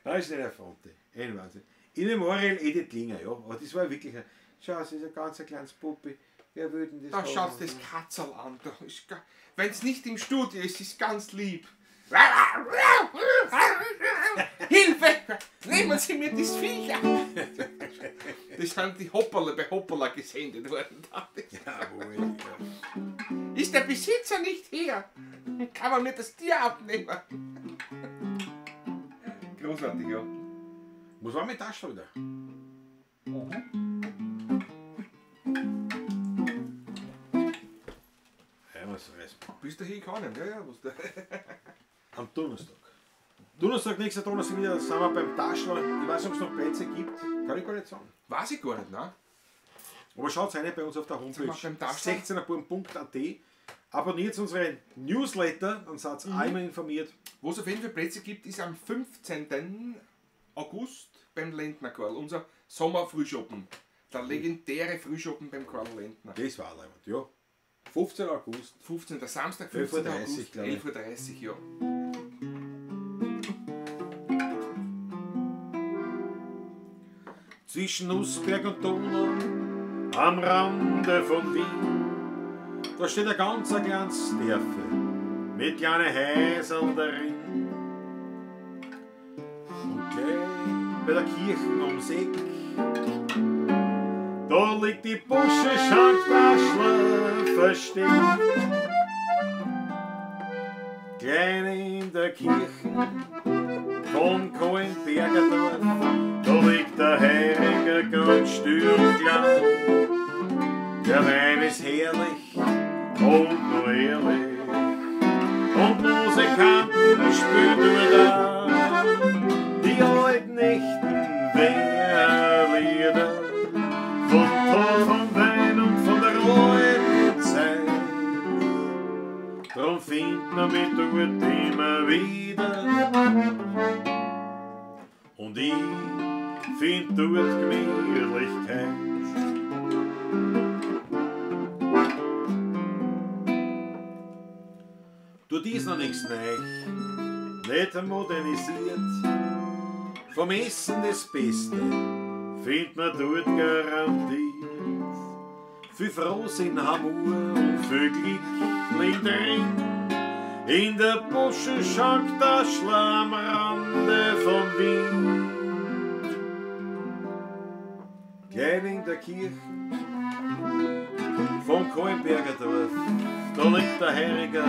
Das ist nicht eine Fronte. Ein Wahnsinn. In dem Morel Edith Klinger, ja. Aber das war wirklich ein. Schau, es ist ein ganz kleines Puppe. Wer würde denn das Da haben? schaut das Katzel an. Wenn es nicht im Studio ist, ist es ganz lieb. Hilfe! Nehmen Sie mir das Viech ab! Das sind die Hopperler bei Hopperler gesendet worden. Jawohl, ja. Ist der Besitzer nicht hier? Kann man mir das Tier abnehmen? Großartig, ja. Muss man mit Taschen wieder. Ja, was reißt. Bis dahin kann ich, ja, was da. Am Donnerstag. Donnerstag, nächster Donnerstag wieder, sind wir beim Taschler. Ich weiß nicht, ob es noch Plätze gibt. Kann ich gar nicht sagen. Weiß ich gar nicht, ne? Aber schaut rein bei uns auf der Homepage Sind wir beim Taschler? 16erbuben.at. Abonniert unsere Newsletter, dann seid ihr einmal informiert. Wo es auf jeden Fall Plätze gibt, ist am 15. August beim Lentner Karl, unser Sommerfrühschoppen. Der legendäre Frühschoppen beim Karl Lentner. Das war leibend, ja. 15. August. 15. Samstag, 11:30 15. August, glaube ich. 11:30 Uhr, ja. Zwischen Nussberg und Donau, am Rande von Wien, da steht ein ganz kleines Dörfel mit kleinen Häusern darin. Und gleich bei der Kirche ums Eck, da liegt die Busche Schanktaschler versteckt. Klein in der Kirche von Kohlenberger Dorf, da liegt der Heiriger ganz still und klar. Der Wein ist herrlich und nur ehrlich, und Musikanten spielen nur da die alten echten Wehrlieder von Tod, von Wein und von der alten Zeit. Drum findet man mich dort immer wieder, und ich find dort Gemütlichkeit. Dort ist noch nichts neu, nicht modernisiert. Vom Essen das Beste findet man dort garantiert. Viel Frohsinn, Hamur und viel Glück liegt drin. In der Busche Schanktaschler am Rande von Wien. Klein in der Kirche vom Kohlenberger Dorf, da liegt der Heiriger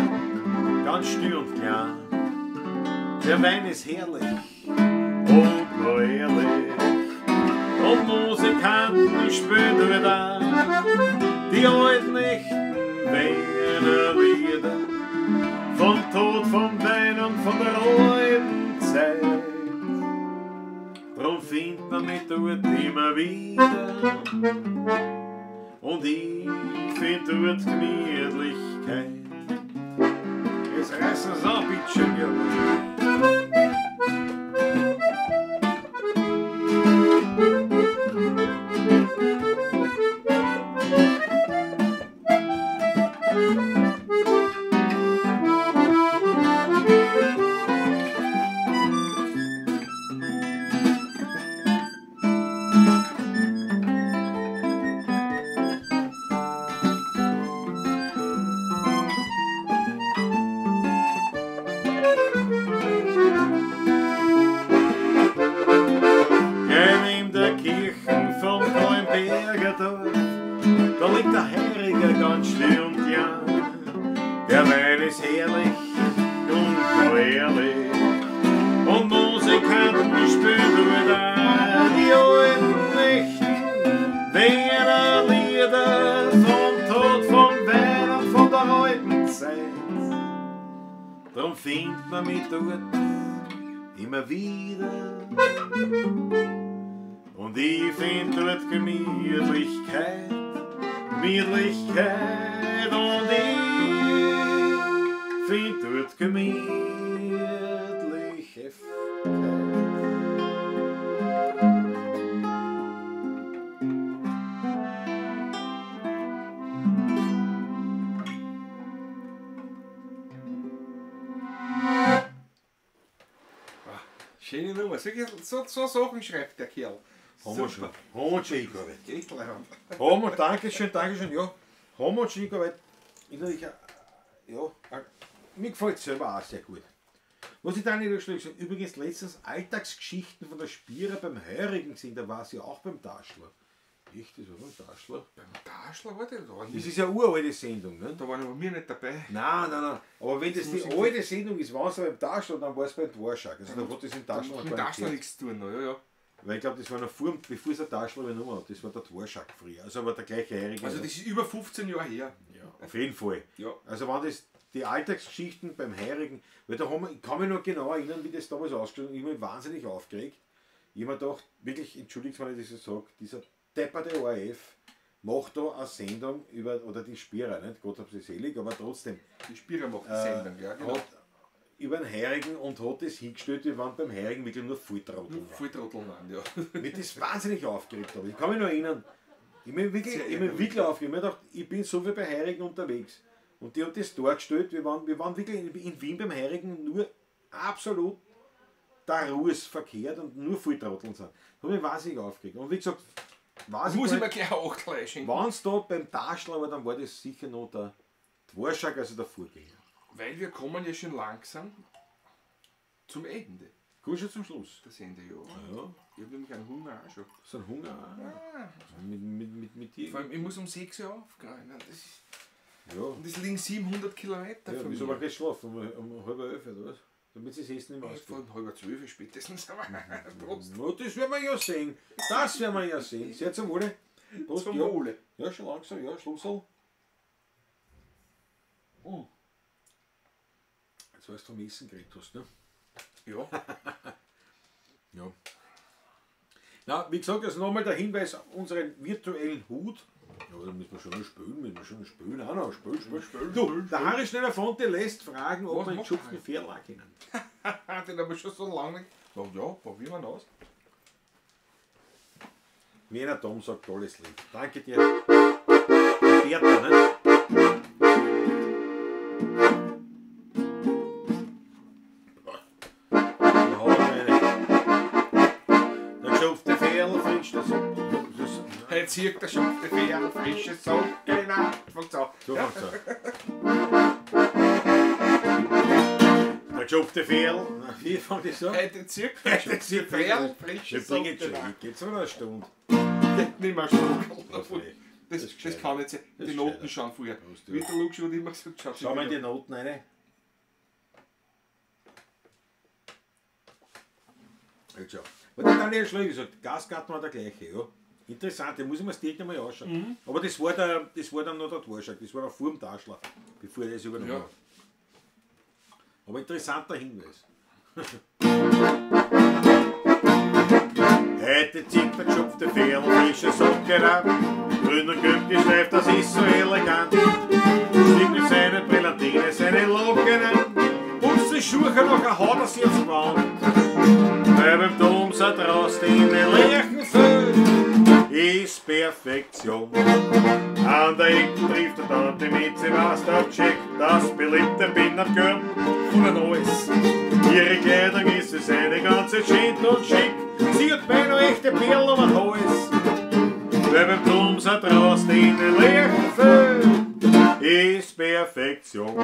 ganz still und klar. Der Wein ist herrlich und nur ehrlich, und Musikanten spielen nur da die alten echten Wienerlieder von Tod, vom Wein und von der alten Zeit. Drum findet man mich dort immer wieder, und ich find dort Gemütlichkeit. Jetzt reißen sie an, bitteschön, jawohl. findet man mich dort immer wieder. Und ich find dort Gemütlichkeit, Gemütlichkeit und ich find dort Gemütlichkeit. Schöne Nummer. So Sachen schreibt der Kerl. Haben wir schon eingearbeitet. Geht leider. Haben wir, Dankeschön, ja. Haben wir schon eingearbeitet. Mir gefällt es selber auch sehr gut. Was ich dann nicht sagen, übrigens letztens Alltagsgeschichten von der Spierer beim Heurigen gesehen, da war sie auch beim Taschler. Echt, das war beim Taschler? Beim Taschler war der da. Das ist ja eine uralte Sendung, ne? Da waren aber wir nicht dabei. Nein. Aber wenn das die alte Sendung ist, war es beim Taschler, dann war es beim Dvorak. Also da hat das im Taschler Mit dem Taschler nichts zu tun, ja. Weil ich glaube, das war noch bevor es der Taschler übernommen hat. Das war der Dvorak früher. Also aber der gleiche Heurige. Also das ist über 15 Jahre her. Ja, auf jeden Fall. Ja. Also waren das die Alltagsgeschichten beim Heurigen, weil da haben wir, ich kann mich noch genau erinnern, wie das damals ausgestellt hat, ich habe mich wahnsinnig aufgeregt. Ich habe mir gedacht, wirklich, entschuldigt mal, dass ich das sage, dieser depperte ORF macht da eine Sendung über, oder die Spierer, nicht? Gott hab sie selig, aber trotzdem. Die Spierer macht die Sendung, ja, genau. Hat über den Heurigen und hat das hingestellt, wir waren beim Heurigen wirklich nur Volltrotteln. Volltrotteln waren, ja. Mich das wahnsinnig aufgeregt habe. Ich kann mich noch erinnern, ich habe mich wirklich aufgeregt. Ich habe mir gedacht, ich bin so viel bei Heurigen unterwegs. Und die hat das dargestellt, wir waren wirklich in Wien beim Heurigen nur absolut der Ruhes verkehrt und nur Volltrotteln sind. Da habe ich wahnsinnig aufgeregt. Und wie gesagt, muss ich mir gleich auch gleich schenken. wenn es da beim Taschler war, dann war das sicher noch der Dvorak, also der Vorgänger. Weil wir kommen ja schon langsam zum Ende. Gut, schon zum Schluss. Das Ende, ja. Ja. Ich habe nämlich einen Hunger auch schon. So ein Hunger. Ja. Mit dir. Vor allem, ich muss um 6 Uhr aufgehen. Ja. Und das liegen 700 Kilometer Ja, von wieso mir. war gleich schlafen? Um 10:30 oder was? Damit sie das Essen nicht mehr ausgehen. Von 11:30 spätestens. Aber trotzdem. No, das werden wir ja sehen. Das werden wir ja sehen. Sehr zum Wohle. Prost, Zum ja. Wohle. Ja, schon langsam, ja, Schlussel. Jetzt weißt du, vom Essen geredet hast, ne? Ja. Ja. Na, wie gesagt, also nochmal der Hinweis auf unseren virtuellen Hut. Ja, da müssen wir schon noch spülen, auch noch spülen. Du, der Harry Schneller-Fonte lässt fragen, ob Was wir einen macht geschupften er? Pferdler kennen. Den habe ich schon so lange nicht. Ja, probieren wir aus. Wiener Tom sagt tolles Lied. Danke dir. Bertha, ne? Der geschupfte Pferdl frisch, das Hey, zieht der schupfte Pferd, frische Socken, genau. Fängt an. so fängt's an. Der geschupfte Pferdl, wie fängt das an? Hey, der zieht der schupfte Pferd, frische Wir bringen Socken, schon, geht's noch eine Stunde. nicht mehr Schluck. Das Das kann nicht sein. Das Die ist Noten gescheiter. schauen vorher. Prost, ja. Wie der Luke schon immer gesagt hat. Schau mal in die Noten rein. Jetzt schau. Was der Daniel Schlöger gesagt, Gasgarten war der gleiche, ja. Interessant, den muss ich mir das direkt einmal anschauen. Aber das war dann noch der Dvorak, das war noch vor dem Taschler, bevor er das übernommen Ja. hat. Aber interessanter Hinweis. Heute zieht der geschupfte Pferd frische Socken ab. Grüner Köpf geschleift, das ist so elegant. Stieg mit seinen Brillantine, seine Locken an. Putzt die Schuhe noch, haut er sich ins Gewand. Weil beim Dom so draußen in den Lerchenfeld ist Perfektion. An der Ecke trifft der Tante mit Sebastian Check, das beliebte Pinnertgirl von ein Neues. Ihre Kleidung ist es eine ganze Shit und schick, sie hat beinahe echte Perlen um den Hals. Weil beim Dom so draußen in den Lerchenfeld ist Perfektion.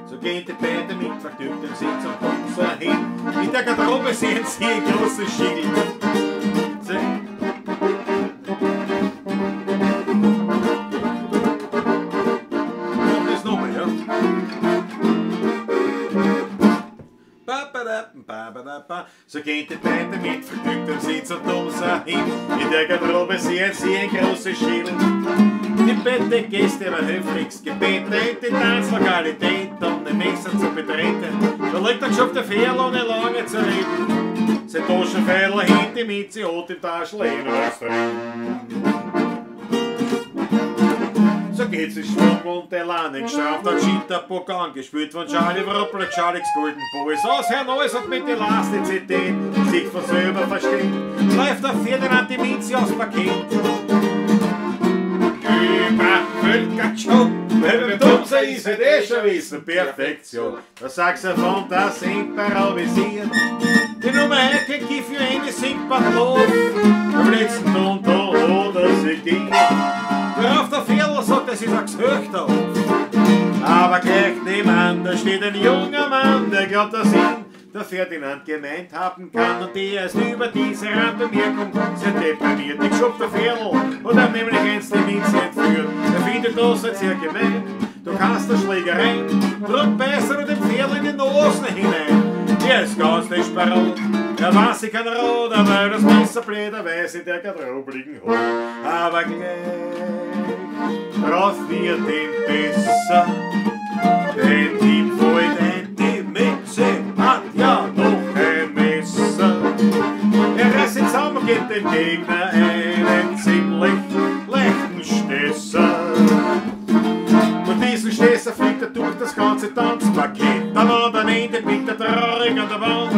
So gehen die beiden mit vergnügtem Sitz und kommen so hin. In der Garderobe sehen sie ein großes Schild. Mach das nochmal, ja? So gehen die beiden mit vergnügtem Sitz und Dose hin. In der Garderobe sehen sie ein großes Schild. Die Bettegäste waren höflichst gebeten, die Tanzlokalität um den Messer zu betreten. Da liegt er schon auf der Fährle, ohne lange zu reden. Sein Taschenfährle hinter mit, sie hat im Taschenlehn was drin. So geht's in Schwung und Elan, gestraft hat Schitterbock angespielt von Charlie Wroppler, Charlie's Golden Boys. Aus Herrn Neues und mit den Elasticität sich von selber versteht. Läuft auf Ferdinand die Mizi aus Paket. Über Völkerschau, weil beim Tumser ist halt eh schon wissen, Perfektion. Das Saxophon, das improvisiert. Die Nummer 1 kein Kiff für eine singt Bachlof. Am letzten Ton oder sie geht. Wer auf der Viertel sagt, das ist ein Gehöchter auf. Aber gleich nebenan, da steht ein junger Mann, der glaubt, dass ihn der Ferdinand gemeint haben kann. Und die erst über diese Randbemerkung sind deprimiert. Ich schub der Viertel und hab nämlich eins die Mieze entführt. Er findet das als sehr gemein. Du kannst der Schlägerei, drum beißt er dem Viertel in die Nosen hinein. Er ist ganz desperat, er weiß, ich kann rot, aber das Messer bläder weiß in der Garderobe liegen hoch. Aber gleich drauf wird ihm besser, denn ihm fällt ein, die Mütze hat ja noch ein Messer. Er reißt ihn zusammen und gibt dem Gegner einen ziemlich leichten Stesser. Und diesen Stesser fliegt er durch das ganze Tanzpaket. Am anderen Ende blickt er traurig an der Wand.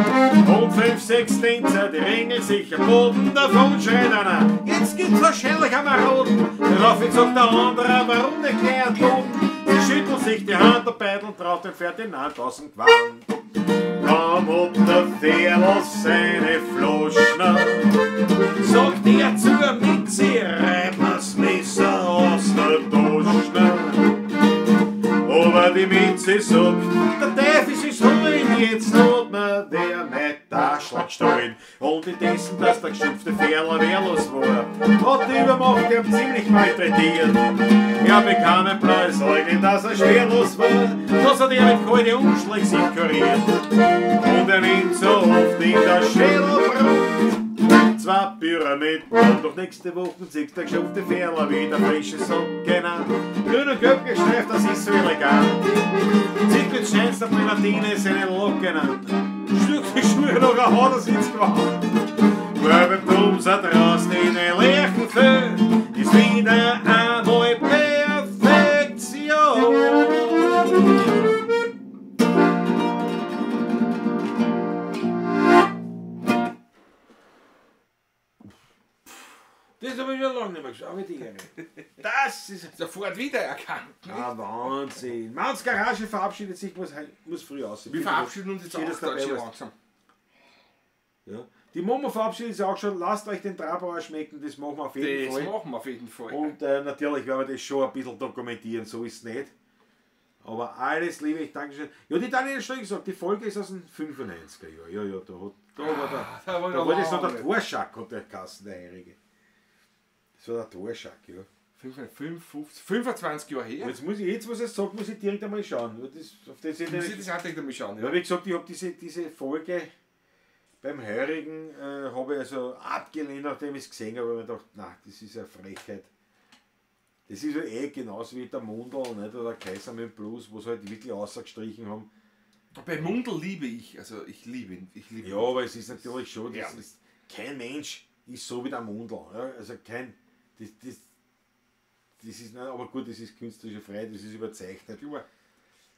Und 5, 6 Tänzer, die ringeln sich am Boden. Davon schreit einer, jetzt gibt's wahrscheinlich am Maroden. Daraufhin sagt der andere, warum nicht gleich einen Toten? Sie schütteln sich die Hand und beideln, traut den Ferdinand aus dem Gewand. Komm ob der Fährl seine Floschner, sagt er zur Mitzi, reib mir's Messer aus der Taschner. Aber die Mitzi sagt, der Teufel ist ruhig, jetzt hat mir der mit Taschlag stehen. Und indessen, dass der geschupfte Fährler wehrlos war, hat die Übermacht ihm ziemlich malträtiert. Er bekam ein blaues Äuglein, dass er schwerlos war, das hat er mit kalten Umschlag sich kuriert. Und er nimmt so oft in der Schädelbrand 2 Pyramiden. Und doch nächste Woche sieht der geschupfte Fährler wieder frische Socken an. Grün und gelb gestreift, das ist so elegant. Sieht mit scheinster Brillatine seine Locken an. Stück die Schuhe noch ein Haar, das ins Gewand. Weil beim Tumser draußen in den leeren Föhn ist wieder einmal Perfektion. Das habe ich schon lange nicht mehr geschaut, aber die Ehre. Das ist Sofort wiedererkannt. ah, Wahnsinn. Manns Garage verabschiedet sich, muss früh aussehen. Wir verabschieden uns jetzt auch das gerade dabei schon was. langsam. Ja. Die Momo verabschiedet sich auch schon. Lasst euch den Trabauer schmecken, das machen wir auf jeden Das Fall. machen wir auf jeden Fall. Und natürlich werden wir das schon ein bisschen dokumentieren, so ist es nicht. Aber alles Liebe, ich danke schön. Ja, die Daniel hat schon gesagt, die Folge ist aus dem 95er Jahr. Ja, ja, da war das noch der Torschack, hat der Kassen, der Heilige. Das war der Torschack, ja. 25 Jahre her. Jetzt, was er sagt, muss ich direkt einmal schauen. Das, auf das ich Muss ich das auch direkt einmal schauen. ja, wie gesagt, ich habe diese Folge beim Heurigen habe ich also abgelehnt, nachdem ich es gesehen habe, aber ich gedacht, nein, das ist eine Frechheit. Das ist ja eh genauso wie der Mundl, nicht? Oder der Kaiser mit dem Blues, wo sie halt wirklich ausgestrichen haben. Bei Mundl liebe ich, also ich liebe ihn. Ja, aber es ist natürlich schon, Ja. kein Mensch ist so wie der Mundl. Ja? Also kein, das ist nicht, aber gut, das ist künstlerische Freiheit, das ist überzeichnet. Ja.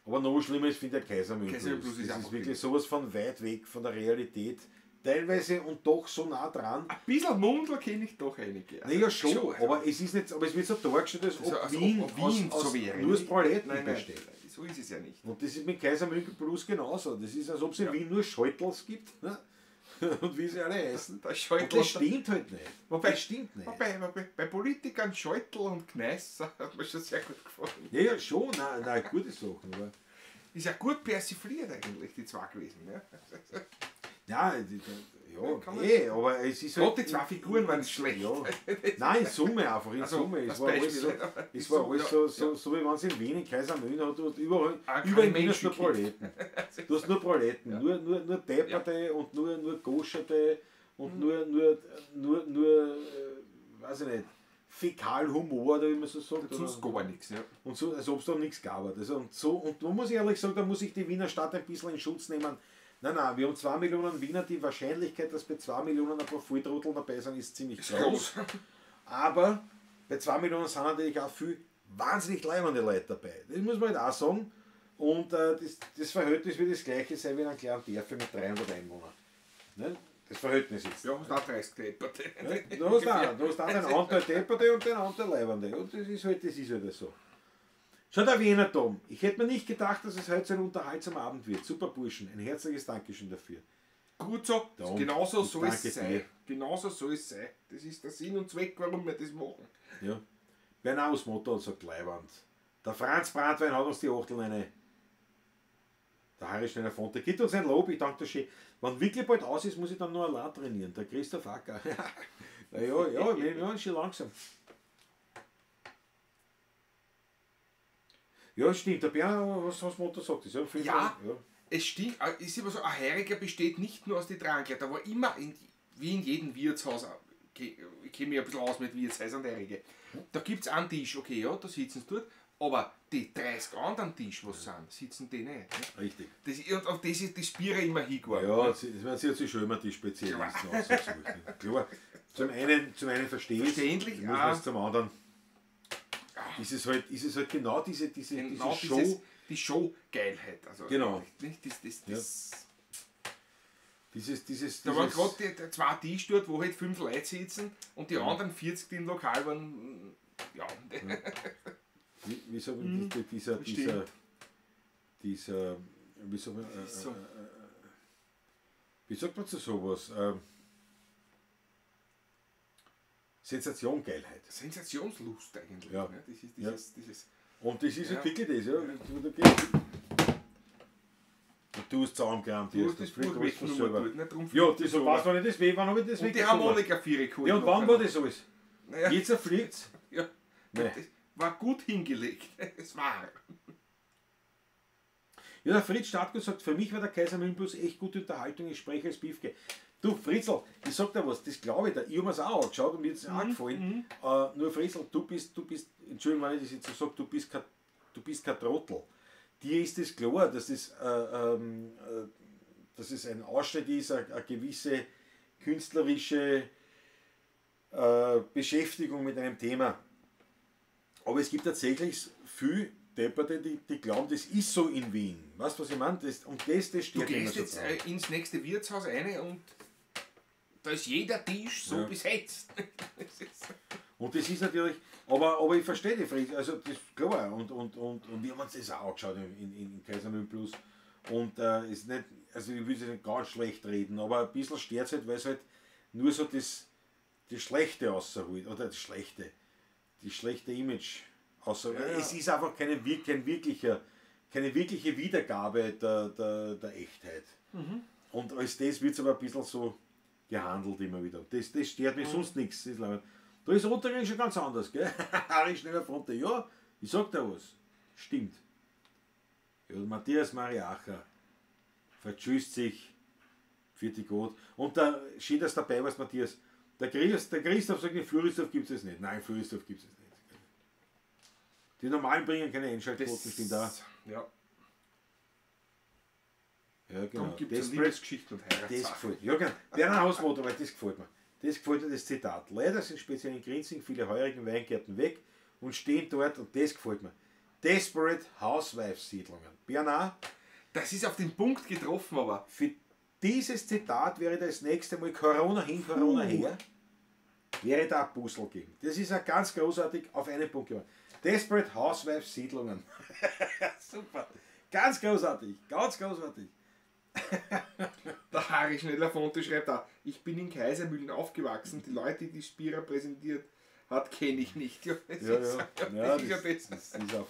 Aber noch schlimmer ist, finde ich, der Kaiser mit Kaiser dem mit Blues. Blues ist Das ist einfach wirklich sowas von weit weg von der Realität. Teilweise und doch so nah dran. Ein bisschen Mundl kenne ich doch einige. Naja, schon, also. aber es ist nicht, aber es wird so dargestellt, als ob Also, Wien, ob Wien aus so wäre. nur aus Paletten Nein, besteht. so ist es ja nicht. Und das ist mit Kaiser München Plus genauso. Das ist, als ob es in Wien nur Scheutels gibt. Ne? Und wie sie alle heißen. Der Und Scheutel das stimmt halt nicht. Das stimmt nicht. Bei Politikern Scheutel und Gneißer hat mir schon sehr gut gefallen. Ja, ja, schon, nein, gute Sachen. Aber Ist ja gut persifliert eigentlich, die zwei gewesen. Ja, ja, Ja, aber es ist Gerade die zwei Figuren waren schlecht. Ja. Nein, in Summe einfach, in Also, Summe. Es als war alles, Beispiel, so, aber es war alles so, ja. so wie wenn es in Wien in Kaisermühlen hat und überall Keine in Wien hast du Menschen nur Proleten. Du hast nur Proleten, Ja. nur Depperte und nur Goscherte und weiß ich nicht, Fäkalhumor oder wie man so sagt. Und sonst gar nichts. Ja. Und so, als ob es da nichts gab. Also, und da muss ich ehrlich sagen, da muss ich die Wiener Stadt ein bisschen in Schutz nehmen. Nein, wir haben 2 Millionen Wiener, die Wahrscheinlichkeit, dass bei 2 Millionen ein paar Volltrotteln dabei sind, ist ziemlich groß. Aber bei 2 Millionen sind natürlich auch viel wahnsinnig leibende Leute dabei. Das muss man halt auch sagen. Und das Verhältnis wird das gleiche sein wie in einem kleinen Dörfchen mit 300 Einwohnern. Ne? Das Verhältnis ist. Ja, hast auch 30 Depperte. Ne? Du hast auch den Anteil Depperte und den Anteil Leibende. Und das ist halt so. Schau, der Wiener Dom. Ich hätte mir nicht gedacht, dass es heute so ein unterhaltsamer Abend wird. Super Burschen, ein herzliches Dankeschön dafür. Gut so, Darum, genauso ich soll es danke sein. dir. Genauso soll es sein. Das ist der Sinn und Zweck, warum wir das machen. Ja. Bernaus Motto hat sagt Leiband. Der Franz Bratwein hat uns die Achtel eine. Der Harry Schneller Fonte gibt uns ein Lob, ich danke dir schön. Wenn wirklich bald aus ist, muss ich dann nur allein trainieren. Der Christoph Acker. ja, wir schon langsam. Ja, stimmt. Der Bern, was das Motto sagt, ist ja, Ja. Es stimmt, ist immer so, ein Heuriger besteht nicht nur aus den Trankler. Da war immer, wie in jedem Wirtshaus, ich kenne mich ein bisschen aus mit Wirtshäusern der Rege. Da gibt es einen Tisch, okay, ja, da sitzen sie dort, aber die 30 anderen Tisch, was sind, sitzen die nicht. Ne? Richtig. Und auf das ist die Spire immer hingegangen. Ja, sie hat sich schon immer die Spezialisten ausgesucht. Klar, zum einen verstehe ich Verständlich, muss man es zum anderen. Ist es halt genau diese Show. Die Show-Geilheit. Also, Genau. Nicht, Da waren gerade die 2 Tische dort, wo halt 5 Leute sitzen und die anderen 40, die im Lokal waren, ja. Wie sagt man, dieser wie sagt man zu sowas? Sensation-Geilheit. Sensationslust eigentlich. Ja. Ne? Dieses Und das ist Ja. halt wirklich das, ja. Du hast zusammengerammt, Du hast hast das das Flick, Buch was von weggenommen selber. dort, nicht? Darum Ja, fliegt das so weiß man nicht, das weh, wann habe ich das und die weggenommen? Harmonika für ihre Ja, und wann war das alles? Naja, Jetzt fliegt es. ja, Nee. das war gut hingelegt. Es war. Ja, der Fritz Startgut sagt, für mich war der Kaisermühlen plus echt gute Unterhaltung, ich spreche als Biefke. Du, Fritzl, ich sag dir was, das glaube ich, ich habe mir es auch angeschaut und mir ist es auch gefallen. Nur Fritzl, du bist, Entschuldigung, wenn ich das jetzt so sage, du bist kein Trottel. Dir ist es klar, dass es ein Ausschnitt ist, eine gewisse künstlerische Beschäftigung mit einem Thema. Aber es gibt tatsächlich viel Depperte, die glauben, das ist so in Wien. Weißt du, was ich meine? Das steht Du immer gehst so jetzt dran. ins nächste Wirtshaus rein und da ist jeder Tisch so Ja. besetzt. Und das ist natürlich, aber ich verstehe die Friede, also das ist klar. Und wir haben uns das auch angeschaut in Kaisermühlen Plus. Und ist nicht, also ich will es nicht ganz schlecht reden, aber ein bisschen stört es halt, weil es halt nur so das Schlechte rausholt. Oder das schlechte Image außer. Ja. Es ist einfach keine wirkliche Wiedergabe der Echtheit. Und als das wird es aber ein bisschen so gehandelt immer wieder. Das stört mich sonst nichts. Da ist Untergang schon ganz anders, gell? Harry Schneller Fronte, ja, ich sag dir was. Stimmt. Ja, Matthias Mariacher vertschüsst sich für die Gott. Und schön, dass dabei warst, Matthias. Der Christoph sagt, in Florisdorf gibt es nicht. Nein, Florisdorf gibt es nicht. Die normalen bringen keine Einschaltquoten, stimmt da. Ja, Ja, genau. darum gibt es Das Liebesgeschichten und Das Heiratssachen. gefällt mir. Ja, genau. Berner Hausmotto, weil das gefällt mir. Das gefällt mir, das Zitat. Leider sind speziell in Grinzing viele heurigen Weingärten weg und stehen dort, und das gefällt mir. Desperate Housewives-Siedlungen. Bernard, Das ist auf den Punkt getroffen, aber für dieses Zitat wäre das nächste Mal Corona hin, Corona her, wäre da ein Puzzle geben. Das ist ja ganz großartig auf einen Punkt gemacht. Desperate Housewives-Siedlungen. Super. Ganz großartig. Ganz großartig. der Harry Schneller-Fonte schreibt da, ich bin in Kaisermühlen aufgewachsen, die Leute, die Spira präsentiert hat, kenne ich nicht. Ja, das ist ja das ist einfach.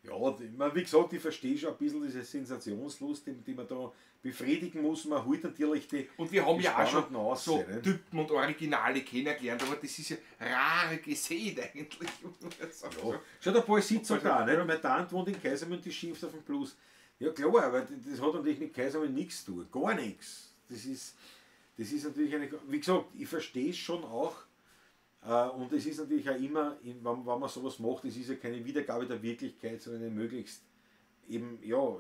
Ja, wie gesagt, ich verstehe schon ein bisschen diese Sensationslust, die man da befriedigen muss. Man holt natürlich die. Und wir haben die ja auch schon spannenden Aussehen, so ne? Typen und Originale kennengelernt, aber das ist ja rare gesehen eigentlich. Ja. Schau, der Paul sitzt auch da, nicht? Und meine Tante wohnt in Kaisermühl, die schimpft auf den Blues. Ja klar, aber das hat natürlich mit Kaisermühl nichts zu tun. Gar nichts. Das ist natürlich eine. Wie gesagt, ich verstehe es schon auch. Und es ist natürlich auch immer, wenn man sowas macht, es ist ja keine Wiedergabe der Wirklichkeit, sondern eine möglichst eben, ja,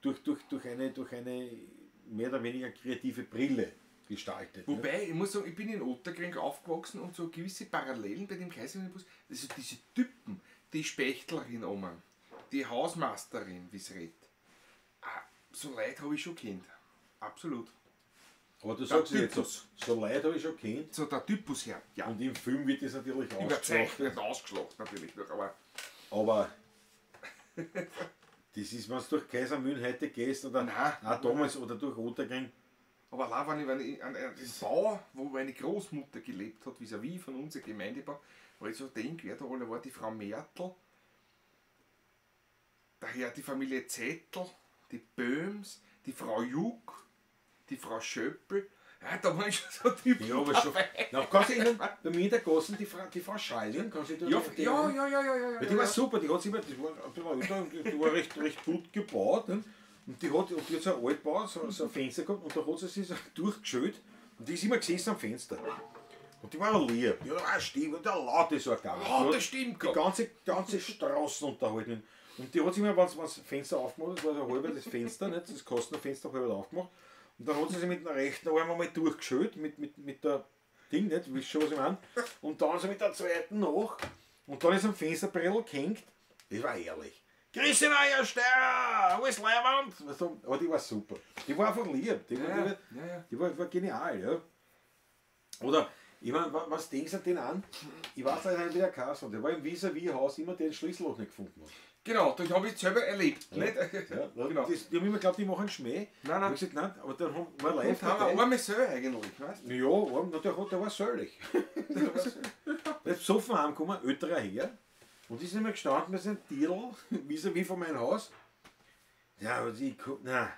durch eine mehr oder weniger kreative Brille gestaltet. Wobei, ich muss sagen, ich bin in Otterkring aufgewachsen und so gewisse Parallelen bei dem Kaisermühlbus, also diese Typen, die Spechtlerin oben, die Hausmeisterin, wie es redet, so Leute habe ich schon kennt. Absolut. Aber du Der sagst jetzt, Typus. so Leute habe ich schon kennt. So der Typus her, ja. Und im Film wird das natürlich Überzeichnet, ausgeschlacht natürlich noch, aber das ist, wenn du durch Kaisermühl heute gehst oder Nein. auch damals oder durch Otterkring, aber allein, wenn ich an den Bau, wo meine Großmutter gelebt hat, vis-à-vis von unserem Gemeindebau, wo ich so denke, wer da alle war, die Frau Mertel, daher die Familie Zettel, die Böhms, die Frau Juck, die Frau Schöppel, ja, da war ich schon so Typ. ja, aber schon. Na, kannst du erinnern, bei mir in der Gassen, die Frau Scheiling, kannst du dich Ja, da erinnern? ja. Die war super, die hat sich immer, die war recht gut gebaut, ne? Und die hat so ein Altbau, so ein Fenster gehabt und da hat sie sich so durchgeschüttet und die ist immer gesessen am Fenster. Und die war auch lieb, die hat auch Stimme und eine laute Sorge. Laute Stimme Die ganze Straße unterhalten. Und die hat sich immer, wenn das Fenster aufgemacht hat, das war so halber das Fenster, nicht? Das Kastenfenster halber aufgemacht. Und dann hat sie sich mit dem rechten Arm einmal durchgeschüttet, mit der Ding, nicht? Wisst ihr, was ich meine? Und dann so mit der zweiten nach. Und dann ist am Fensterbrettel gehängt. Das war ehrlich. Grüß dich, Eiersteier! Alles leibend! Aber die war super. Die war einfach lieb. Die war genial, ja. Oder, ich meine, was denkst du den an? Ich weiß nicht, wie der Kass hat. Der war im Vis-à-vis-Haus immer, der den Schlüsselloch nicht gefunden hat. Genau, das habe ich selber erlebt. Ja. Nicht? Ja, Genau. die haben immer geglaubt, die machen Schmäh. Nein. Ich hab gesagt, nein, aber dann haben wir live Und haben wir einmal selber eigentlich, weißt du? Ja, der war säulich. Der ist besoffen heimgekommen, älterer Herr. Und ist nicht mehr gestanden mit seinem Titel, wie von meinem Haus. Ja, aber nein,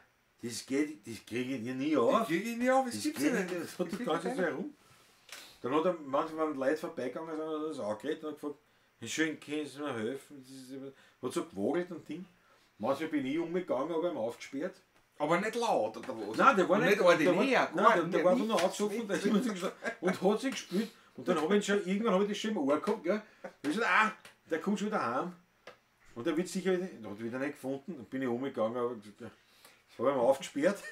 das kriege ich dir nie auf. Kriege ich nicht auf, das Das gibt's geht ja nicht, nicht. das hat die ganze Zeit so herum. Dann hat er manchmal, wenn Leute vorbeigegangen sind, hat er das angeredet und hat gefragt, schön, können Sie mir helfen? Hat so gewogelt und Ding. Manchmal bin ich umgegangen, habe ihn aufgesperrt. Aber nicht laut, oder was? Nein, der war nicht ordinär. der war nur aufgesoffen und hat sich gespielt. Und dann habe ich irgendwann habe ich das schon im Ohr gehabt. Gell? Ich habe gesagt, der kommt schon wieder heim. Und der wird sicher wieder nicht gefunden. Dann bin ich umgegangen, habe gesagt, habe ihn aufgesperrt.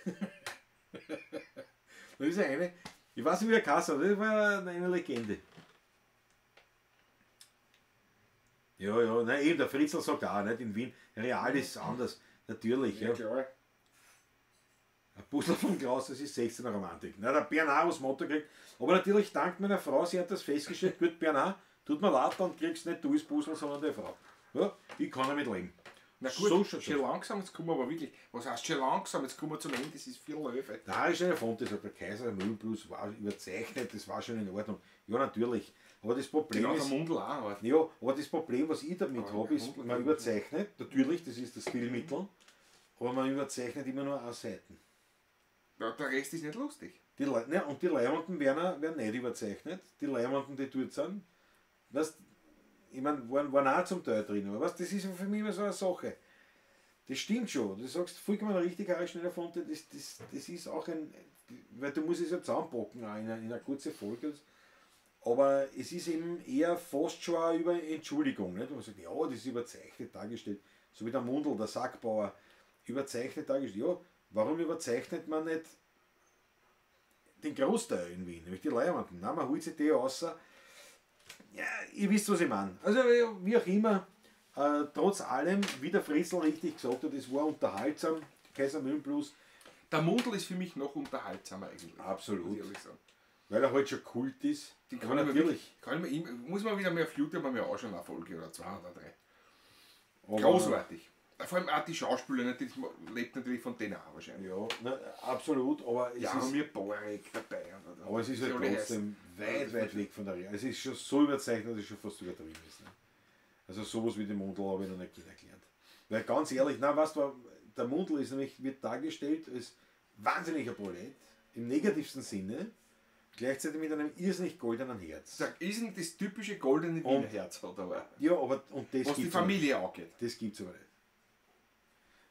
Da ist eine, ich weiß nicht, wie der Kasse hat, das war eine Legende. Ja, nein, eben, der Fritzl sagt auch, nicht in Wien. Real ist anders, natürlich. Ja. Klar. Ein Puzzle von Klaus, das ist 16er Romantik. Na, der Bernard was Motto kriegt. Aber natürlich dank meiner Frau, sie hat das festgestellt, gut Bernard, tut mir leid, dann kriegst du nicht du das Puzzle, sondern die Frau. Ja, ich kann damit leben. Na gut, So schon langsam, jetzt kommen wir aber wirklich. Was heißt schon langsam? Jetzt kommen wir zum Ende, das ist viel Löwe. Der Harische Font, das hat der Kaiser Müllblues war überzeichnet, das war schon in Ordnung. Ja, natürlich. Aber das Problem Genau, der ist. Mundl auch. Halt. Ja, aber das Problem, was ich damit habe, ist, man überzeichnet, natürlich, das ist das Stilmittel, aber man überzeichnet immer nur eine Seite. Ja, der Rest ist nicht lustig. Die Leimenden werden nicht überzeichnet. Die Leimenden, die dort sind, weißt, ich meine, waren auch zum Teil drin, aber weißt, das ist für mich immer so eine Sache. Das stimmt schon. Du sagst, vollkommen richtig, Harry Schneller Fonte, das ist auch ein, weil du musst es ja zusammenpacken auch in einer kurzen Folge. Aber es ist eben eher fast schon auch über Entschuldigung. Nicht? Man sagt, ja, das ist überzeichnet dargestellt. So wie der Mundl, der Sackbauer, überzeichnet dargestellt. Ja, warum überzeichnet man nicht den Großteil in Wien, nämlich die Leihwanden? Nein, man holt sich die raus. Ja, ihr wisst, was ich meine. Also, wie auch immer, trotz allem, wie der Fritzl richtig gesagt hat, es war unterhaltsam, Kaisermühlenblues. Der Mundl ist für mich noch unterhaltsamer eigentlich. Absolut. Muss ich ehrlich sagen. Weil er halt schon Kult ist. Die Aber natürlich. Muss man wieder mehr auf YouTube mal anschauen, eine Folge oder zwei oder drei. Aber, Großartig. Vor allem auch die Schauspieler, die lebt natürlich von denen auch wahrscheinlich. Ja, na, absolut, aber es Ja, ist, haben wir Borek dabei. aber es ist halt trotzdem weit weg von der Realität. Es ist schon so überzeichnet, dass es schon fast übertrieben ist. Ne? Also sowas wie die Mundl habe ich noch nicht kennengelernt. Weil ganz ehrlich, na, weißt du, der Mundl ist nämlich, wird dargestellt als wahnsinniger Prolet, im negativsten Sinne, gleichzeitig mit einem irrsinnig goldenen Herz. Sag, ist nicht das typische goldene Und- Wiener Herz hat, aber Ja, aber und das was die gibt's aber nicht. Familie angeht. Das gibt es aber nicht.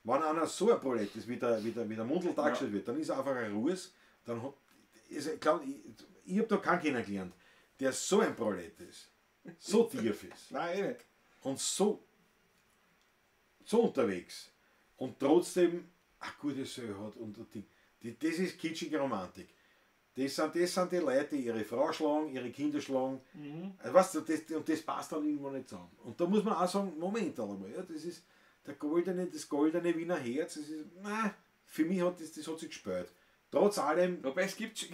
Wenn einer so ein Prolet ist, wie der Mundl dargestellt wird, dann ist er einfach ein Ruhes, dann hat, ich habe da keinen kennengelernt, der so ein Prolet ist, so tief ist Nein, nicht. und so unterwegs und trotzdem eine gute Seele hat und das ist kitschige Romantik. Das sind die Leute, die ihre Frau schlagen, ihre Kinder schlagen. Weißt du, das passt dann irgendwo nicht zusammen. Und da muss man auch sagen, Moment einmal, ja, das ist das goldene Wiener Herz, das ist, nein, für mich hat das hat sich gespielt. Trotz allem, Wobei es gibt so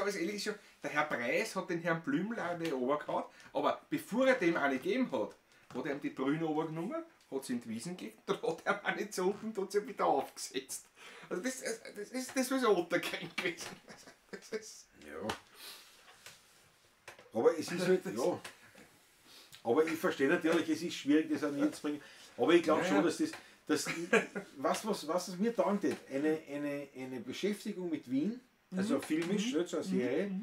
was ähnliches schon, der Herr Preis hat den Herrn Blümel eine runtergehauen, aber bevor er dem eine gegeben hat er ihm die Brühen runtergenommen, hat sie in die Wiesen gelegt, dann hat er ihm eine zu unten und hat sie wieder aufgesetzt. Also das ist so untergehen gewesen. Das ist, ja. Aber es ist halt, ja. Aber ich verstehe natürlich, es ist schwierig, das an ihn zu bringen. Aber ich glaube Ja, schon, ja. dass was es mir taugt, eine Beschäftigung mit Wien, also filmisch, nicht so eine Serie,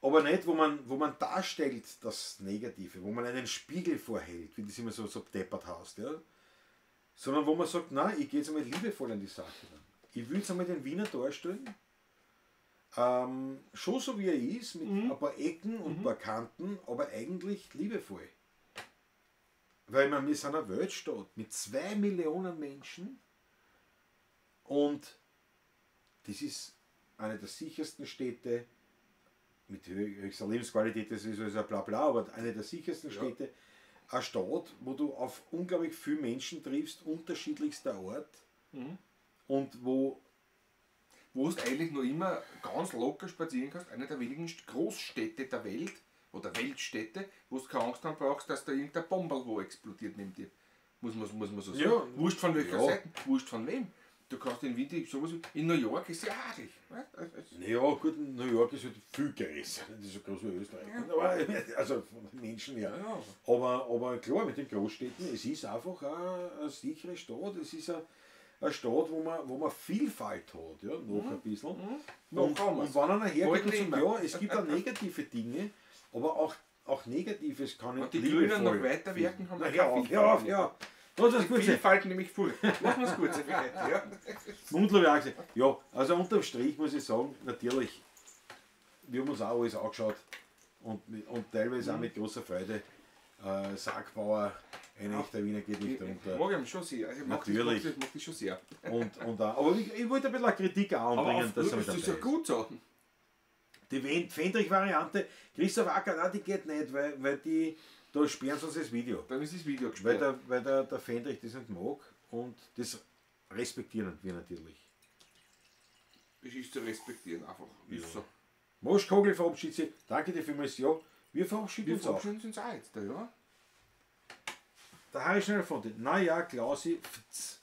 aber nicht, wo man darstellt das Negative, wo man einen Spiegel vorhält, wie das immer so deppert heißt, ja? Sondern wo man sagt, nein, ich gehe jetzt einmal liebevoll an die Sache ran. Ich will jetzt einmal den Wiener darstellen, schon so wie er ist, mit ein paar Ecken und ein paar Kanten, aber eigentlich liebevoll. Weil wir sind eine Weltstadt mit 2 Millionen Menschen und das ist eine der sichersten Städte mit höchster Lebensqualität, das ist also bla bla, aber eine der sichersten Städte, eine Stadt, wo du auf unglaublich viele Menschen triffst, unterschiedlichster Art und wo wo du eigentlich noch immer ganz locker spazieren kannst, eine der wenigen Großstädte der Welt oder Weltstädte, wo du keine Angst haben brauchst, dass da irgendein Bomberl wo explodiert neben dir. Muss man so sagen. Ja. Wurscht von welcher Ja. Seite, wurscht von wem. Du kannst in Wien sowas, in New York ist ja herrlich. Ne? ja, gut, New York ist halt viel größer, das ist so groß wie Österreich. Aber, also von den Menschen her. Ja. Aber klar, mit den Großstädten, es ist einfach eine sichere Stadt, es ist eine Stadt, wo man Vielfalt hat, ja, noch ein bisschen. Noch Und kann man's. wenn einer hergeht Bald und sagt, nicht mehr. ja, es gibt auch negative Dinge, aber auch Negatives kann ich Und die Grünen noch weiter wirken, haben Na, wir hör auf, keine hör auf, Vielfalt. ja. Lass uns Die gut sein. Vielfalt nämlich voll. Lass uns gut sein. Ja. Mundler hat auch gesagt, ja, also unterm Strich muss ich sagen, natürlich, wir haben uns auch alles angeschaut und teilweise auch mit großer Freude. Sackbauer, ein echter Wiener geht nicht Ich runter. mag ihn schon sehr. Also ich mag Natürlich. Das schon sehr. Aber ich wollte ein bisschen eine Kritik auch Aber anbringen, auf, dass er mit das dabei ist ja ist. gut so. Die Fendrich-Variante, Christoph Acker, nein, die geht nicht, weil die, da sperren sie uns das Video. Dann ist das Video Weil gesperrt. der Fendrich das nicht mag und das respektieren wir natürlich. Das ist zu respektieren einfach. Ist so. Moschkogel verabschiedet sich, danke dir vielmals, ja, wir verabschieden Wir uns auch. verabschieden uns auch jetzt, ja. Der Harry Schnellfonte, naja, Klausi, Pfz.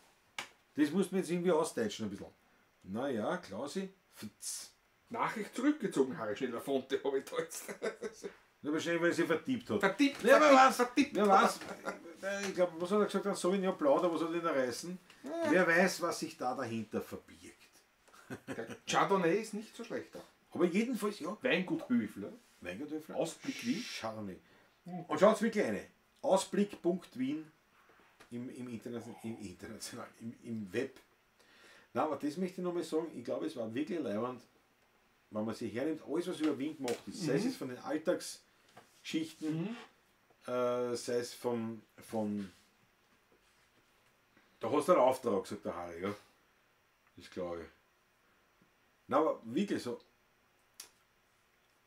Das muss man jetzt irgendwie ausdeutschen ein bisschen. Naja, Klausi, Pfz. Nachricht zurückgezogen, Harry Schneller Fonte, habe ich da jetzt. Nur wahrscheinlich, weil er sich vertippt hat. Vertippt, Ja, wer weiß, vertippt. wer weiß. Ich glaube, was hat er gesagt? Ein Sauvignon Blau, oder was hat er da reißen? Wer weiß, was sich da dahinter verbirgt. Der Chardonnay ist nicht so schlecht. Aber jedenfalls, ja, Weingut Höfler. Weingartöffel. Ausblick Wien. Charme. Und schaut wirklich eine. Ausblick.wien im international, im Web. Na, aber das möchte ich nochmal sagen, ich glaube, es war wirklich leibend, wenn man sich hernimmt, alles was über Wien gemacht ist, sei es jetzt von den Alltagsgeschichten, sei es von da hast du einen Auftrag, sagt der Harry, ja. Das glaube ich. Na, aber wirklich so,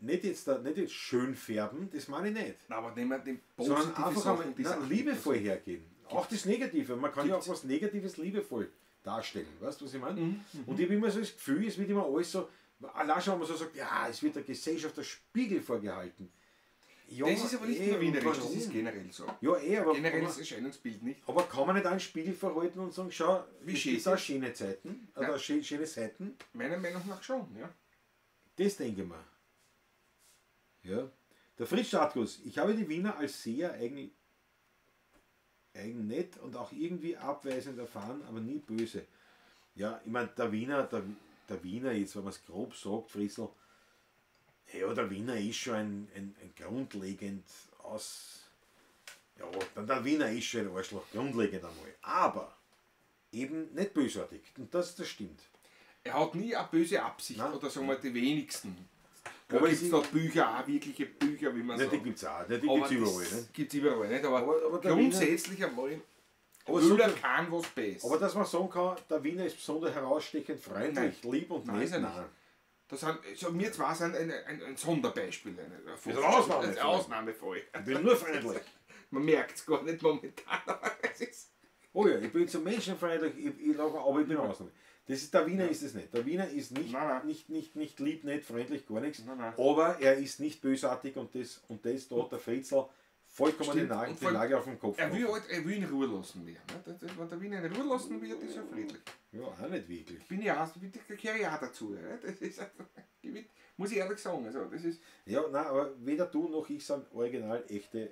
nicht jetzt schön färben, das meine ich nicht. Na, aber nehmen wir den Sondern positiven einfach Sachen, einmal die Sachen, liebevoll die hergehen. Auch das Negative. Man kann ja auch Gibt's. was Negatives liebevoll darstellen. Weißt du, was ich meine? Und ich habe immer so das Gefühl, es wird immer alles so, allein schon, wenn man so sagt, ja, es wird der Gesellschaft der Spiegel vorgehalten. Ja, Das ist aber nicht nur wienerisch, das warum? ist generell so. Ja, aber, Generelles Erscheinungsbild nicht. aber kann man nicht einen Spiegel vorhalten und sagen, schau, Wie es schön gibt ist auch es? schöne Zeiten, Ja. oder schöne Seiten. Meiner Meinung nach schon, ja. Das denke ich mir. Ja. Der Fritz Stadtkus, ich habe die Wiener als Seher eigentlich. eigen nett und auch irgendwie abweisend erfahren, aber nie böse. Ja, ich meine, der Wiener jetzt, wenn man es grob sagt, Friesl, ja, der Wiener ist schon ein grundlegend der Wiener ist schon ein Arschloch, grundlegend einmal. Aber eben nicht bösartig. Und das stimmt. Er hat nie eine böse Absicht, Nein. oder sagen wir die wenigsten. Da Aber gibt es es da Bücher, auch wirkliche Bücher, wie man Die sagt. gibt es auch, die gibt es überall. Nicht? Gibt es überall, nicht? Aber, Aber der grundsätzlich einmal, Aber will so- er kann was Besseres. Aber dass man sagen kann, der Wiener ist besonders herausstechend freundlich, lieb und Nein, nett. ist er nicht. Nein. Das sind, also wir zwei sind ein Sonderbeispiel. ein Ausnahmefall. Ein Ausnahmefall. Ich bin nur freundlich. Man merkt es gar nicht momentan, aber es ist... Oh ja, ich bin so menschenfreundlich, ich lache, aber ich bin Ausnahme. Der Wiener ist es nicht. Der Wiener ist Nein. nicht lieb, nicht freundlich, gar nichts. Nein. Aber er ist nicht bösartig und das da hat der Fritzl vollkommen den Stimmt. Nagel auf den Kopf. Er will, getroffen. halt, er will in Ruhe lassen werden. Ne? Wenn der Wiener in Ruhe lassen wird, ist er friedlich. Ja, auch nicht wirklich. Bin ich auch, da gehöre ich auch dazu. Ne? Das ist einfach, muss ich ehrlich sagen. Also, das ist, Ja, nein, aber weder du noch ich sind original echte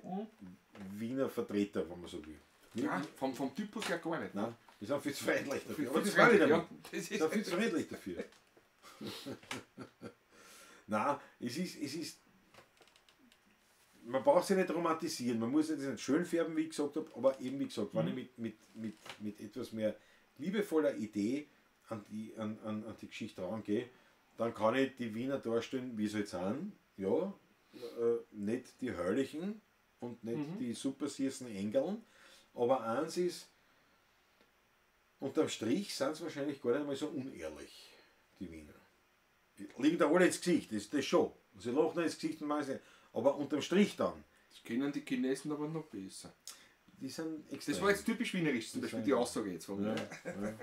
Wiener Vertreter, wenn man so will. ja, vom Typus her gar nicht. Nein, wir sind viel zu freundlich dafür. Viel Aber zu das war nicht freundlich, damit. ja. Das Wir sind viel ist, zu freundlich dafür. Nein, es ist. Man braucht sich nicht romantisieren, man muss es nicht schön färben, wie ich gesagt habe, aber eben wie gesagt, wenn ich mit etwas mehr liebevoller Idee an die Geschichte rangehe, dann kann ich die Wiener darstellen, wie sie jetzt sind. Ja, nicht die Höllichen und nicht die super süßen Engeln, aber eins ist, unterm Strich sind sie wahrscheinlich gar nicht mal so unehrlich, die Wiener. Die liegen da alle ins Gesicht, das schon. Sie lachen ins Gesicht und machen es nicht. Aber unterm Strich dann, das kennen die Chinesen aber noch besser. die sind extrem. Das war jetzt typisch wienerisch, zum Beispiel die Aussage jetzt von Ja, mir. ja.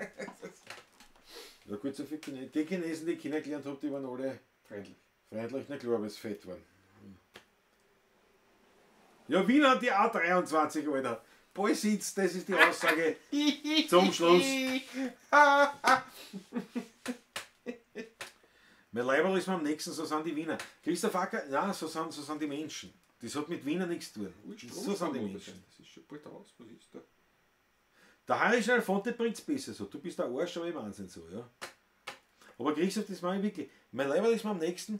Ja gut, so viel die Chinesen, die ich kennengelernt habe, die waren alle freundlich, nicht klar, weil sie fett waren. Ja, Wiener hat die A23, Alter. Ball sitzt, das ist die Aussage zum Schluss. Mein Leiberl ist mir am nächsten, so sind die Wiener. Christoph Acker, ja, so sind die Menschen. Das hat mit Wiener nichts zu tun. So sind die Menschen. Das ist schon bald aus, was ist da? Der Harry Schnellfonte bringt es besser so. Du bist der Arsch, aber im Wahnsinn so, ja. Aber Christoph, das mache ich wirklich. Mein Leiberl ist mir am nächsten,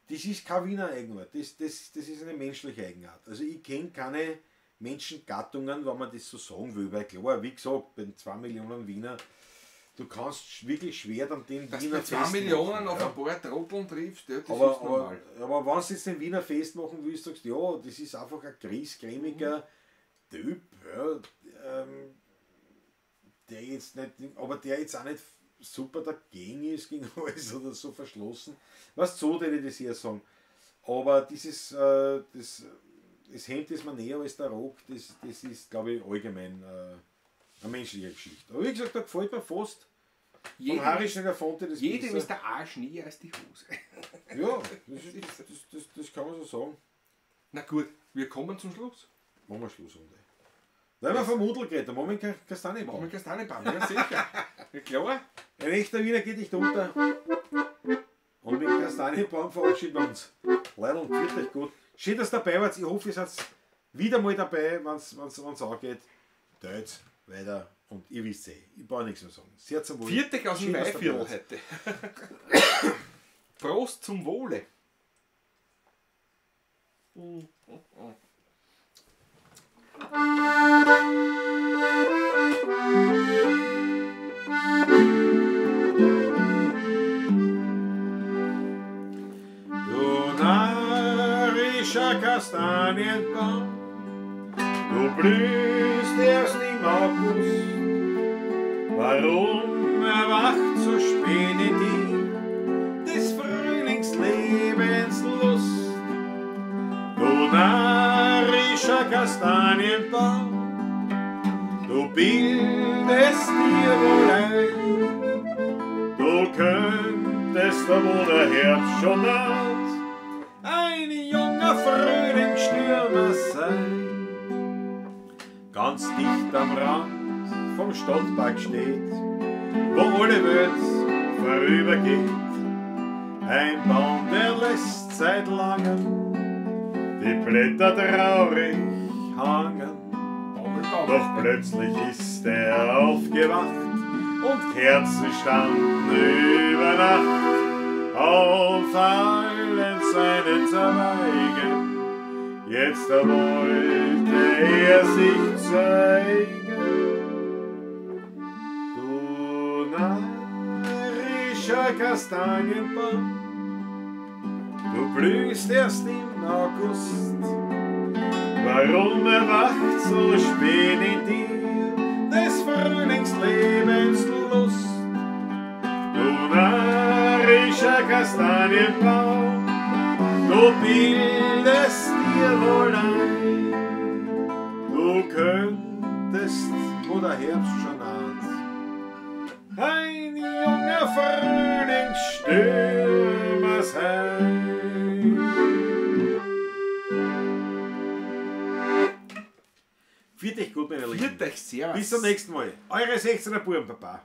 das ist kein Wiener Eigenart. Das ist eine menschliche Eigenart. Also ich kenne keine Menschengattungen, wenn man das so sagen will. Weil klar, wie gesagt, bei den 2 Millionen Wiener, du kannst wirklich schwer dann den Dass Wiener du 2 festmachen, Millionen auf ja. ein paar Trotteln triffst, ja, das ist Aber normal. wenn du jetzt den Wiener festmachen willst, sagst du, ja, das ist einfach ein griesgrämiger Typ, ja, der jetzt nicht, aber der jetzt auch nicht super dagegen ist gegen alles oder so verschlossen. Was so, würde ich das eher sagen. Aber dieses, das Hemd ist mir näher als der Rock, das ist, glaube ich, allgemein eine menschliche Geschichte. Aber wie gesagt, da gefällt mir fast. Vom Harry Schneider-Fonte das Jedem besser. ist der Arsch näher als die Hose. Ja, das kann man so sagen. Na gut, wir kommen zum Schluss. Machen wir Schlussrunde. Weil wir vom Mudel geht, der Moment kann Kastanie Machen wir bauen. Kastanienbaum, ja sicher. Ja, klar. Ein echter Wiener geht nicht unter. Und mit Kastanienbaum verabschieden wir uns. Leute, und fühlt euch gut. Schön, dass ihr dabei wart. Ich hoffe, ihr seid wieder mal dabei, wenn es angeht. Deutsch, weiter. Und ihr wisst ich brauche nichts mehr sagen. Sehr zum Wohl. Viertag aus dem Schön, dass ihr dabei Weihviertel wart. heute. Prost zum Wohle. Du narischer Kastanienbaum, du blühst erst im August. Warum erwacht so spät in dir des Frühlingslebens Lust? Du narischer Kastanienbaum, du bildest dir wohl ein, du könntest, wo der Herbst schon naht, ein junger Frühlingsstürmer sein. Ganz dicht am Rand vom Stadtpark steht, wo alle Welt vorübergeht, ein Baum, der lässt seit langem die Blätter traurig hangen. Doch plötzlich ist er aufgewacht und Kerzen standen über Nacht auf allen seinen Zweigen. Jetzt wollte er sich zeigen. Du narrischer Kastanienbaum, du blühst erst im August. Warum erwacht so spät in dir des Frühlingslebens Lust? Du narrischer Kastanienbaum, du bildest dir wohl ein, du könntest, wo der Herbst schon naht, ein junger Frühlingsstürmer sein. Viert euch gut, meine Lieben. Viert euch, servus. Bis zum nächsten Mal. Eure 16er Buben, Papa.